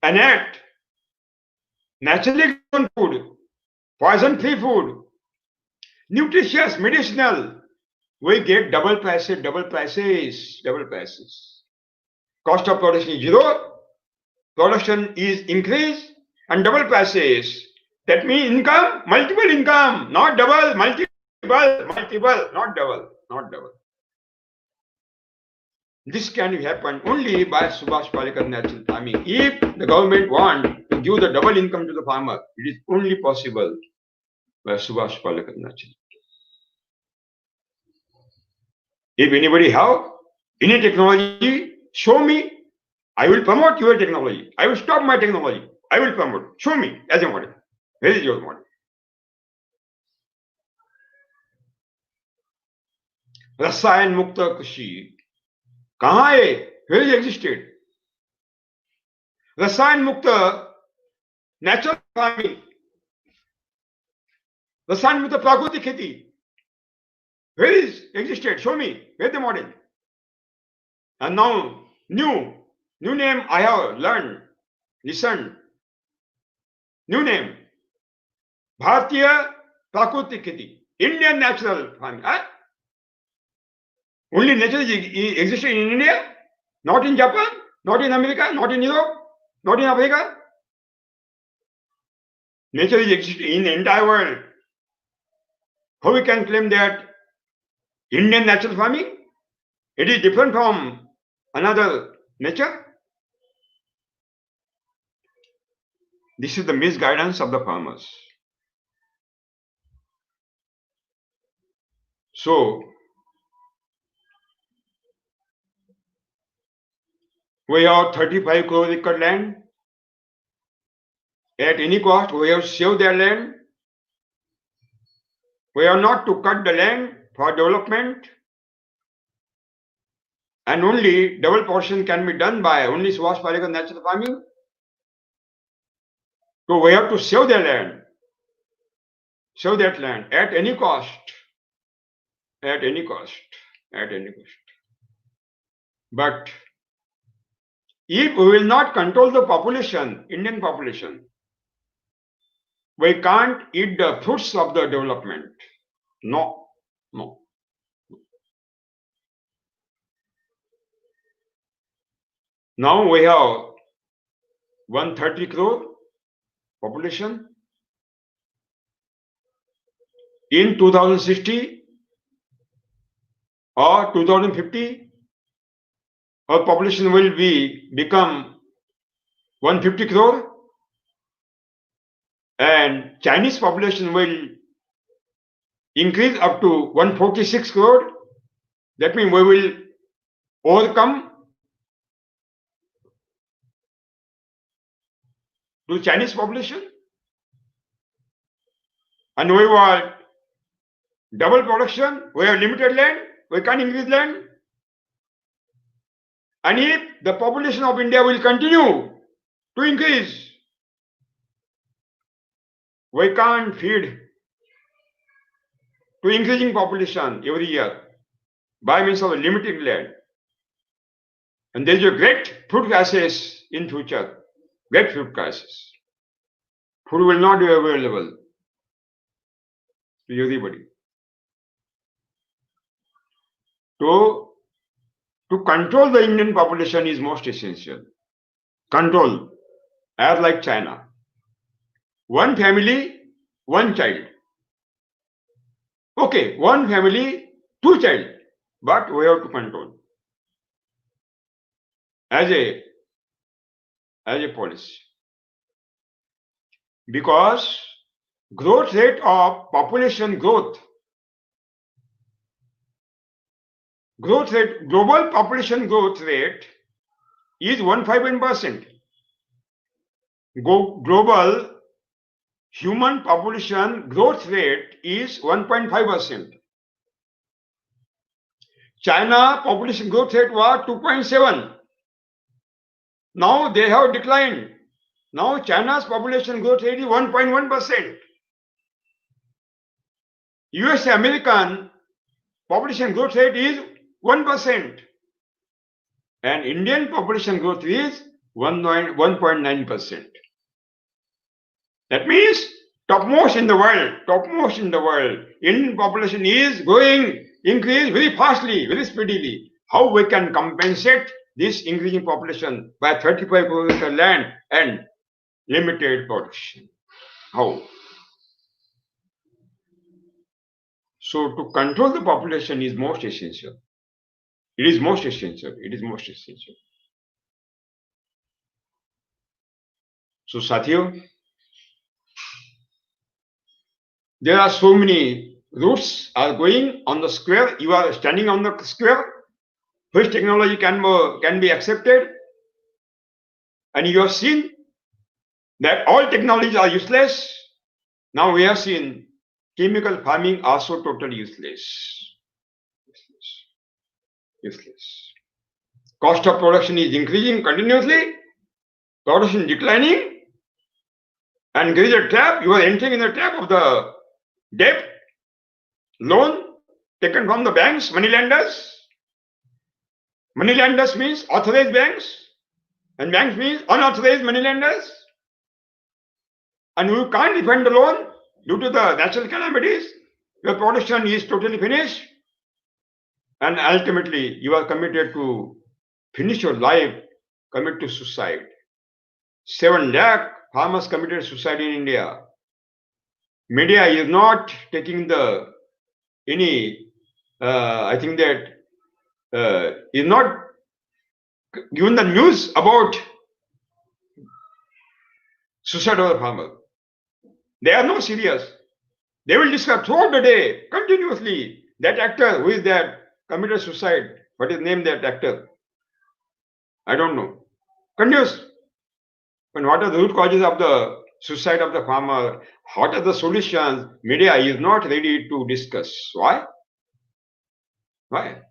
And yet, naturally grown food, poison-free food, nutritious, medicinal, we get double prices. Cost of production is zero, production is increased, and double prices. That means income, multiple income, not double, multiple, not double. This can happen only by Subhash Palekar natural farming. If the government wants to give the double income to the farmer, it is only possible by Subhash Palekar natural. If anybody have any technology, show me. I will promote your technology. I will stop my technology. I will promote. Show me as a model. Where is your model? रसायन मुक्त कृषि कहाँ है? Where is existed? रसायन मुक्त natural farming, रसायन मुक्त प्राकृतिक खेती, where is existed? Show me. Where the model? And now new name I have learned, listened. New name, भारतीय प्राकृतिक खेती, Indian natural farming. Only nature is existing in India, not in Japan, not in America, not in Europe, not in Africa. Nature is existing in the entire world. How we can claim that Indian natural farming, it is different from another nature? This is the misguidance of the farmers. So, we have 35 crore acre land. At any cost, we have saved their land. We are not to cut the land for development, and only double portion can be done by only Subhash Palekar natural farming. So we have to save their land, save that land at any cost, at any cost, at any cost. But if we will not control the population, Indian population, we can't eat the fruits of the development. No, no. Now we have 130 crore population. In 2060 or 2050, our population will become 150 crore, and Chinese population will increase up to 146 crore. That means we will overcome to Chinese population, and we want double production. We have limited land, we can't increase land. And if the population of India will continue to increase, we can't feed to increasing population every year by means of limiting land. And there is a great food crisis in future, great food crisis. Food will not be available to everybody. To control the Indian population is most essential. Control, as like China. One family, one child. Okay, one family, two child, but we have to control as a policy. Because growth rate of population global population growth rate is 151%. Global human population growth rate is 1.5%. China population growth rate was 2.7. Now they have declined. Now China's population growth rate is 1.1%. US American population growth rate is 1%. And Indian population growth is 1.9%. That means topmost in the world, Indian population is growing, increase very fastly, very speedily. How we can compensate this increasing population by 35 crore acre land and limited production? How? So to control the population is most essential. It is most essential. It is most essential. So Sathiyo, there are so many routes are going on the square. You are standing on the square. Which technology can be accepted? And you have seen that all technologies are useless. Now we have seen chemical farming also totally useless. Useless. Cost of production is increasing continuously, production declining, and there is a trap. You are entering in the trap of the debt, loan taken from the banks, money lenders. Money lenders means authorized banks, and banks means unauthorized money lenders. And you can't refund the loan due to the natural calamities. Your production is totally finished, and ultimately you are committed to finish your life, commit to suicide. 7 lakh farmers committed suicide in India. Media is not taking any. I think that is not given the news about suicide of the farmer. They are not serious. They will discuss throughout the day continuously that actor who is that committed suicide. What is name that actor? I don't know. Continuous. But what are the root causes of the suicide of the farmer? What are the solutions? Media is not ready to discuss. Why? Why?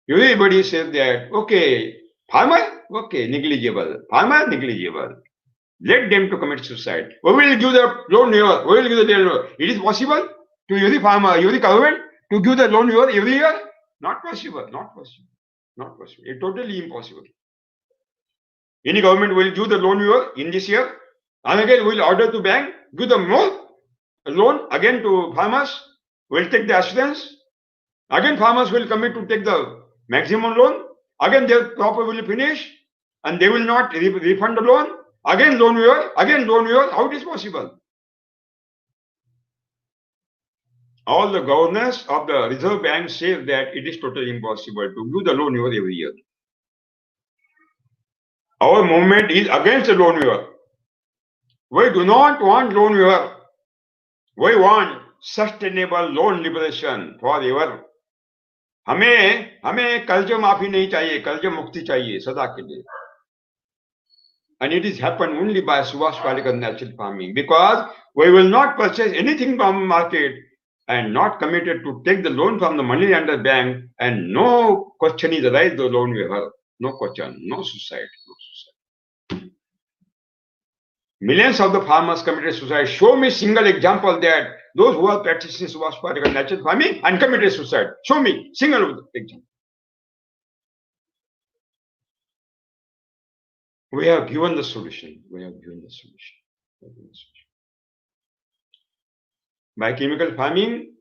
Everybody says that, okay, farmer, okay, negligible. Farmer, negligible. Let them to commit suicide. We will give the loan here. We will give the loan. It is possible to every farmer, every government to give the loan here every year? Not possible. Not possible. Not possible. It's totally impossible. Any government will give the loan here in this year, and again will order to bank, give the more loan again to farmers, will take the assurance. Again farmers will commit to take the maximum loan. Again their crop will finish, and they will not refund the loan. Again loan year, again loan year. How it is possible? All the governors of the Reserve Bank say that it is totally impossible to do the loan year every year. Our movement is against the loan year. We do not want loan year. We want sustainable loan liberation forever. हमें कर्ज माफी नहीं चाहिए, कर्ज मुक्ति चाहिए सदा के लिए. And it is happened only by Subhash Palekar natural farming, because we will not purchase anything from the market and not committed to take the loan from the money lender bank, and no question is arise the loan we have. No question, no suicide, no suicide. Millions of the farmers committed suicide. Show me single example that those who are practicing Subhash Palekar natural farming and committed suicide. Show me single example. We have given the solution. We have given the solution. By chemical farming,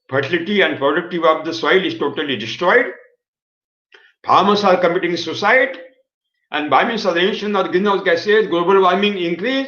fertility and productivity of the soil is totally destroyed. Farmers are committing suicide, and by means of the emission of greenhouse gases, global warming increase,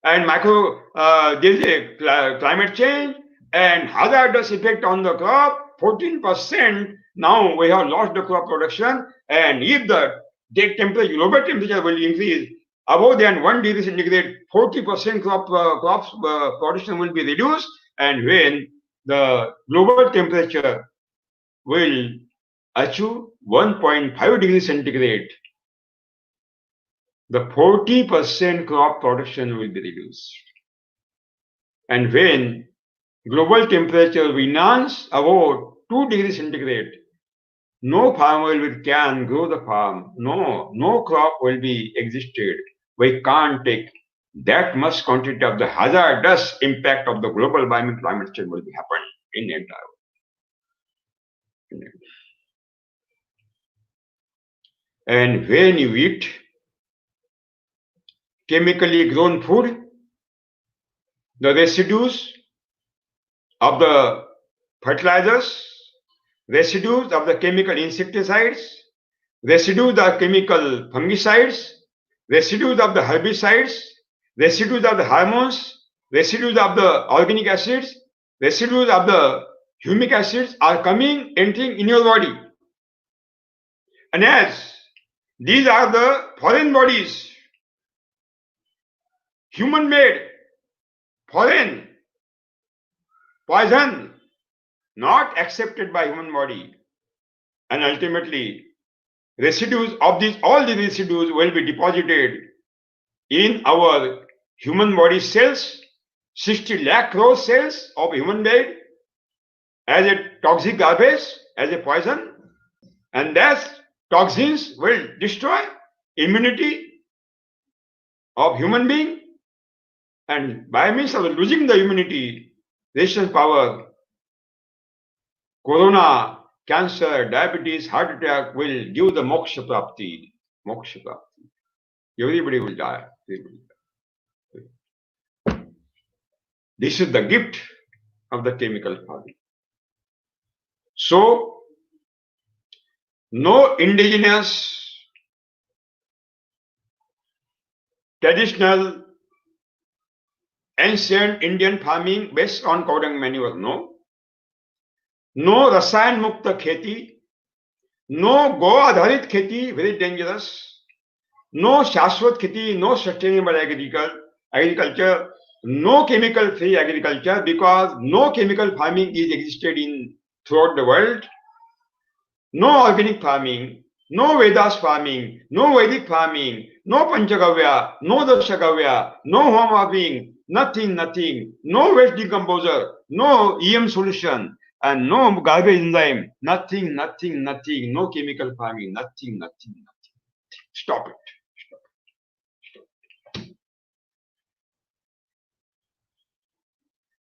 and there is a climate change and hazardous effect on the crop. 14% now we have lost the crop production, and if the global temperature will increase above than 1 degree centigrade, 40% crops production will be reduced, and when the global temperature will achieve 1.5 degrees centigrade, the 40% crop production will be reduced. And when global temperature will enhance about 2 degrees centigrade, no farmer can grow the farm. No crop will be existed. We can't take that much quantity of the hazardous impact of the global warming climate change will be happen in the entire world. And when you eat chemically grown food, the residues of the fertilizers, residues of the chemical insecticides, residues of chemical fungicides, residues of the herbicides, residues of the hormones, residues of the organic acids, residues of the humic acids are entering in your body. And as these are the foreign bodies, human-made, foreign, poison, not accepted by human body, and ultimately residues of all the residues will be deposited in our human body cells, 60 lakh crore cells of human being as a toxic garbage, as a poison, and that toxins will destroy immunity of human being, and by means of losing the immunity, resistance power, corona, cancer, diabetes, heart attack will give the moksha prapti. Moksha prapti. Everybody will die. This is the gift of the chemical farming. So, no indigenous, traditional, ancient Indian farming based on cow dung manure, no. No rasayan mukta kheti, no go adharit kheti, very dangerous. No shashwat kheti, no sustainable agriculture, no chemical free agriculture, because no chemical farming is existed in throughout the world. No organic farming, no Vedas farming, no Vedic farming, no Panchagavya, no Dashagavya, no home farming, nothing, no waste decomposer, no EM solution, and no garbage enzyme, nothing, no chemical farming, nothing. Stop it.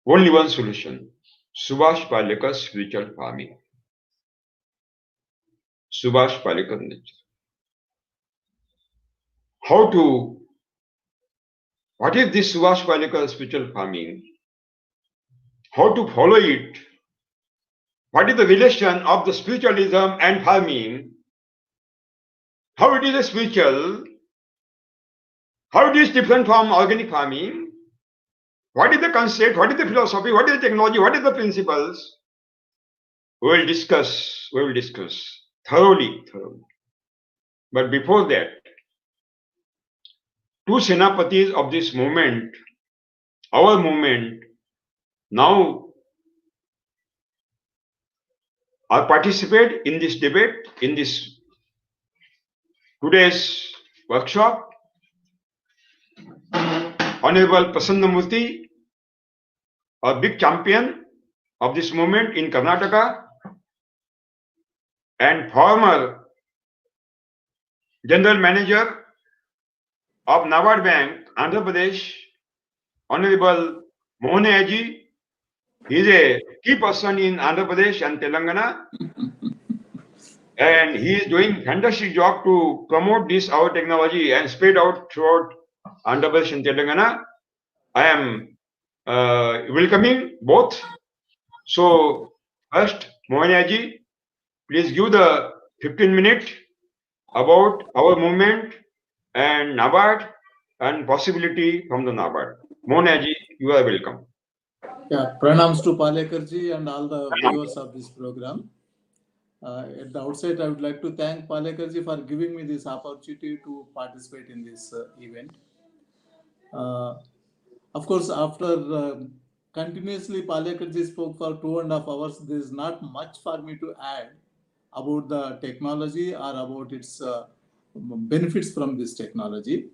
Only one solution. Subhash Palekar spiritual farming. Subhash Palekar nature. What is this Subhash Palekar spiritual farming? How to follow it? What is the relation of the spiritualism and farming? How it is a spiritual? How it is different from organic farming? What is the concept? What is the philosophy? What is the technology? What is the principles? We will discuss thoroughly. But before that, two senapatis of this movement, our movement, now are participate in this debate, in this today's workshop. Honorable Prasannamurthy, a big champion of this movement in Karnataka, and former General Manager of NABARD Bank, Andhra Pradesh, Honorable Mohan. He is a key person in Andhra Pradesh and Telangana, and he is doing fantastic job to promote this our technology and spread out throughout Andhra Pradesh and Telangana. I am welcoming both. So first, Mohan, please give the 15 minutes about our movement and NABARD and possibility from the NABARD. Mohan, you are welcome. Yeah, pranams to Palekarji and all the viewers of this program. At the outset, I would like to thank Palekarji for giving me this opportunity to participate in this event. Of course, after continuously Palekarji spoke for 2.5 hours, there is not much for me to add about the technology or about its benefits from this technology.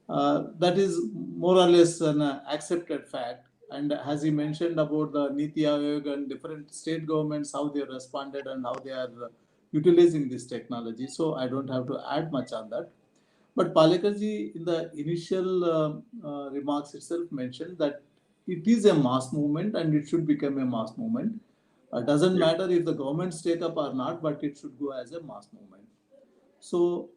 That is more or less an accepted fact. And as he mentioned about the Niti Aayog and different state governments, how they responded and how they are utilizing this technology. So I don't have to add much on that. But Palekarji, in the initial remarks itself, mentioned that it is a mass movement and it should become a mass movement. Doesn't matter if the governments take up or not, but it should go as a mass movement. So,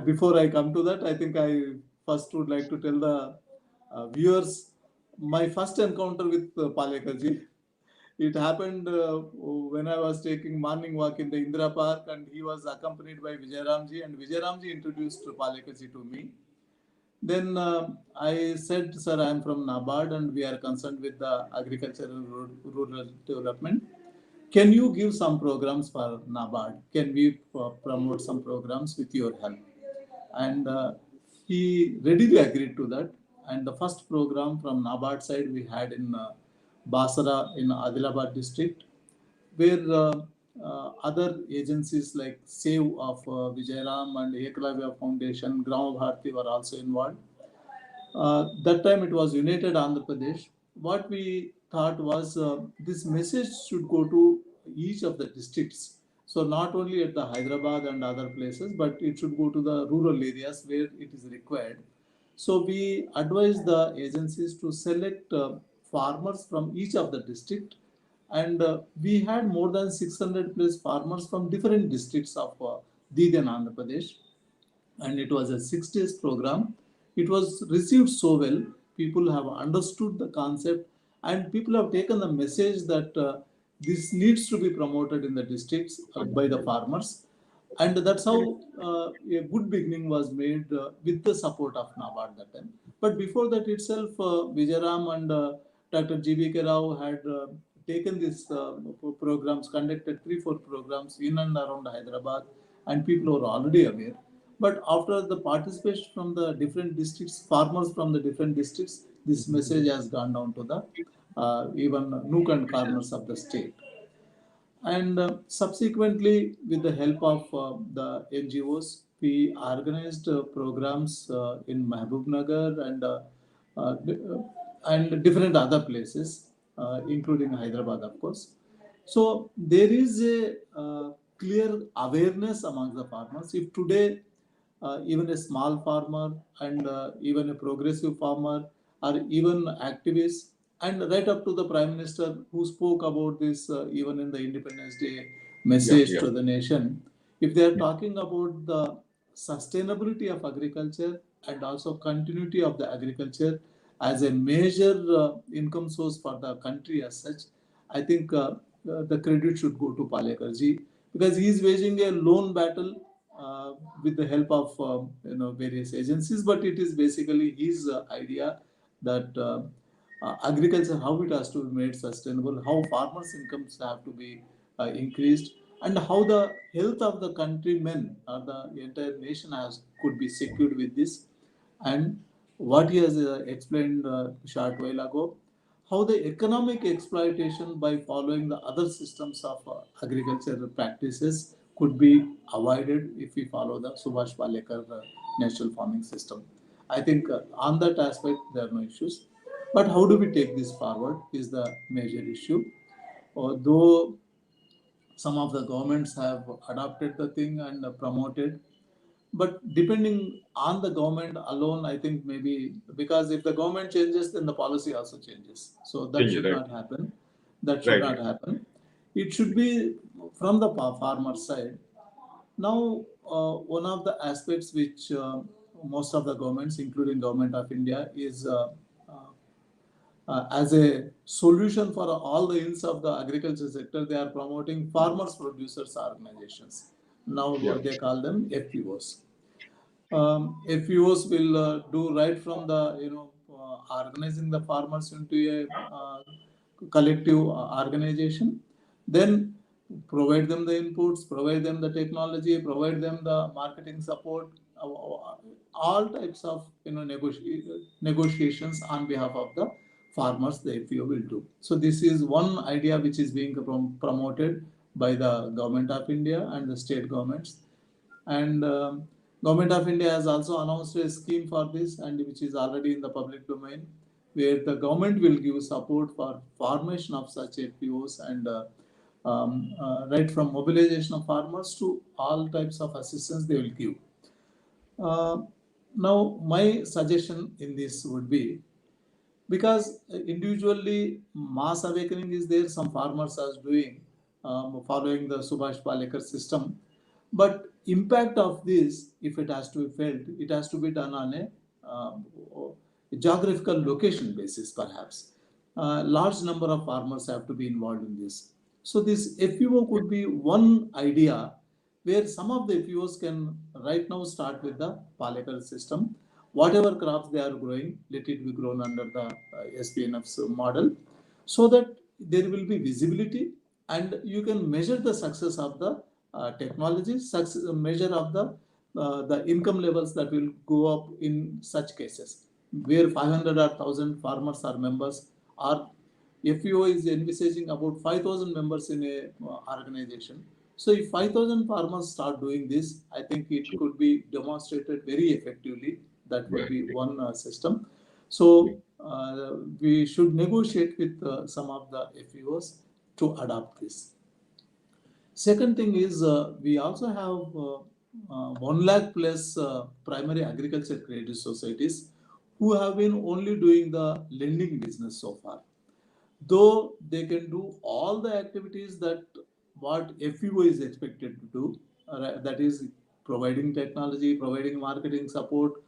before I come to that, I think I first would like to tell the viewers my first encounter with Palekarji. It happened when I was taking morning walk in the Indira Park, and he was accompanied by Vijayaramji, and Vijayaramji introduced Palekarji to me. Then I said, "Sir, I am from NABARD, and we are concerned with the agricultural rural development. Can you give some programs for NABARD? Can we promote some programs with your help?" And he readily agreed to that. And the first program from NABARD side we had in Basara in Adilabad district, where other agencies like SAVE of Vijayaram and Eklavya Foundation, Grama Bharati were also involved. That time it was United Andhra Pradesh. What we thought was this message should go to each of the districts. So not only at the Hyderabad and other places, but it should go to the rural areas where it is required. So we advise the agencies to select farmers from each of the district, and we had more than 600 plus farmers from different districts of Deed and Andhra Pradesh, and it was a 6 days program. It was received so well. People have understood the concept, and people have taken the message that this needs to be promoted in the districts by the farmers. And that's how a good beginning was made with the support of NABARD that time. But before that itself, Vijayaram and Dr. G.B.K. Rao had taken these programs, conducted 3-4 programs in and around Hyderabad, and people were already aware. But after the participation from the different districts, farmers from the different districts, this message has gone down to the even nook and corners of the state. And subsequently, with the help of the NGOs, we organized programs in Mahbubnagar and different other places, including Hyderabad, of course. So there is a clear awareness among the farmers. If today even a small farmer and even a progressive farmer or even activists, and right up to the prime minister who spoke about this even in the Independence Day Yeah, message yeah. to the nation, if they are talking about the sustainability of agriculture and also continuity of the agriculture as a major income source for the country as such, I think the credit should go to Palekarji, because he is waging a lone battle uh, with the help of various agencies, but it is basically his idea that agriculture, how it has to be made sustainable, how farmers' incomes have to be increased, and how the health of the countrymen or the entire nation has could be secured with this. And what he has explained short while ago, how the economic exploitation by following the other systems of agricultural practices could be avoided if we follow the Subhash Palekar natural farming system. I think on that aspect there are no issues. But how do we take this forward is the major issue. Although some of the governments have adopted the thing and promoted, but depending on the government alone, I think maybe because if the government changes, then the policy also changes. So that Change, should right? not happen. That should Right. not happen. It should be from the farmer side. Now, one of the aspects which most of the governments, including Government of India, is as a solution for all the ills of the agriculture sector, they are promoting farmers producers organizations. Now Yeah. they call them FPOs. FPOs will do right from the organizing the farmers into a collective organization, then provide them the inputs, provide them the technology, provide them the marketing support, all types of negotiations on behalf of the farmers the FPO will do. So this is one idea which is being promoted by the government of India and the state governments. And Government of India has also announced a scheme for this, and which is already in the public domain, where the government will give support for formation of such FPOs and right from mobilization of farmers to all types of assistance they will give. Uh, Now, my suggestion in this would be, because individually mass awakening is there, some farmers are doing following the Subhash Palekar system, but impact of this, if it has to be felt, it has to be done on a geographical location basis perhaps. Large number of farmers have to be involved in this. So this FPO could be one idea where some of the FPOs can right now start with the Palekar system. Whatever crops they are growing, let it be grown under the SPNF's model, so that there will be visibility and you can measure the success of the technology, success, measure of the income levels that will go up in such cases, where 500 or 1,000 farmers are members, or FEO is envisaging about 5,000 members in a organization. So if 5,000 farmers start doing this, I think it could be demonstrated very effectively. That would Yeah. be one system. So we should negotiate with some of the FEOs to adopt this. Second thing is we also have 1 lakh plus primary agriculture credit societies who have been only doing the lending business so far. Though they can do all the activities that what FEO is expected to do, that is providing technology, providing marketing support,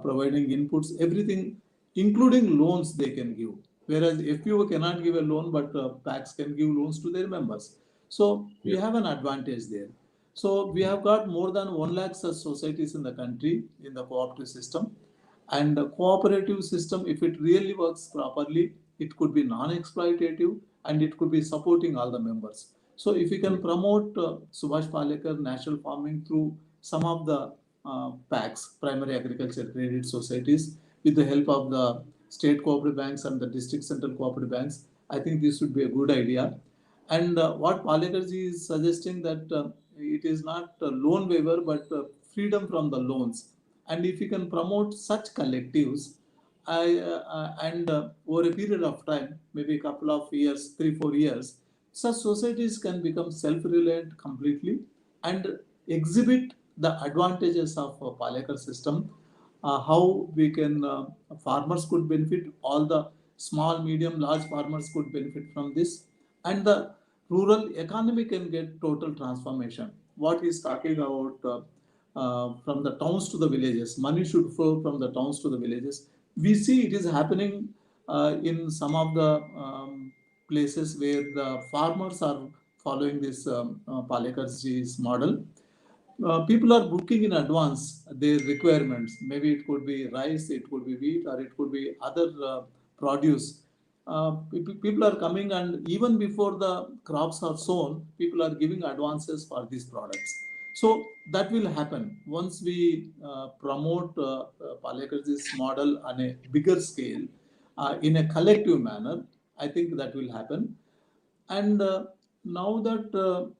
providing inputs, everything, including loans they can give. Whereas FEO cannot give a loan, but PACs can give loans to their members. So we Yeah. have an advantage there. So we have got more than 1 lakh such societies in the country in the cooperative system. And the cooperative system, if it really works properly, it could be non-exploitative and it could be supporting all the members. So if we can promote Subhash Palekar natural farming through some of the PACs, primary agriculture credit societies, with the help of the state cooperative banks and the district central cooperative banks, I think this would be a good idea. And what Palekarji is suggesting that it is not a loan waiver, but freedom from the loans. And if you can promote such collectives, and over a period of time, maybe a couple of years, 3, 4 years, such societies can become self-reliant completely and exhibit the advantages of a Palekar system, how we can farmers could benefit, all the small, medium, large farmers could benefit from this, and the rural economy can get total transformation. What he's talking about from the towns to the villages, money should flow from the towns to the villages. We see it is happening in some of the places where the farmers are following this Palekarji's model. People are booking in advance their requirements. Maybe it could be rice, it could be wheat, or it could be other produce. People are coming, and even before the crops are sown, people are giving advances for these products. So that will happen once we promote Palekar's model on a bigger scale, in a collective manner. I think that will happen. And now that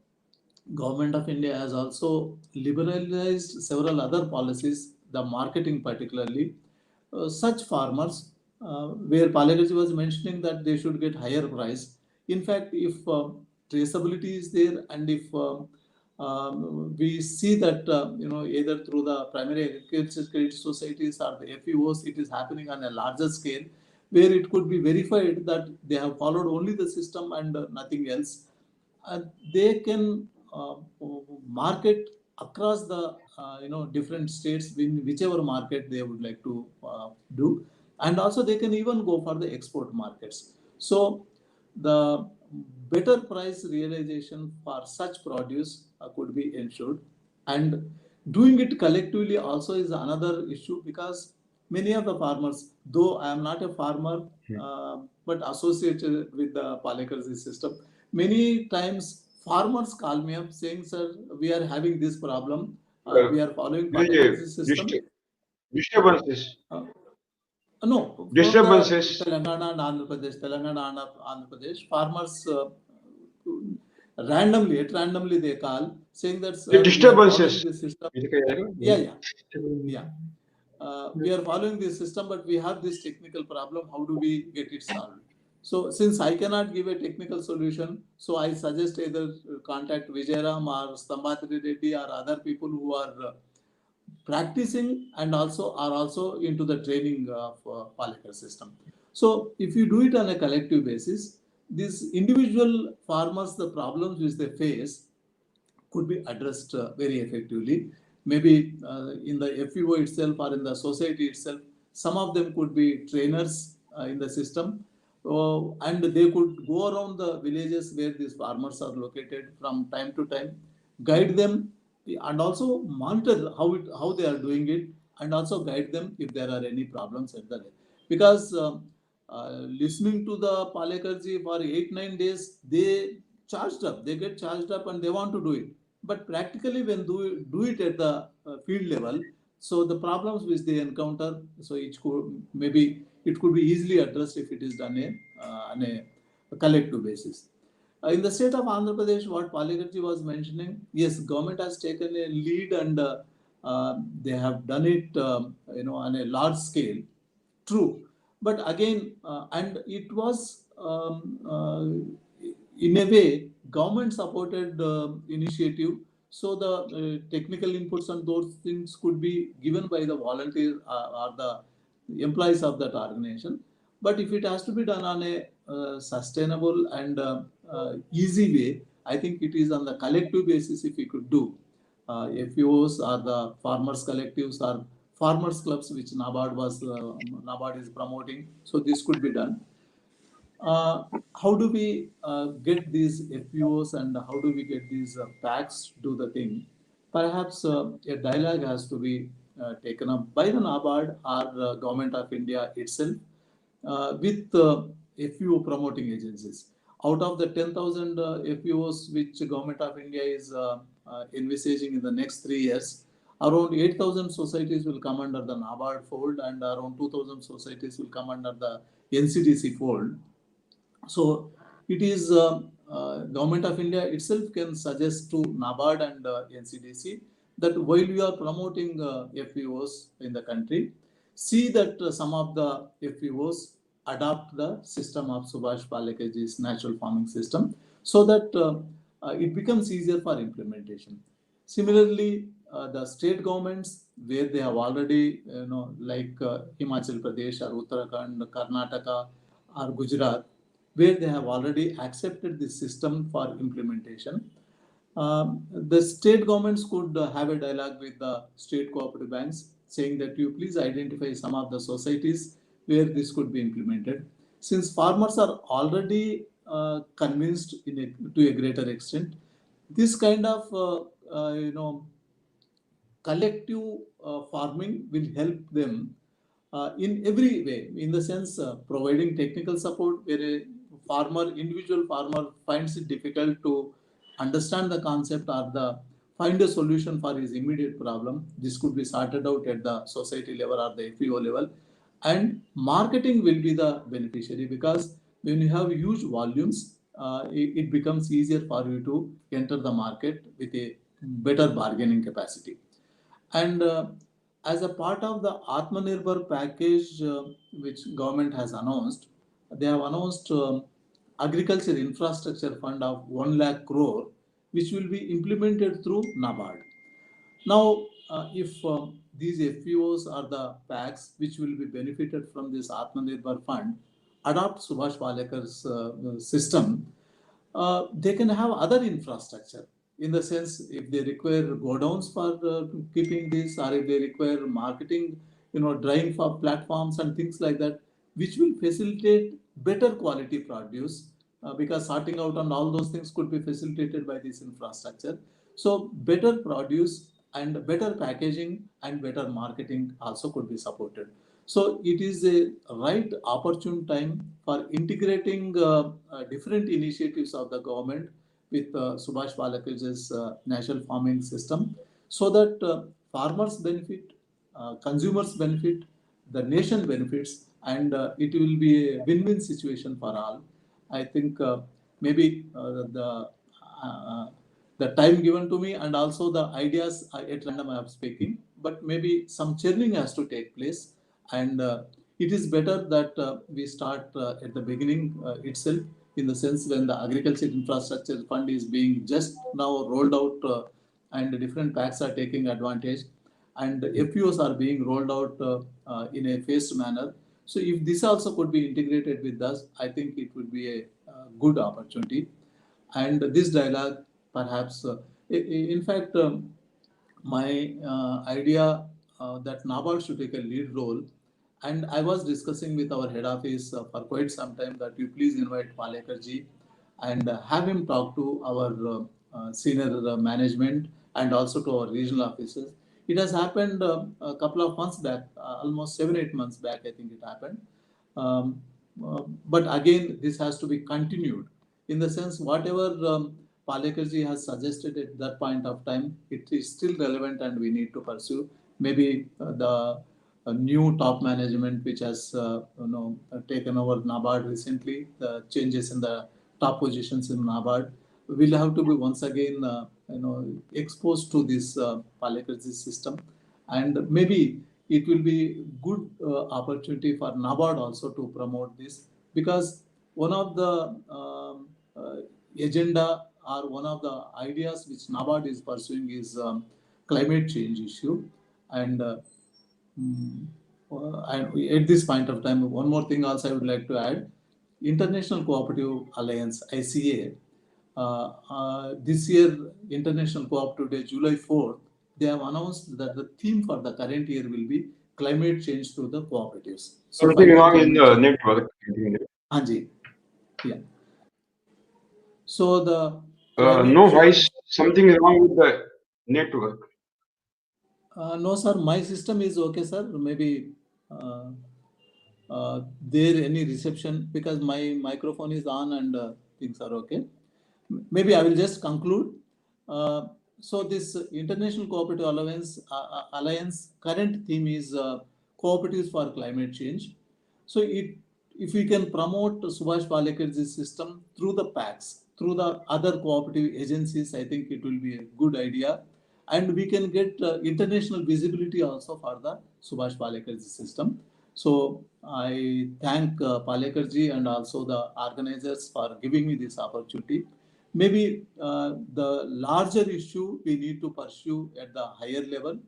Government of India has also liberalized several other policies, the marketing particularly. Such farmers, where Palekarji was mentioning that they should get higher price. In fact, if traceability is there, and if we see that either through the primary agriculture credit societies or the FEOs, it is happening on a larger scale, where it could be verified that they have followed only the system and nothing else, they can market across the different states in whichever market they would like to do, and also they can even go for the export markets. So the better price realization for such produce could be ensured, and doing it collectively also is another issue, because many of the farmers, though I am not a farmer, but associated with the Palekar's system, many times farmers call me up saying, "Sir, we are having this problem. We are following There is Palekar's a system." disturbances. Uh, no, from the Disturbances. Telangana and Andhra Pradesh, Andhra Pradesh, farmers randomly they call saying that, The "Sir, we are following disturbances. this system." ఇది కదా? Yeah, yeah, yeah. We are following this system, but we have this technical problem. How do we get it solved? So, since I cannot give a technical solution, so I suggest either contact Vijayaram or Stambhatri Reddy or other people who are practicing and also are also into the training of Palekar system. So if you do it on a collective basis, these individual farmers, the problems which they face could be addressed very effectively. Maybe in the FEO itself or in the society itself, some of them could be trainers in the system, and they could go around the villages where these farmers are located from time to time, guide them, and also monitor how they are doing it, and also guide them if there are any problems at the day. Because listening to the Palekarji for 8, 9 days, they get charged up and they want to do it. But practically, when do it at the field level, so the problems which they encounter, so it could be easily addressed if it is done on a collective basis. In the state of Andhra Pradesh, what Palekarji was mentioning, yes, government has taken a lead, and they have done it, on a large scale. True. But again, and it was in a way government supported initiative, so the technical inputs and those things could be given by the volunteer or the employees of that organization. But if it has to be done on a sustainable and easy way, I think it is on the collective basis. If we could do FPOs or the farmers collectives or farmers clubs, which NABARD is promoting, so this could be done. How do we get these FPOs and how do we get these packs to do the thing? Perhaps a dialogue has to be taken up by the NABARD or Government of India itself with FPO promoting agencies. Out of the 10,000 FPOs which Government of India is envisaging in the next 3 years, around 8,000 societies will come under the NABARD fold and around 2,000 societies will come under the NCDC fold. So it is Government of India itself can suggest to NABARD and NCDC that while we are promoting FPOs in the country, see that some of the FPOs adopt the system of Subhash Palekar's natural farming system, so that it becomes easier for implementation. Similarly, the state governments where they have already, like Himachal Pradesh or Uttarakhand, Karnataka or Gujarat, where they have already accepted this system for implementation. The state governments could have a dialogue with the state cooperative banks saying that you please identify some of the societies where this could be implemented. Since farmers are already convinced to a greater extent, this kind of collective farming will help them in every way, in the sense providing technical support where a individual farmer finds it difficult to understand the concept or find a solution for his immediate problem. This could be sorted out at the society level or the FPO level, and marketing will be the beneficiary, because when you have huge volumes, it becomes easier for you to enter the market with a better bargaining capacity. And as a part of the Atmanirbhar package, which government has announced, they have announced agriculture infrastructure fund of 1 lakh crore, which will be implemented through NABARD. Now, if these FPOs are the packs which will be benefited from this Atmanirbhar fund, adopt Subhash Palekar's system, they can have other infrastructure, in the sense if they require godowns for keeping this, or if they require marketing, drying for platforms and things like that, which will facilitate better quality produce, because sorting out and all those things could be facilitated by this infrastructure. So better produce and better packaging and better marketing also could be supported. So it is a right opportune time for integrating different initiatives of the government with Subhash Palekar's national farming system, so that farmers benefit, consumers benefit, the nation benefits, and it will be a win-win situation for all. I think maybe the time given to me and also the ideas at random I am speaking, but maybe some churning has to take place, and it is better that we start at the beginning itself, in the sense when the agriculture infrastructure fund is being just now rolled out, and different packs are taking advantage, and FPOs are being rolled out in a phased manner. So if this also could be integrated with us, I think it would be a good opportunity. And this dialogue, perhaps, in fact, my idea that NABARD should take a lead role. And I was discussing with our head office for quite some time that you please invite Palekarji and have him talk to our senior management and also to our regional officers. It has happened a couple of months back, almost 7, 8 months back, I think it happened. But again, this has to be continued, in the sense whatever Palekarji has suggested at that point of time, it is still relevant and we need to pursue. Maybe the new top management which has taken over NABARD recently, the changes in the top positions in NABARD will have to be once again exposed to this Palekarji system, and maybe it will be good opportunity for NABARD also to promote this, because one of the agenda or one of the ideas which NABARD is pursuing is climate change issue. And Mm, and at this point of time, one more thing also I would like to add. International Cooperative Alliance, ICA, this year, International Cooperative Day, July 4th, they have announced that the theme for the current year will be climate change through the cooperatives. So Something fighting wrong in climate the change. network. Anji, yeah. So the climate No voice. change, Something is wrong with the network. no, sir, my system is okay, sir. Maybe uh, there any reception, because my microphone is on and things are okay. Maybe I will just conclude. Uh, so this International Cooperative Alliance current theme is cooperatives for climate change. So if we can promote Subhash Palekar's system through the packs, through the other cooperative agencies, I think it will be a good idea. And we can get international visibility also for the Subhash Palekar's system. So I thank Palekarji and also the organizers for giving me this opportunity. Maybe the larger issue we need to pursue at the higher level,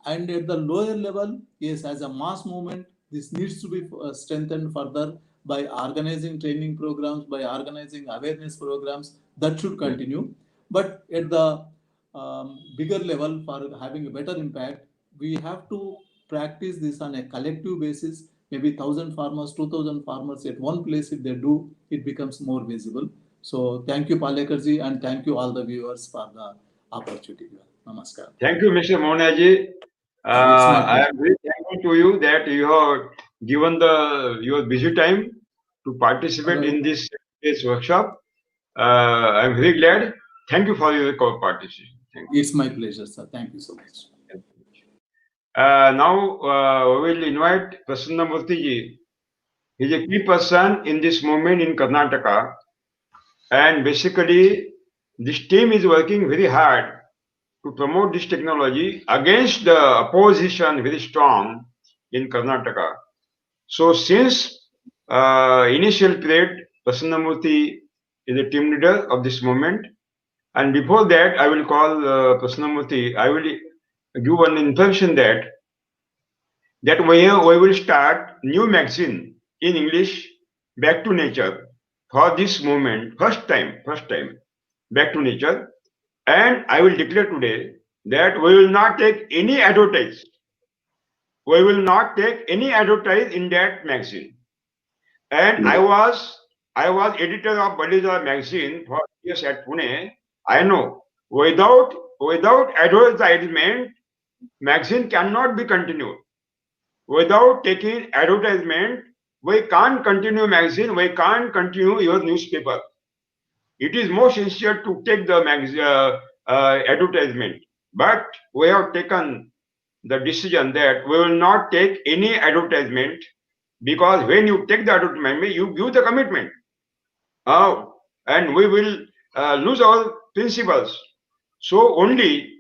and at the lower level, yes, as a mass movement, this needs to be strengthened further by organizing training programs, by organizing awareness programs. That should continue. But at the bigger level, for having a better impact, we have to practice this on a collective basis. Maybe 1,000 farmers, 2,000 farmers at one place, if they do, it becomes more visible. So thank you, Palekarji, and thank you all the viewers for the opportunity. Namaskar. Thank you, Mr. Monaji. It's my I pleasure. am very thankful to you that you have given your busy time to participate Uh, in this workshop. I am very glad. Thank you for your participation. Thank it's my pleasure, sir. Thank you so much. you. Now we will invite Prasanna Murthy ji. He is a key person in this movement in Karnataka, and basically this team is working very hard to promote this technology against the opposition very strong in Karnataka. So since initial period, Prasanna is a team leader of this movement. And before that, I will call Prasanna I will give one information that we will start new magazine in English, Back to Nature, for this movement, first time, Back to Nature. And I will declare today that we will not take any advertise. We will not take any advertise in that magazine. And I was editor of Baliza magazine for years at Pune. I know without advertisement, magazine cannot be continued. Without taking advertisement, we can't continue magazine. We can't continue your newspaper. It is more sincere to take the advertisement. But we have taken the decision that we will not take any advertisement, because when you take the advertisement, you give the commitment. And we will lose our principles. So only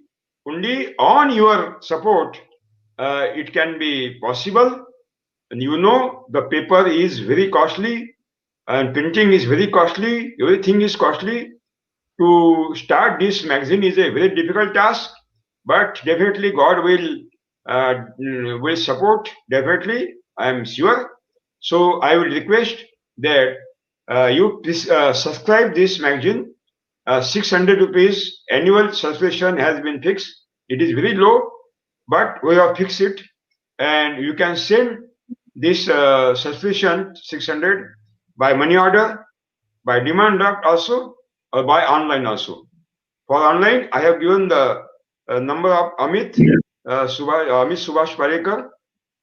on your support it can be possible. And the paper is very costly and printing is very costly. Everything is costly. To start this magazine is a very difficult task, but definitely God will support. Definitely, I am sure. So I will request that you please subscribe this magazine. 600 rupees annual subscription has been fixed. It is very low, but we have fixed it, and you can send this subscription 600 by money order, by demand draft also, or by online also. For online, I have given the number of Amit Subhash Palekar.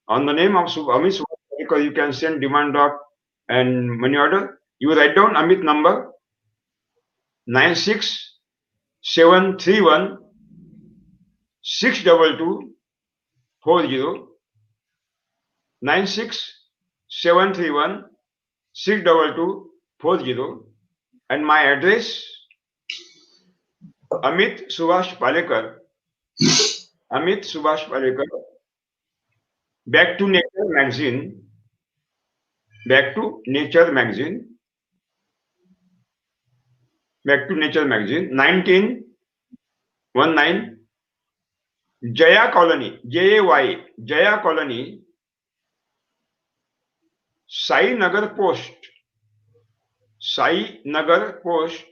On the name of Amit Subhash Palekar, you can send demand draft and money order. You write down Amit number 96731 62240, 96731 62240, and my address Amit Subhash Palekar, Amit Subhash Palekar, Back to Nature magazine. Back to Nature magazine. Back to Nature magazine. 1919. Jaya Colony. Jay. Jaya Colony. Sai Nagar Post. Sai Nagar Post.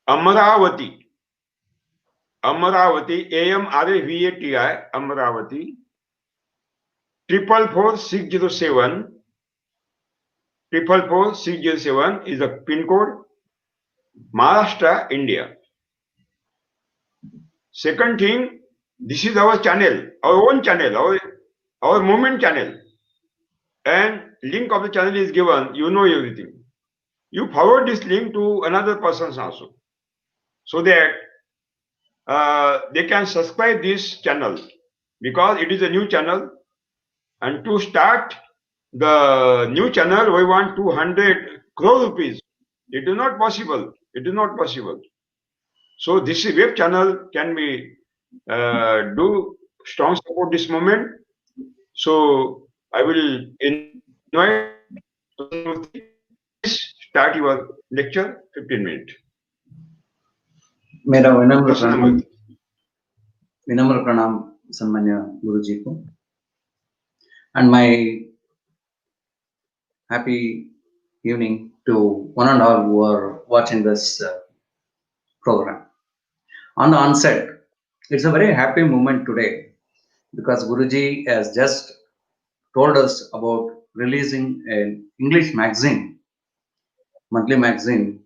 Amravati. Amravati. AMRAVATI. Amravati. 444607. 444607 is the pin code. Maharashtra, India. Second thing, this is our channel, our own channel, our movement channel. And link of the channel is given, you know everything. You forward this link to another person also, so that they can subscribe this channel, because it is a new channel. And to start the new channel, we want 200 crore rupees. It is not possible. It is not possible. So this web channel can be do strong support this moment. So I will invite Prasanamurthy. Please start your lecture. 15 minutes. मेरा Prasanamurthy. विनम्र प्रणाम सम्मान्य गुरुजी को, and my happy evening to one and all who are watching this program. On the onset, it's a very happy moment today because Guruji has just told us about releasing an English magazine, monthly magazine,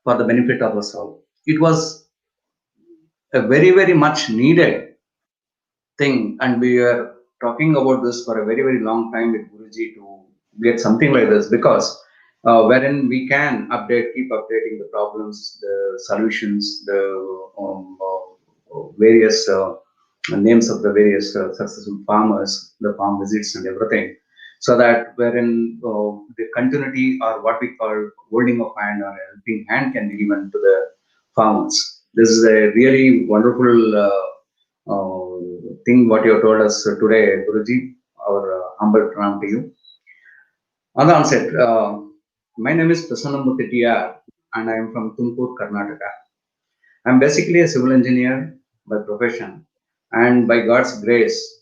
for the benefit of us all. It was a very, very much needed thing, and we were talking about this for a very, very long time with Guruji to get something like this, because wherein we can keep updating the problems, the solutions, the various names of the various successful farmers, the farm visits and everything, so that wherein the continuity, or what we call holding of hand or helping hand, can be given to the farmers. This is a really wonderful thing what you have told us today, Guruji. Our humble pranam to you. On the onset, my name is Prasanamurthy TR, and I am from Tumkur, Karnataka. I am basically a civil engineer by profession, and by God's grace,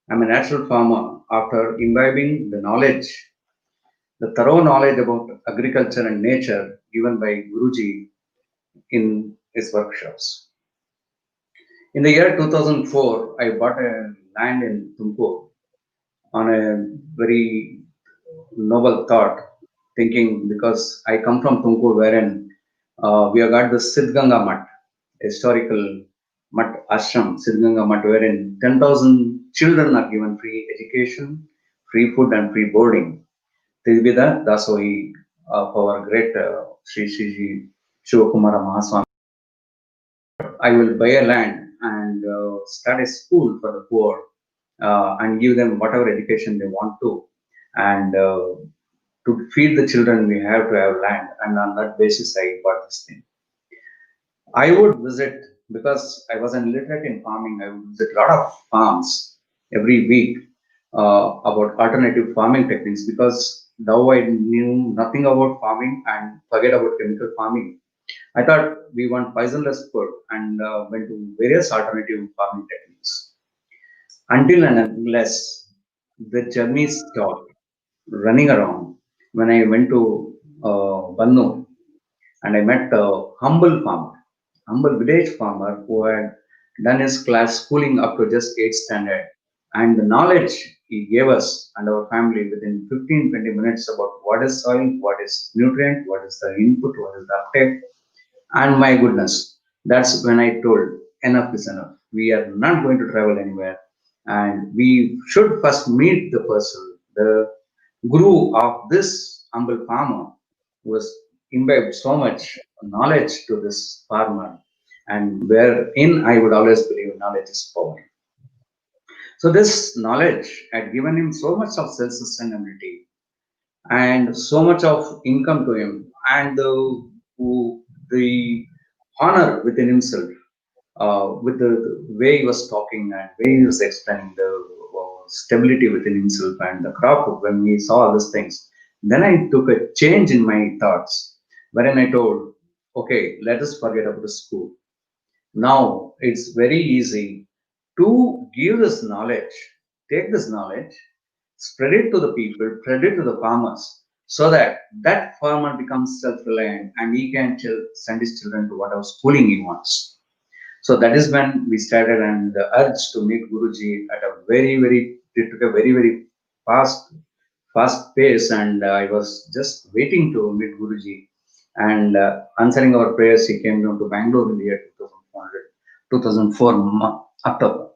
I am a natural farmer after imbibing the thorough knowledge about agriculture and nature given by Guruji in his workshops. In the year 2004, I bought a land in Tumkur on a very noble thought, thinking, because I come from Tumkur, wherein we have got the Siddhganga Mutt, historical Mutt ashram, Siddhganga Mutt, wherein 10,000 children are given free education, free food, and free boarding. This will be the Dasohi of our great Sri Sri Shivakumara Mahaswami. I will buy a land and start a school for the poor, and give them whatever education they want to. And to feed the children, we have to have land. And on that basis, I bought this thing. I would visit, because I was an illiterate in farming, I would visit a lot of farms every week about alternative farming techniques, because though I knew nothing about farming and forget about chemical farming, I thought we want poisonless food, and went to various alternative farming techniques. Until and unless the journey stopped running around, when I went to Bannu, and I met a humble village farmer who had done his class schooling up to just 8th standard. And the knowledge he gave us and our family within 15-20 minutes about what is soil, what is nutrient, what is the input, what is the uptake. And my goodness, that's when I told, enough is enough. We are not going to travel anywhere. And we should first meet the person, the guru of this humble farmer, who was imbibed so much knowledge to this farmer, and wherein I would always believe knowledge is power. So this knowledge had given him so much of self-sustainability and so much of income to him, and the honor within himself, with the way he was talking and way he was explaining the stability within himself and the crop. When we saw all these things, then I took a change in my thoughts, wherein I told, okay, let us forget about the school. Now it's very easy to give this knowledge, take this knowledge, spread it to the people, spread it to the farmers, so that that farmer becomes self-reliant and he can send his children to whatever schooling he wants. So that is when we started, and the urge to meet Guruji at a it took a very fast pace, and I was just waiting to meet Guruji. And answering our prayers, he came down to Bangalore in the year 2004, October,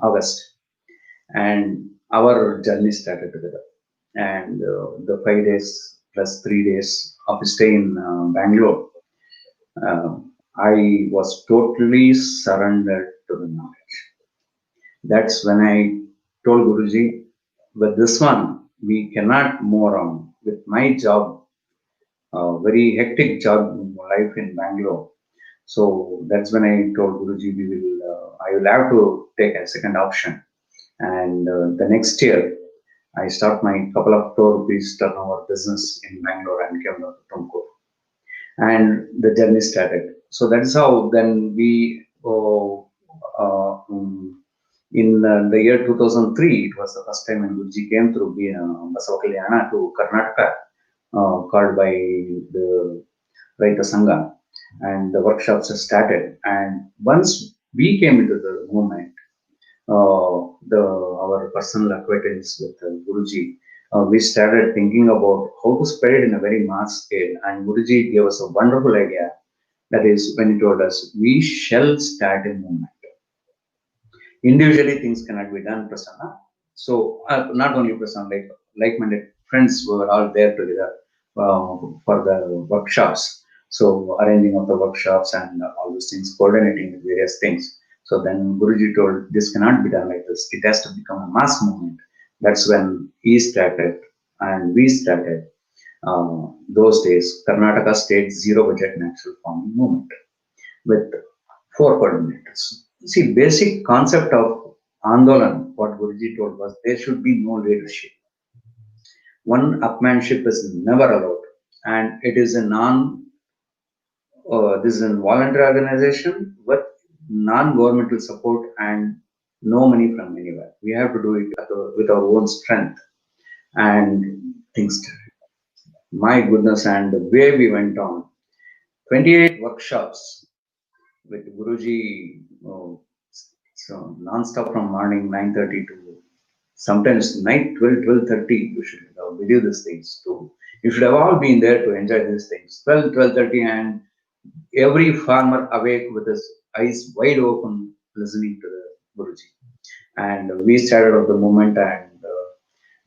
August, and our journey started together. And the 5 days plus 3 days of stay in Bangalore, uh, I was totally surrendered to the knowledge. That's when I told Guruji, with this one, we cannot move on. With my job, very hectic job life in Bangalore. So that's when I told Guruji, I will have to take a second option. And the next year, I start my couple of crore rupees turnover business in Bangalore and came down to Tumkur, and the journey started. So that is how then we in the year 2003, it was the first time when Guruji came through Basava Kalyana to Karnataka, called by the Raita Sangha, and the workshops started. And once we came into the movement, our personal acquaintance with Guruji, we started thinking about how to spread it in a very mass scale. And Guruji gave us a wonderful idea. That is when he told us, we shall start a movement. Individually, things cannot be done, Prasanna. So not only Prasanna, like-minded friends were all there together for the workshops. So arranging of the workshops and all those things, coordinating with various things. So then Guruji told, this cannot be done like this. It has to become a mass movement. That's when he started and we started. Those days, Karnataka State Zero Budget Natural Farming Movement with 4 coordinators. See, basic concept of Andolan, what Guruji told was there should be no leadership. One upmanship is never allowed, and it is a this is a voluntary organization with non-governmental support and no money from anywhere. We have to do it with our own strength and things. My goodness, and the way we went on, 28 workshops with Guruji, so non-stop from morning 9:30 to sometimes night 12:30. You should video these things too. You should have all been there to enjoy these things. 12:30, and every farmer awake with his eyes wide open, listening to the Guruji. And we started off the movement, and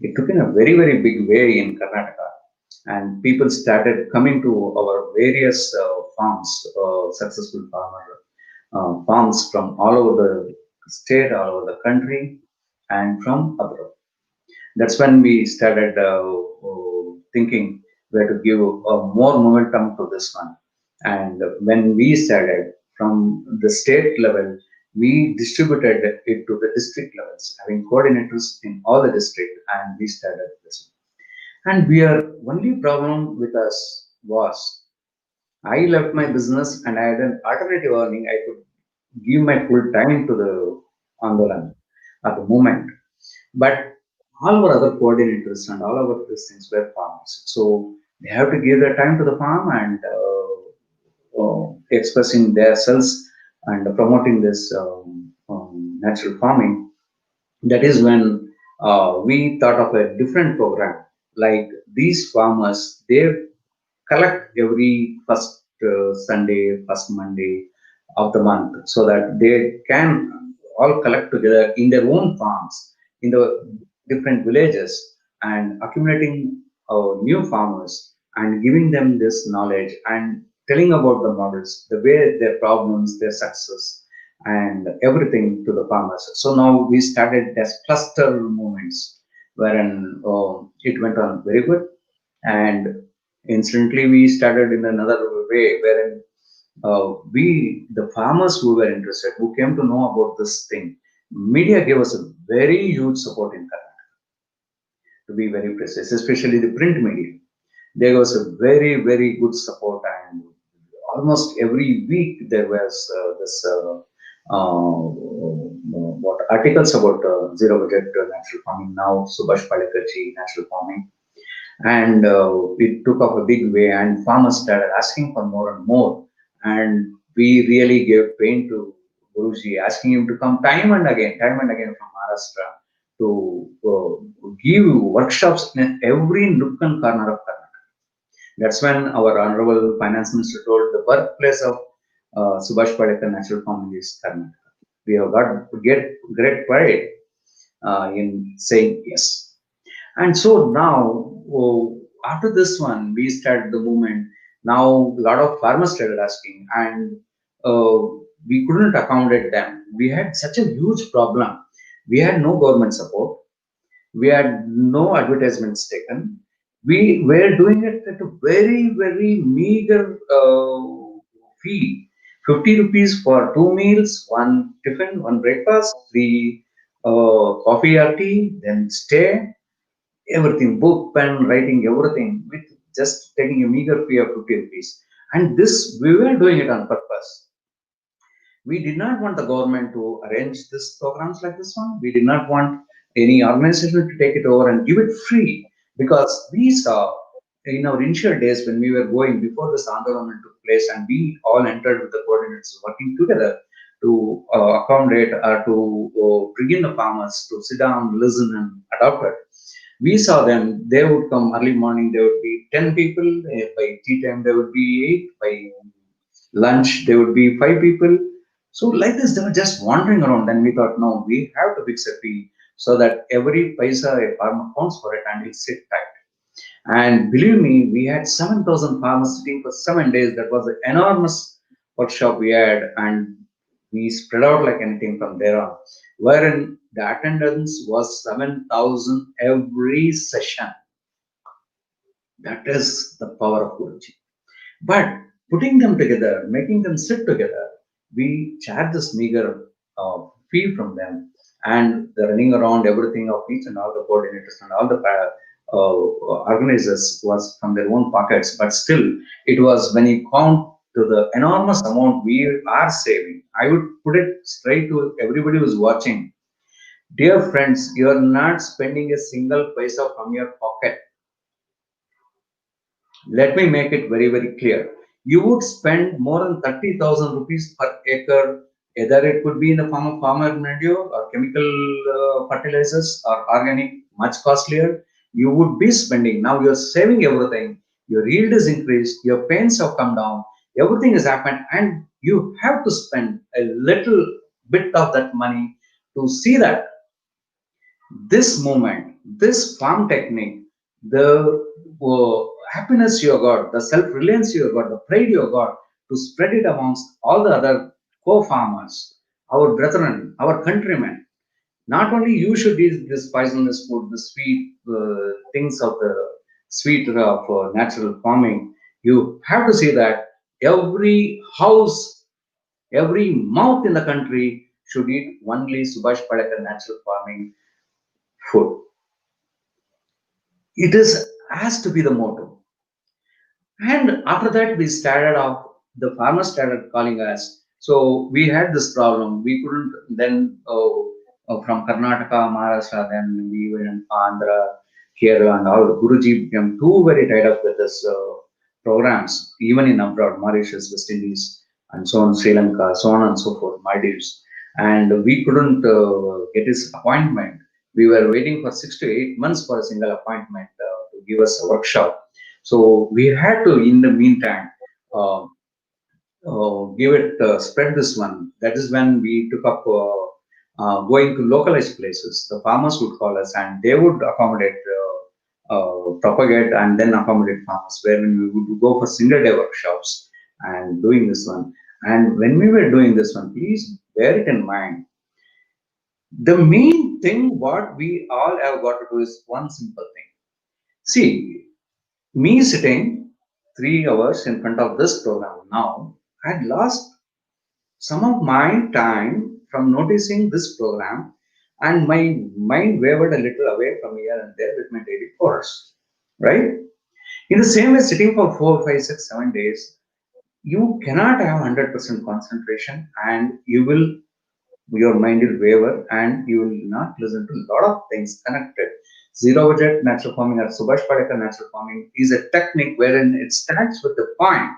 it took in a very big way in Karnataka. And people started coming to our various farms, successful farms from all over the state, all over the country, and from abroad. That's when we started thinking where to give more momentum to this one. And when we started from the state level, we distributed it to the district levels, having coordinators in all the districts, and we started this one. And we are only problem with us was I left my business and I had an alternative earning. I could give my full time to the Andolan at the moment. But all our other coordinators and all our these things were farmers. So they have to give their time to the farm and expressing themselves and promoting this natural farming. That is when we thought of a different program. Like these farmers, they collect every first Sunday, first Monday of the month, so that they can all collect together in their own farms, in the different villages, and accumulating new farmers and giving them this knowledge and telling about the models, the way their problems, their success, and everything to the farmers. So now we started as cluster movements, wherein it went on very good, and instantly we started in another way, wherein the farmers who were interested, who came to know about this thing, Media gave us a very huge support in Karnataka, to be very precise, especially the print media. There was a very, very good support, and almost every week there was this what articles about zero budget natural farming. Now Subhash Palekar ji, natural farming, and it took off a big way, and farmers started asking for more and more, and we really gave pain to Guruji, asking him to come time and again from Maharashtra to give workshops in every nook and corner of Karnataka. That's when our Honorable Finance Minister told the birthplace of Subhash Palekar natural farming is Karnataka. We have got get great pride in saying yes. And so now, after this one, we started the movement. Now, a lot of farmers started asking, and uh, we couldn't accommodate them. We had such a huge problem. We had no government support. We had no advertisements taken. We were doing it at a very, very meager fee. 50 rupees for two meals, one tiffin, one breakfast, three coffee or tea, then stay, everything, book, pen, writing, everything, with just taking a meager fee of 50 rupees. And this, we were doing it on purpose. We did not want the government to arrange this programs like this one. We did not want any organization to take it over and give it free, because we saw in our initial days when we were going before this Andaluman took place, and we all entered with the coordinators working together to accommodate or to bring in the farmers to sit down, listen, and adopt it. We saw them, they would come early morning, there would be 10 people, by tea time there would be 8, by lunch there would be 5 people. So like this, they were just wandering around. Then we thought, no, we have to fix a fee so that every paisa a farmer counts for it and he'll sit tight. And believe me, we had 7,000 farmers sitting for 7 days. That was an enormous workshop we had, and we spread out like anything from there on. Wherein the attendance was 7,000 every session. That is the power of Guruji. But putting them together, making them sit together, we charge this meager fee from them, and the running around everything of each and all the coordinators and all the organizers was from their own pockets. But still, it was when you count to the enormous amount we are saving. I would put it straight to everybody who's watching. Dear friends, you are not spending a single paisa from your pocket. Let me make it very, very clear. You would spend more than 30,000 rupees per acre, either it could be in the form of farmer manure or chemical fertilizers or organic, much costlier. You would be spending. Now you're saving everything. Your yield is increased, your pains have come down, everything has happened, and you have to spend a little bit of that money to see that this movement, this farm technique, the happiness you got, the self reliance you got, the pride you got to spread it amongst all the other co farmers, our brethren, our countrymen. Not only you should eat this poisonous food, the sweet things of the sweet of natural farming, you have to see that every house, every mouth in the country should eat only Subhash Palekar natural farming food. It is has to be the motto. And after that, we started off. The farmers started calling us. So we had this problem. We couldn't then from Karnataka, Maharashtra. Then we were in Andhra, Kerala, and all. Guruji became too very tied up with this programs, even in abroad, Mauritius, West Indies, and so on, Sri Lanka, so on and so forth, Maldives. And we couldn't get his appointment. We were waiting for 6 to 8 months for a single appointment to give us a workshop. So we had to, in the meantime, uh, give it, spread this one. That is when we took up going to localized places. The farmers would call us and they would accommodate, propagate, and then accommodate farmers, wherein we would go for single day workshops and doing this one. And when we were doing this one, please bear it in mind. The main thing what we all have got to do is one simple thing. See, me sitting 3 hours in front of this program now, I had lost some of my time from noticing this program, and my mind wavered a little away from here and there with my daily chores, right? In the same way, sitting for 4, 5, 6, 7 days, you cannot have 100% concentration, and your mind will waver, and you will not listen to a lot of things connected. Zero budget natural farming or Subhash Palekar natural farming is a technique wherein it starts with a point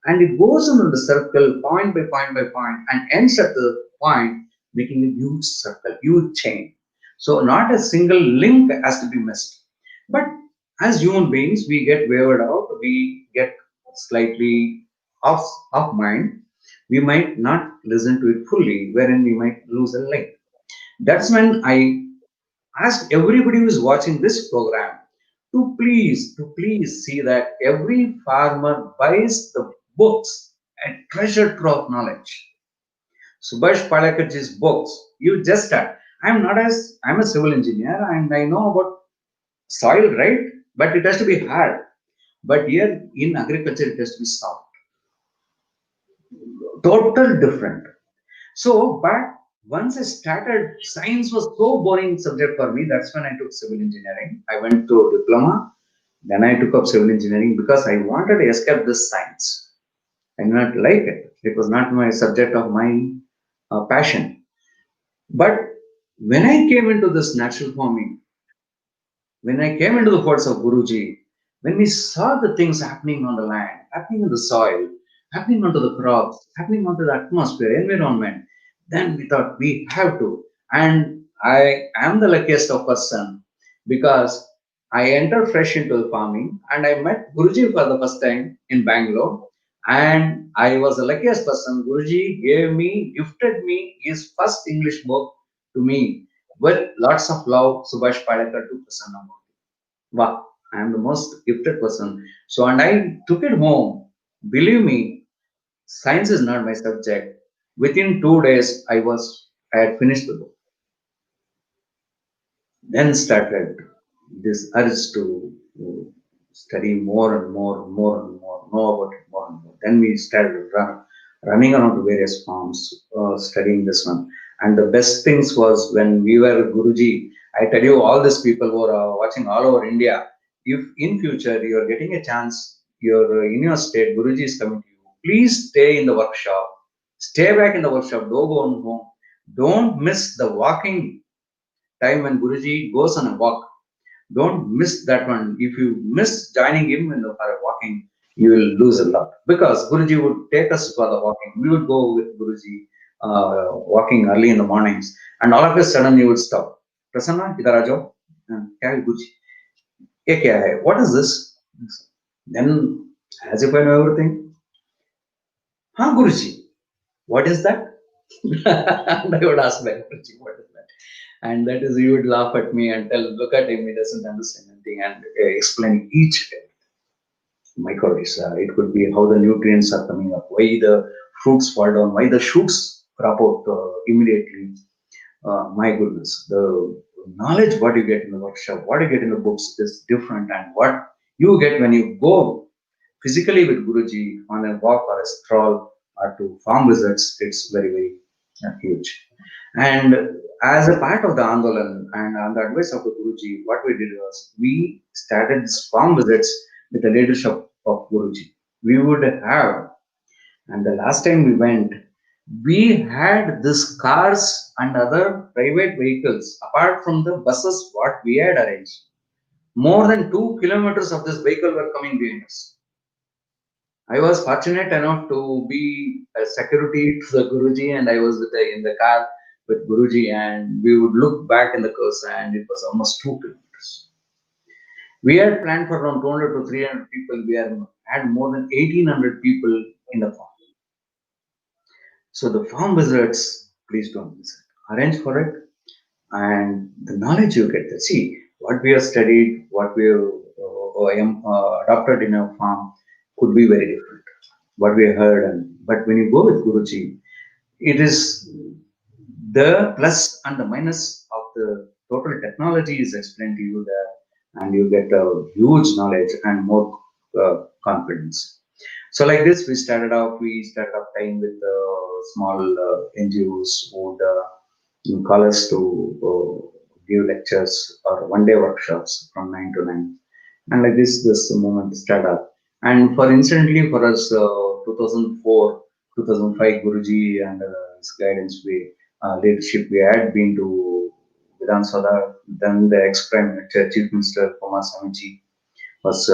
and it goes on in the circle point by point and ends at the point, making a huge circle, huge chain. So not a single link has to be missed. But as human beings, we get wavered out, we get slightly off mind. We might not listen to it fully, wherein we might lose a link. That's when I asked everybody who is watching this program to please see that every farmer buys the books, a treasure trove of knowledge. Subhash Palekar's books. You just start. I'm a civil engineer and I know about soil, right? But it has to be hard. But here in agriculture, it has to be soft. Total different. So, but once I started, science was so boring subject for me. That's when I took civil engineering. I went to diploma. Then I took up civil engineering because I wanted to escape this science. I did not like it. It was not my subject of my passion. But when I came into this natural farming, when I came into the folds of Guruji, when we saw the things happening on the land, happening in the soil, happening onto the crops, happening onto the atmosphere, environment, then we thought we have to. And I am the luckiest of person because I entered fresh into the farming and I met Guruji for the first time in Bangalore. And I was the luckiest person. Guruji gifted me his first English book to me with lots of love, Subhash Palekar to Prasanna. Wow, I am the most gifted person. So, and I took it home. Believe me, science is not my subject. Within 2 days, I had finished the book. Then started this urge to study more and more and more and more, know about it more and more. Then we started running around to various farms, studying this one. And the best things was when we were Guruji. I tell you, all these people who are watching all over India, if in future you are getting a chance, you're in your state, Guruji is coming to you, please stay in the workshop. Stay back in the workshop. Don't go on home. Don't miss the walking time when Guruji goes on a walk. Don't miss that one. If you miss joining him in the for a walking, you will lose a lot because Guruji would take us for the walking. We would go with Guruji walking early in the mornings, and all of a sudden you would stop. Prasanna, idhar aa jao. क्या है Guruji? ये क्या है? What is this? Then, as if I know everything, हाँ Guruji, what is that? And I would ask back, Guruji, what is that? And that is, he would laugh at me and tell, look at him, he doesn't understand anything, and explain each mycorrhiza. It could be how the nutrients are coming up, why the fruits fall down, why the shoots crop out immediately. My goodness, the knowledge what you get in the workshop, what you get in the books is different, and what you get when you go physically with Guruji on a walk or a stroll or to farm visits, it's very, very huge. And as a part of the Andolan and on the advice of the Guruji, what we did was we started farm visits with the leadership of Guruji. We would have, and the last time we went, we had these cars and other private vehicles apart from the buses what we had arranged. More than 2 kilometers of this vehicle were coming behind us. I was fortunate enough to be a security to the Guruji, and I was in the car with Guruji, and we would look back in the course, and it was almost 2 kilometers. We had planned for around 200 to 300 people. We had more than 1,800 people in the farm. So the farm visits, please don't miss it. Arrange for it, and the knowledge you get. See what we have studied, what we have adopted in our farm could be very different. What we heard, but when you go with Guruji, it is the plus and the minus of the total technology is explained to you there, and you get a huge knowledge and more confidence. So like this, we started off. We started off time with small NGOs who would call us to give lectures or one-day workshops from 9 to 9, and like this movement started up. And for incidentally for us, 2004, 2005, Guruji and his guidance, we leadership, we had been to Vidhan Sabha. Then the ex-prime minister, Chief Minister Kumar Swamiji was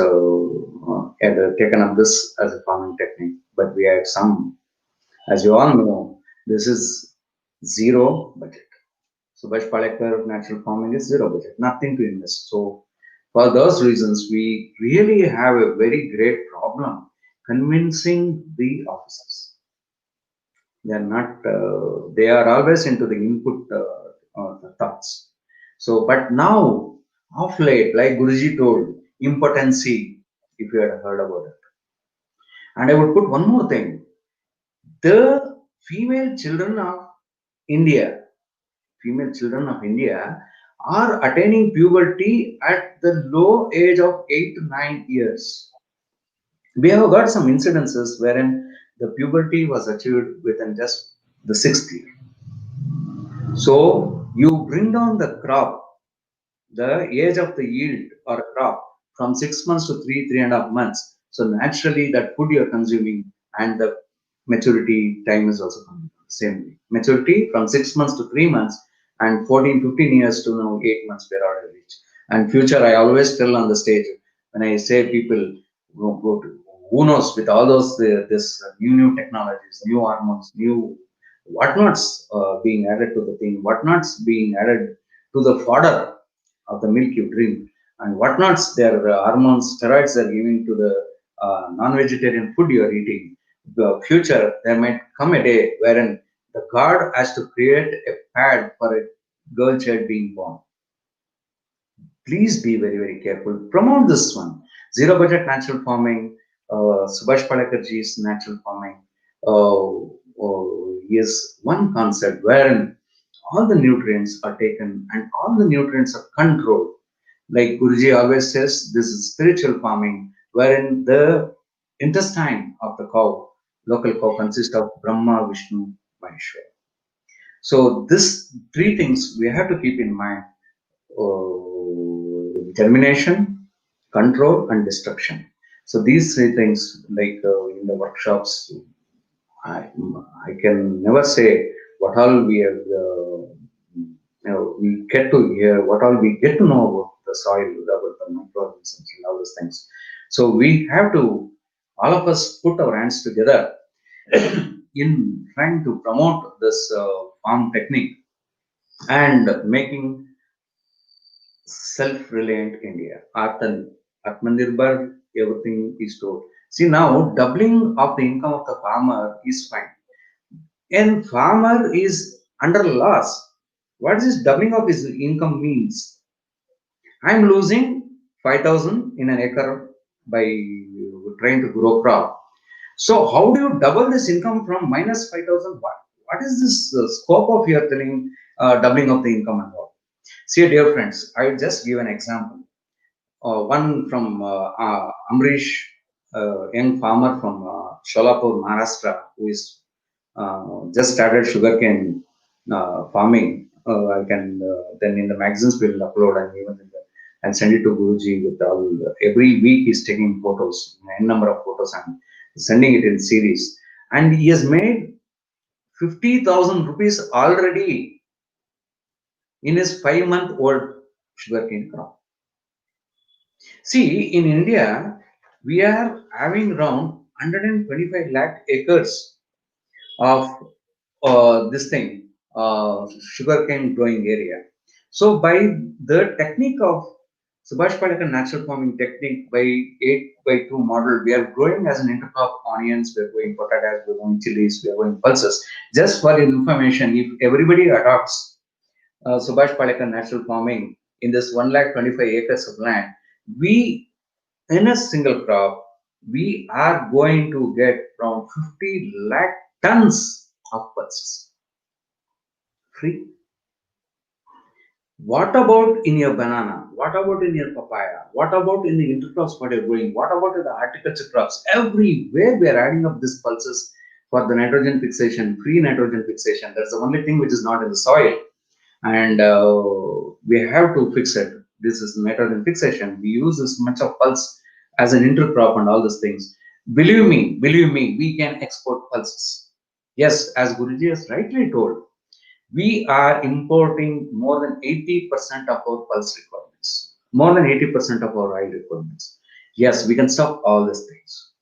had taken up this as a farming technique. But we had some, as you all know, this is zero budget. Subhash Palekar natural farming is zero budget, nothing to invest. So for those reasons, we really have a very great problem convincing the officers. They are not. They are always into the input the thoughts. So, but now, of late, like Guruji told, impotency, if you had heard about it. And I would put one more thing. The female children of India, female children of India are attaining puberty at the low age of 8 to 9 years. We have got some incidences wherein the puberty was achieved within just the sixth year. So you bring down the crop, the age of the yield or crop from 6 months to 3.5 months. So naturally, that food you're consuming and the maturity time is also coming the same way. Maturity from 6 months to 3 months, and 14, 15 years to now 8 months we're already reached. And future, I always tell on the stage when I say people go to, who knows, with all those this new technologies, new hormones, new whatnots being added to the thing, whatnots being added to the fodder of the milk you drink, and whatnots their hormones, steroids they're giving to the non-vegetarian food you're eating. The future, there might come a day wherein the God has to create a pad for a girl child being born. Please be very, very careful. Promote this one. Zero budget natural farming, Subhash Palekarji's natural farming is one concept wherein all the nutrients are taken and all the nutrients are controlled. Like Guruji always says, this is spiritual farming, wherein the intestine of the cow, local cow, consists of Brahma, Vishnu, Maheshwara. So, this three things we have to keep in mind: germination, control, and destruction. So, these three things, like in the workshops, I, I can never say what all we have, we get to hear, what all we get to know about the soil, about the microorganisms, and all those things. So we have to, all of us, put our hands together in trying to promote this farm technique and making self-reliant India. Atmanirbhar, everything is told. See now, doubling of the income of the farmer is fine. And farmer is under loss. What is this doubling of his income means? I'm losing 5,000 in an acre by trying to grow crop. So how do you double this income from minus 5,000? What is this scope of your telling doubling of the income and all? See, dear friends, I will just give an example. One from Amrish, young farmer from Sholapur, Maharashtra, who is just started sugarcane farming. I can then in the magazines we'll upload and even in the, and send it to Guruji with all. Every week he's taking photos, n number of photos, and sending it in series. And he has made 50,000 rupees already in his 5-month old sugarcane crop. See, in India, we are having around 125 lakh acres of this thing, sugarcane growing area. So by the technique of Subhash Palekar natural farming technique, by 8x2 model, we are growing as an intercrop onions, we are growing potatoes, we are growing chilies, we are growing pulses. Just for your information, if everybody adopts Subhash Palekar natural farming in this 125 acres of land, we, in a single crop, we are going to get around 50 lakh tons of pulses free. What about in your banana? What about in your papaya? What about in the intercrops what you're growing? What about in the horticulture crops? Everywhere we are adding up these pulses for the nitrogen fixation, free nitrogen fixation. That's the only thing which is not in the soil, and we have to fix it. This is nitrogen fixation. We use this much of pulse as an intercrop and all these things. Believe me, we can export pulses. Yes, as Guruji has rightly told, we are importing more than 80% of our pulse requirements, more than 80% of our oil requirements. Yes, we can stop all these things.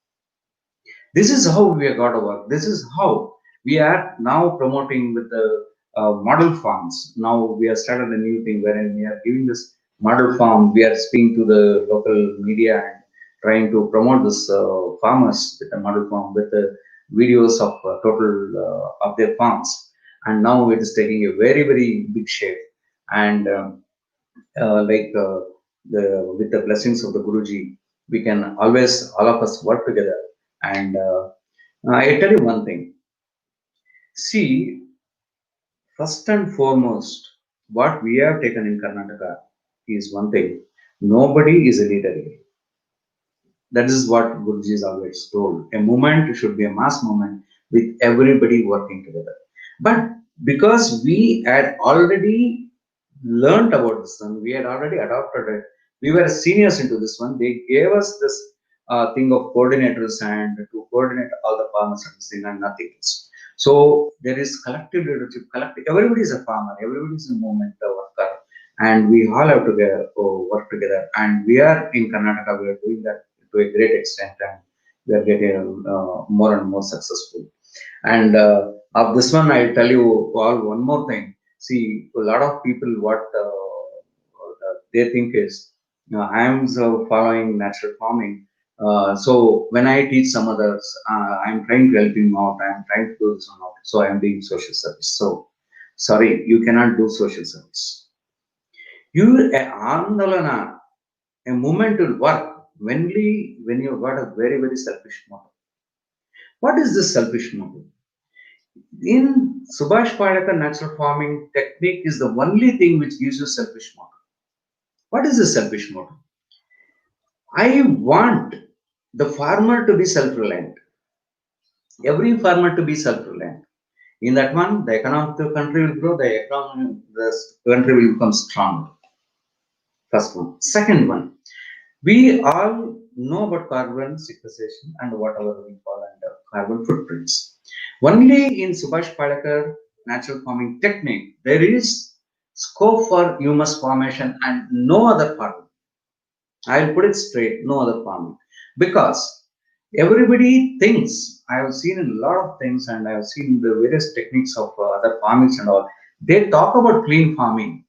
This is how we have got to work. This is how we are now promoting with the model farms. Now we have started a new thing wherein we are giving this model farm. We are speaking to the local media and trying to promote this farmers with the model farm with the videos of total of their farms. And now it is taking a very big shape. And like with the blessings of the Guruji, we can always all of us work together and. I tell you one thing. See, first and foremost, what we have taken in Karnataka is one thing. Nobody is a leader here. That is what Guruji is always told. A movement should be a mass movement with everybody working together. But because we had already learned about this one, we had already adopted it, we were seniors into this one, they gave us this thing of coordinators and to coordinate all the farmers and this thing and nothing else. So there is collective leadership, collective, everybody is a farmer, everybody is a movement worker, and we all have to work together. And we are in Karnataka, we are doing that to a great extent, and we are getting more and more successful. And of this one, I'll tell you all one more thing. See, a lot of people, what they think is, I am so following natural farming. So when I teach some others, I'm trying to help him out. I'm trying to do this one out. So I'm doing social service. So sorry, you cannot do social service. You Andalana, a movement will work only when you got a very selfish motive. What is this selfish motive? In Subhash Palekar natural farming technique is the only thing which gives you selfish motive. What is the selfish motive? I want the farmer to be self-reliant. Every farmer to be self-reliant. In that one, the economy of the country will grow, the country will become strong. First one. Second one, we all know about carbon sequestration and whatever we call under carbon footprints. Only in Subhash Palekar natural farming technique, there is scope for humus formation and no other farming. I'll put it straight, no other farming. Because everybody thinks, I have seen a lot of things and I have seen the various techniques of other farmings and all. They talk about clean farming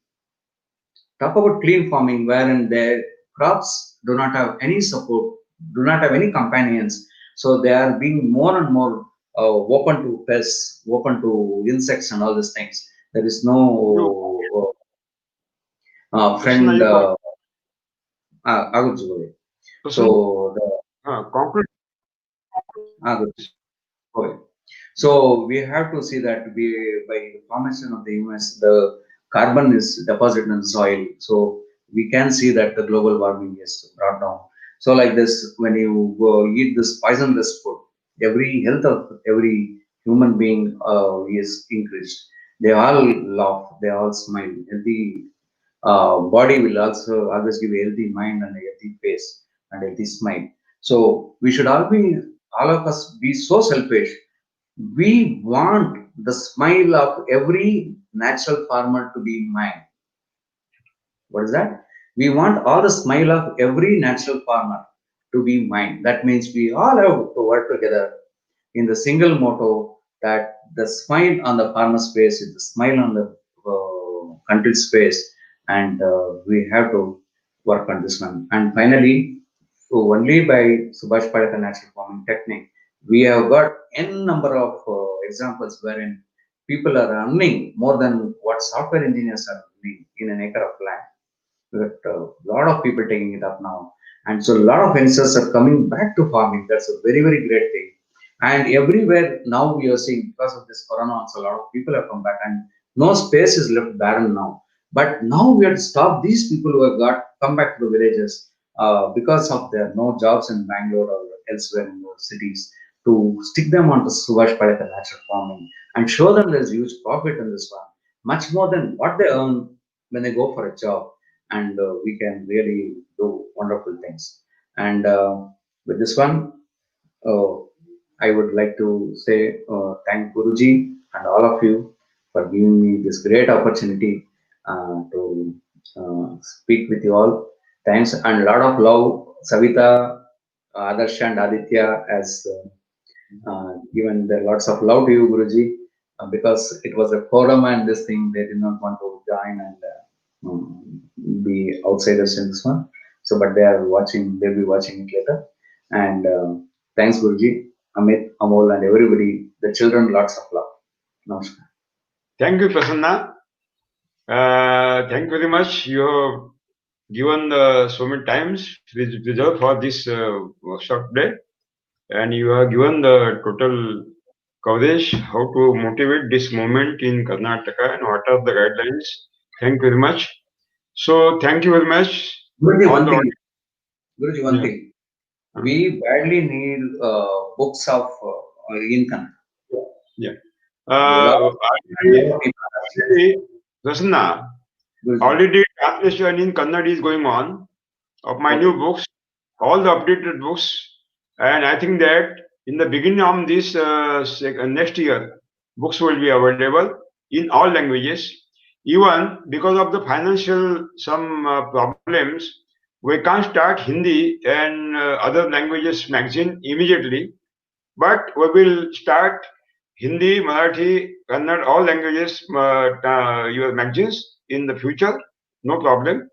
wherein their crops do not have any support, do not have any companions. So they are being more and more open to pests, open to insects and all these things. There is No, no Krishna, friend. you got Agutsu. Krishna, So the concrete. Agutsu. Okay. So we have to see that we, by the formation of the humus, the carbon is deposited in the soil. So we can see that the global warming is brought down. So like this, when you go eat this poisonous food, every health of every human being is increased. They all laugh, they all smile. Healthy body will also always give a healthy mind and a healthy face and a healthy smile. So we should all of us be so selfish. We want the smile of every natural farmer to be in mind. What is that? We want all the smile of every natural farmer to be mine. That means we all have to work together in the single motto that the smile on the farmer's face is the smile on the country's face, and we have to work on this one. And finally, so only by Subhash Palekar natural farming technique, we have got n number of examples wherein people are earning more than what software engineers are earning in an acre of land. We got a lot of people taking it up now, and so a lot of youngsters are coming back to farming. That's a very great thing. And everywhere now we are seeing because of this corona, also a lot of people have come back, and no space is left barren now. But now we have to stop these people who have got come back to the villages because of their no jobs in Bangalore or elsewhere in the cities, to stick them onto Subhash Palekar natural farming and show them there's huge profit in this one, much more than what they earn when they go for a job. And we can really do wonderful things. And with this one, uh, I would like to say thank Guruji and all of you for giving me this great opportunity to speak with you all. Thanks and a lot of love, Savita, Adarsh and Aditya, as given the lots of love to you, Guruji, because it was a forum and this thing they did not want to join and be outsiders in this one. So, but they are watching, they'll be watching it later. And thanks, Guruji, Amit, Amol, and everybody, the children, lots of love. Namaskar. Thank you, Prasanna. Thank you very much. You have given so many times reserved for this workshop today, and you have given the total coverage how to motivate this movement in Karnataka and what are the guidelines. Thank you very much. So thank you very much. Guruji, All one the thing. Guruji, one yeah. thing. We badly need books of in Kannada. Yeah. A lot Already, of people are asking. already, Prasanna, Guruji. already translation in Kannada is going on of my new Okay. books, all the updated books, and I think that in the beginning of this next year, books will be available in all languages. Even because of the financial some problems, we can't start Hindi and other languages magazine immediately, but we will start Hindi, Marathi, Kannada, all languages your magazines in the future, no problem.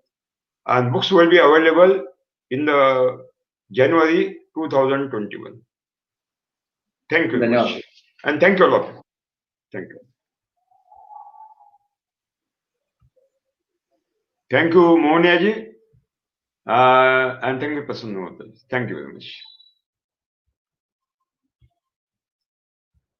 And books will be available in the January 2021. Thank you very Dhanyawad. much. And thank you all of you. Thank you. Thank you, Mohniaji. And thank you, Prasanna. Thank you very much.